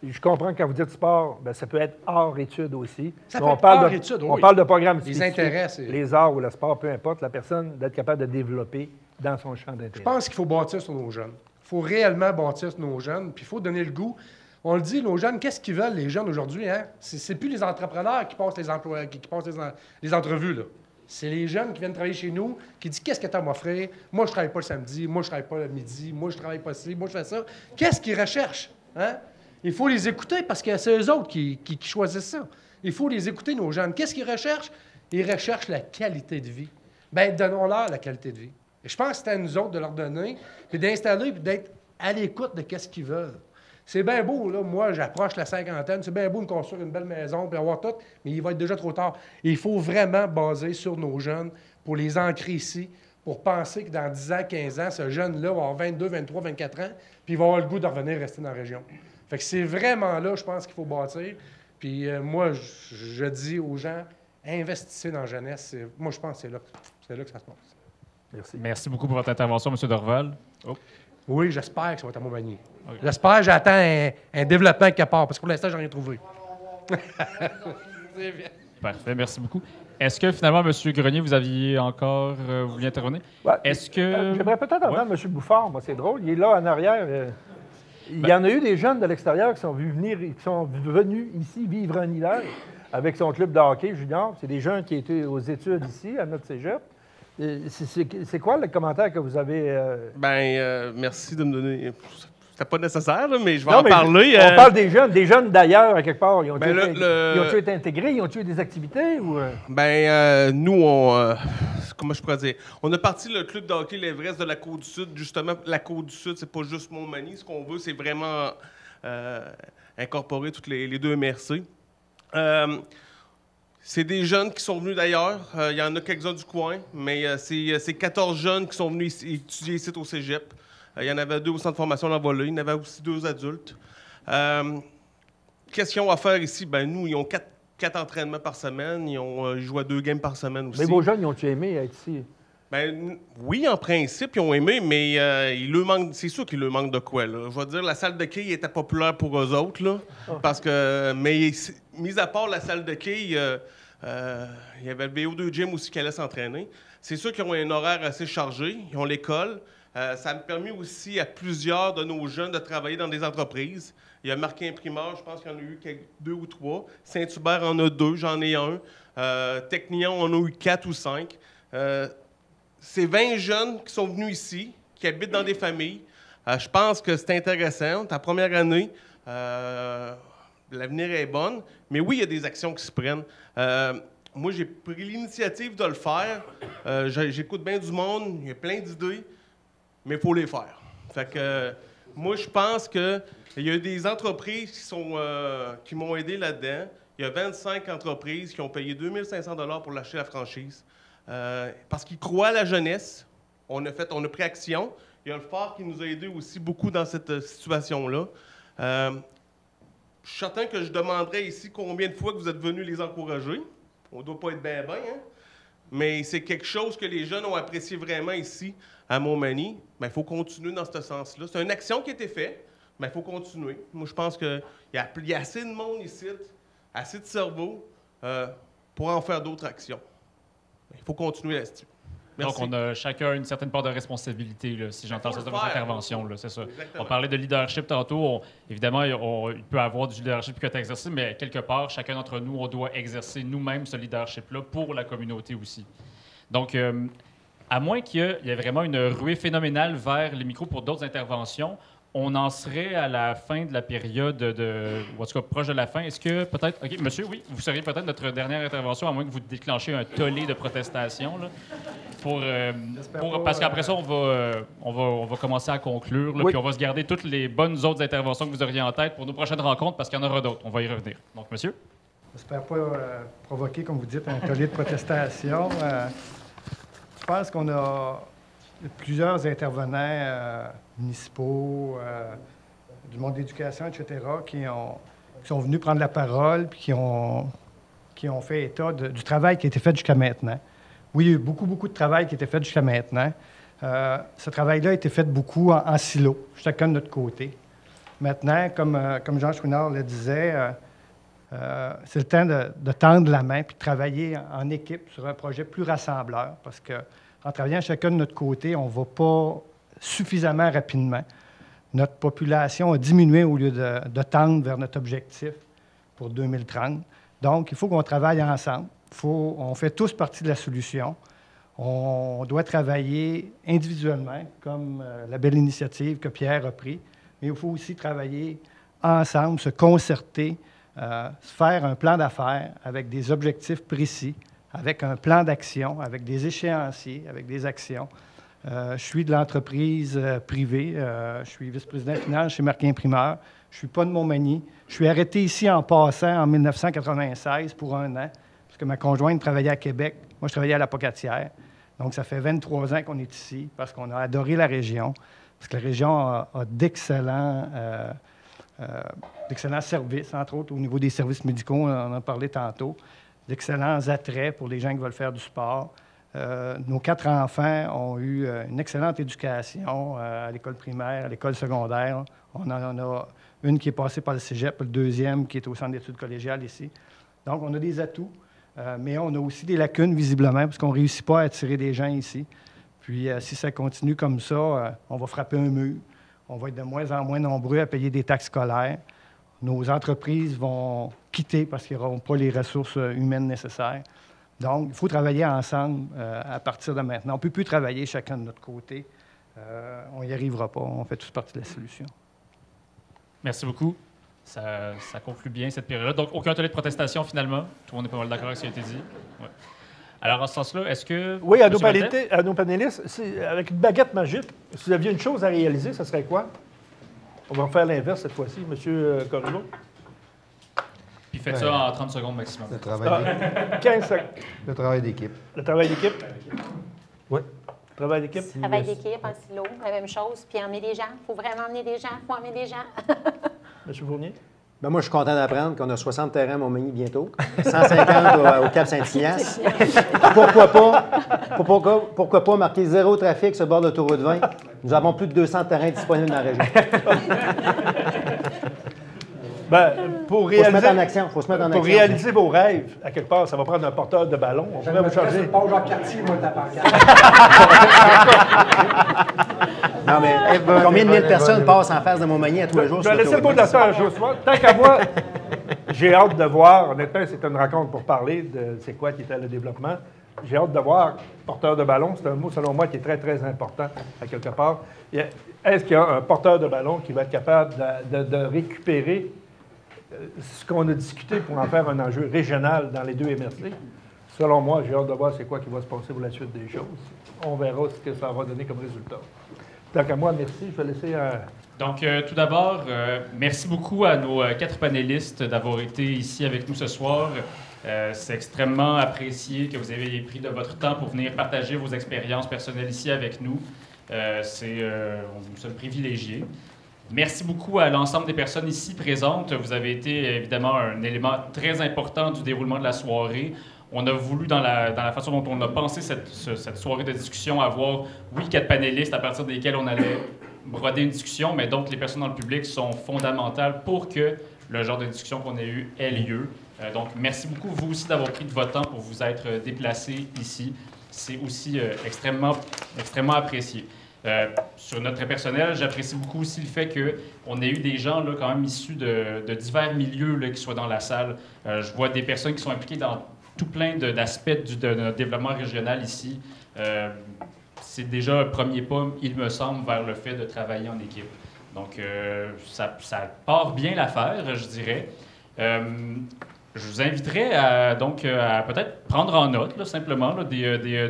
Speaker 1: Je comprends que quand vous dites sport, bien, ça peut être hors études aussi.
Speaker 18: Ça peut être hors études, oui.
Speaker 1: On parle de programmes
Speaker 18: Les
Speaker 1: spécifiques.
Speaker 18: intérêts,
Speaker 1: les arts ou le sport, peu importe, la personne d'être capable de développer dans son champ d'intérêt.
Speaker 18: Je pense qu'il faut bâtir sur nos jeunes. Il faut réellement bâtir sur nos jeunes, puis il faut donner le goût. On le dit, nos jeunes, qu'est-ce qu'ils veulent, les jeunes, aujourd'hui? Hein? C'est plus les entrepreneurs qui passent les emplois, qui passent les entrevues, là. C'est les jeunes qui viennent travailler chez nous, qui disent « Qu'est-ce que tu as à m'offrir? Moi, je ne travaille pas le samedi. Moi, je ne travaille pas le midi. Moi, je ne travaille pas ci. Moi, je fais ça. » Qu'est-ce qu'ils recherchent? Hein? Il faut les écouter parce que c'est eux autres qui choisissent ça. Il faut les écouter, nos jeunes. Qu'est-ce qu'ils recherchent? Ils recherchent la qualité de vie. Bien, donnons-leur la qualité de vie. Et je pense que c'est à nous autres de leur donner, puis d'installer, puis d'être à l'écoute de qu'est-ce qu'ils veulent. C'est bien beau, là. Moi, j'approche la cinquantaine. C'est bien beau de construire une belle maison puis avoir tout, mais il va être déjà trop tard. Et il faut vraiment baser sur nos jeunes pour les ancrer ici, pour penser que dans 10 ans, 15 ans, ce jeune-là va avoir 22, 23, 24 ans, puis il va avoir le goût de revenir rester dans la région. Fait que c'est vraiment là, je pense, qu'il faut bâtir. Puis moi, je dis aux gens, investissez dans la jeunesse. Moi, je pense que c'est là que ça se passe.
Speaker 2: Merci. Merci beaucoup pour votre intervention, M. Dorval. Oh.
Speaker 18: Oui, j'espère que ça va être à Montmagny. Okay. J'espère, j'attends un développement quelque part, parce que pour l'instant, je n'ai rien trouvé.
Speaker 2: Parfait, merci beaucoup. Est-ce que finalement, M. Grenier, vous aviez encore voulu intervenir?
Speaker 1: Ouais.
Speaker 2: Est-ce que...
Speaker 1: J'aimerais peut-être entendre M. Bouffard. Moi, c'est drôle. Il est là en arrière. Il y en a eu des jeunes de l'extérieur qui sont venus ici vivre un hiver avec son club de hockey junior. C'est des jeunes qui étaient aux études ici, à notre cégep. C'est quoi le commentaire que vous avez...
Speaker 19: Merci de me donner... C'était pas nécessaire, là, mais je vais en parler.
Speaker 1: On parle des jeunes d'ailleurs, à quelque part. Ils ont-ils été intégrés? Ils ont-ils eu des activités? Ou...
Speaker 19: Nous, comment je pourrais dire? On a parti le club de hockey l'Everest de la Côte-du-Sud. Justement, la Côte-du-Sud, c'est pas juste Montmagny. Ce qu'on veut, c'est vraiment incorporer toutes les deux MRC. C'est des jeunes qui sont venus d'ailleurs. Il y en a quelques-uns du coin, mais c'est 14 jeunes qui sont venus étudier ici au cégep. Il y en avait 2 au centre de formation d'envolée. Il y en avait aussi 2 adultes. Qu'est-ce qu'ils ont à faire ici? Nous, ils ont 4 entraînements par semaine. Ils jouent à 2 games par semaine aussi.
Speaker 1: Mais vos jeunes, ils ont-tu aimé être ici?
Speaker 19: Oui, en principe, ils ont aimé, mais c'est sûr qu'il leur manque de quoi. Là. Je vais dire, la salle de quilles était populaire pour eux autres. Là, parce que, mais mis à part la salle de quilles, il y avait le BO2 Gym aussi qui allait s'entraîner. C'est sûr qu'ils ont un horaire assez chargé. Ils ont l'école. Ça a permis aussi à plusieurs de nos jeunes de travailler dans des entreprises. Il y a Marquis Imprimeur, je pense qu'il y en a eu 2 ou 3. Saint-Hubert en a 2, j'en ai 1. Technion en a eu 4 ou 5. C'est 20 jeunes qui sont venus ici, qui habitent dans des familles. Je pense que c'est intéressant. Ta première année, l'avenir est bon. Mais oui, il y a des actions qui se prennent. Moi, j'ai pris l'initiative de le faire. J'écoute bien du monde, il y a plein d'idées. Mais il faut les faire. Fait que moi, je pense qu'il y a des entreprises qui m'ont aidé là-dedans. Il y a 25 entreprises qui ont payé 2 500 $ pour lâcher la franchise. Parce qu'ils croient à la jeunesse. On a pris action. Il y a le phare qui nous a aidés aussi beaucoup dans cette situation-là. Je suis certain que je demanderais ici combien de fois que vous êtes venus les encourager. On ne doit pas être bien, hein? Mais c'est quelque chose que les jeunes ont apprécié vraiment ici, à Montmagny. Il faut continuer dans ce sens-là. C'est une action qui a été faite. mais il faut continuer. Moi, je pense qu'il y a assez de monde ici, assez de cerveau pour en faire d'autres actions. Il faut continuer là-dessus. Merci.
Speaker 2: Donc, on a chacun une certaine part de responsabilité, là, si j'entends ça de votre intervention. C'est ça.
Speaker 19: Exactement.
Speaker 2: On parlait de leadership tantôt. Évidemment, il peut y avoir du leadership que tu exerces, mais quelque part, chacun d'entre nous, on doit exercer nous-mêmes ce leadership-là pour la communauté aussi. Donc, à moins qu'il y ait vraiment une ruée phénoménale vers les micros pour d'autres interventions, on en serait à la fin de la période, ou en tout cas proche de la fin. Est-ce que peut-être... OK, monsieur, oui, vous seriez peut-être notre dernière intervention, à moins que vous déclenchiez un tollé de protestation, là, parce qu'après ça, on va commencer à conclure, là,
Speaker 1: Oui.
Speaker 2: puis on va se garder toutes les bonnes autres interventions que vous auriez en tête pour nos prochaines rencontres, parce qu'il y en aura d'autres. On va y revenir. Donc, monsieur?
Speaker 20: J'espère pas provoquer, comme vous dites, un tollé de protestation. Je pense qu'on a plusieurs intervenants municipaux, du monde de l'éducation, etc., qui sont venus prendre la parole puis qui ont fait état du travail qui a été fait jusqu'à maintenant. Oui, il y a eu beaucoup de travail qui a été fait jusqu'à maintenant. Ce travail-là a été fait beaucoup en silo, chacun de notre côté. Maintenant, comme Jean Chouinard le disait, c'est le temps de tendre la main puis de travailler en équipe sur un projet plus rassembleur, parce qu'en travaillant chacun de notre côté, on ne va pas suffisamment rapidement. Notre population a diminué au lieu de tendre vers notre objectif pour 2030. Donc, il faut qu'on travaille ensemble. On fait tous partie de la solution. On doit travailler individuellement, comme la belle initiative que Pierre a prise, mais il faut aussi travailler ensemble, se concerter, se faire un plan d'affaires avec des objectifs précis, avec un plan d'action, avec des échéanciers, avec des actions. Je suis de l'entreprise privée. Je suis vice-président finance chez Marc Imprimeur. Je ne suis pas de Montmagny. Je suis arrêté ici en passant en 1996 pour 1 an, parce que ma conjointe travaillait à Québec. Moi, je travaillais à la Pocatière. Donc, ça fait 23 ans qu'on est ici, parce qu'on a adoré la région, parce que la région a d'excellents services, entre autres au niveau des services médicaux, on en a parlé tantôt, d'excellents attraits pour les gens qui veulent faire du sport. Nos 4 enfants ont eu une excellente éducation à l'école primaire, à l'école secondaire. On en a une qui est passée par le cégep, le deuxième qui est au centre d'études collégiales ici. Donc, on a des atouts, mais on a aussi des lacunes, visiblement, parce qu'on ne réussit pas à attirer des gens ici. Puis, si ça continue comme ça, on va frapper un mur. On va être de moins en moins nombreux à payer des taxes scolaires. Nos entreprises vont quitter parce qu'ils n'auront pas les ressources humaines nécessaires. Donc, il faut travailler ensemble à partir de maintenant. On ne peut plus travailler chacun de notre côté. On n'y arrivera pas. On fait tous partie de la solution.
Speaker 2: Merci beaucoup. Ça conclut bien cette période-là. Donc, aucun tollé de protestation, finalement. Tout le monde est pas mal d'accord avec ce qui a été dit. Ouais. Alors, en ce sens-là, est-ce que...
Speaker 1: Oui, à nos panélistes, avec une baguette magique, si vous aviez une chose à réaliser, ce serait quoi? On va faire l'inverse cette fois-ci, M. Corriveau.
Speaker 2: Puis faites ça en 30 secondes maximum.
Speaker 7: Le travail
Speaker 1: 15 secondes.
Speaker 7: Le travail d'équipe.
Speaker 1: Le travail d'équipe? Oui. Le travail d'équipe?
Speaker 6: Travail d'équipe, en silo, la même chose. Puis emmener des gens. Il faut vraiment emmener des gens. Il faut emmener des gens.
Speaker 1: M. Fournier?
Speaker 4: Ben moi, je suis content d'apprendre qu'on a 60 terrains à Montmagny bientôt, 150 au Cap-Saint-Ignace. Pourquoi pas marquer 0 trafic sur le bord de l'autoroute 20? Nous avons plus de 200 terrains disponibles dans la région.
Speaker 1: Ben, pour réaliser,
Speaker 4: faut se mettre en action. Faut se mettre en
Speaker 1: pour
Speaker 4: action.
Speaker 1: réaliser vos rêves, à quelque part, ça va prendre un porteur de ballon. On pourrait vous charger.
Speaker 18: Pas Jacques-Cartier, moi, de la pancarte.
Speaker 4: Non, mais combien de mille personnes passent en face de Montmagny à tous les jours?
Speaker 1: Je vais laisser le mot de la sœur Joshua. Tant qu'à moi, j'ai hâte de voir. Honnêtement, c'est une rencontre pour parler de c'est quoi qui était le développement. J'ai hâte de voir porteur de ballon. C'est un mot, selon moi, qui est très, très important à quelque part. Est-ce qu'il y a un porteur de ballon qui va être capable de récupérer ce qu'on a discuté pour en faire un enjeu régional dans les 2 MRC? Selon moi, j'ai hâte de voir c'est quoi qui va se passer pour la suite des choses. On verra ce que ça va donner comme résultat. Donc, à moi, merci. Je vais laisser un...
Speaker 2: Donc, tout d'abord, merci beaucoup à nos 4 panélistes d'avoir été ici avec nous ce soir. C'est extrêmement apprécié que vous ayez pris de votre temps pour venir partager vos expériences personnelles ici avec nous. Nous sommes privilégiés. Merci beaucoup à l'ensemble des personnes ici présentes. Vous avez été évidemment un élément très important du déroulement de la soirée. On a voulu, dans la façon dont on a pensé cette soirée de discussion, avoir, oui, 4 panélistes à partir desquels on allait broder une discussion, mais donc les personnes dans le public sont fondamentales pour que le genre de discussion qu'on a eu ait lieu. Donc, merci beaucoup, vous aussi, d'avoir pris de votre temps pour vous être déplacés ici. C'est aussi extrêmement apprécié. Sur notre trait personnel, j'apprécie beaucoup aussi le fait qu'on ait eu des gens là, quand même issus de divers milieux là, qui soient dans la salle. Je vois des personnes qui sont impliquées dans tout plein d'aspects de notre développement régional ici. C'est déjà un premier pas, il me semble, vers le fait de travailler en équipe. Donc, ça part bien l'affaire, je dirais. Je vous inviterai à peut-être prendre en note, là, simplement, là,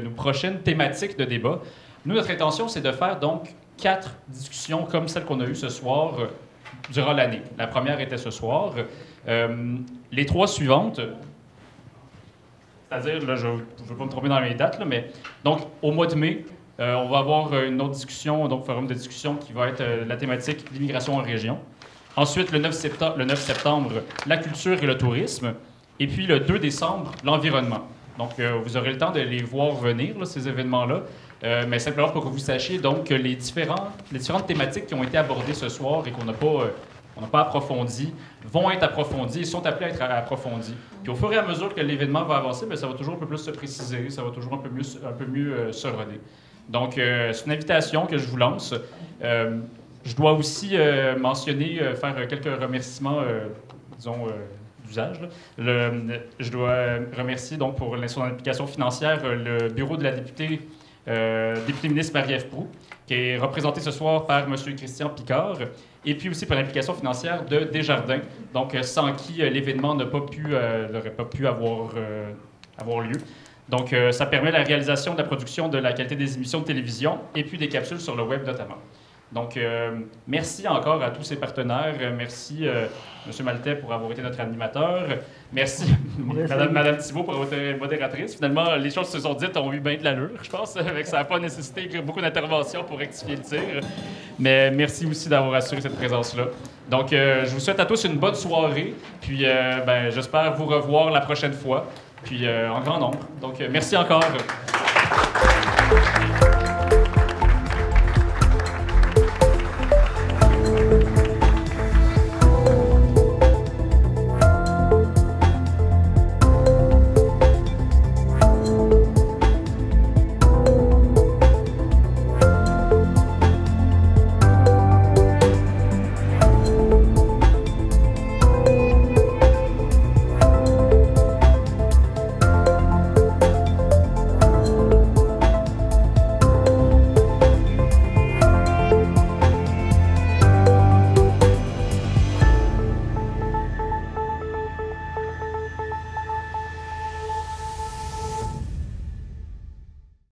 Speaker 2: nos prochaines thématiques de débat. Nous, notre intention, c'est de faire donc 4 discussions comme celle qu'on a eue ce soir durant l'année. La première était ce soir. Les 3 suivantes, c'est-à-dire, là, je ne veux pas me tromper dans mes dates, là, mais donc au mois de mai, on va avoir une autre discussion, donc forum de discussion qui va être la thématique l'immigration en région. Ensuite, le 9 septembre, la culture et le tourisme. Et puis le 2 décembre, l'environnement. Donc, vous aurez le temps de les voir venir, là, ces événements-là. Mais simplement pour que vous sachiez donc les différentes thématiques qui ont été abordées ce soir et qu'on n'a pas approfondies vont être approfondies et sont appelées à être approfondies. Puis au fur et à mesure que l'événement va avancer, bien, ça va toujours un peu plus se préciser, ça va toujours un peu mieux se roder. Donc, c'est une invitation que je vous lance. Je dois aussi mentionner, faire quelques remerciements, disons, d'usage. Je dois remercier donc pour son implication financière le bureau de la députée ministre Marie-Ève Proulx, qui est représenté ce soir par M. Christian Picard, et puis aussi pour l'implication financière de Desjardins, donc sans qui l'événement n'aurait pas pu avoir lieu. Donc, ça permet la réalisation de la production de la qualité des émissions de télévision et puis des capsules sur le web notamment. Donc, merci encore à tous ces partenaires. Merci, M. Maltais, pour avoir été notre animateur. Merci, Mme Thibault, pour avoir été modératrice. Finalement, les choses se sont dites, ont eu bien de l'allure, je pense, avec ça n'a pas nécessité beaucoup d'interventions pour rectifier le tir. Mais merci aussi d'avoir assuré cette présence-là. Donc, je vous souhaite à tous une bonne soirée. Puis, j'espère vous revoir la prochaine fois, puis en grand nombre. Donc, merci encore.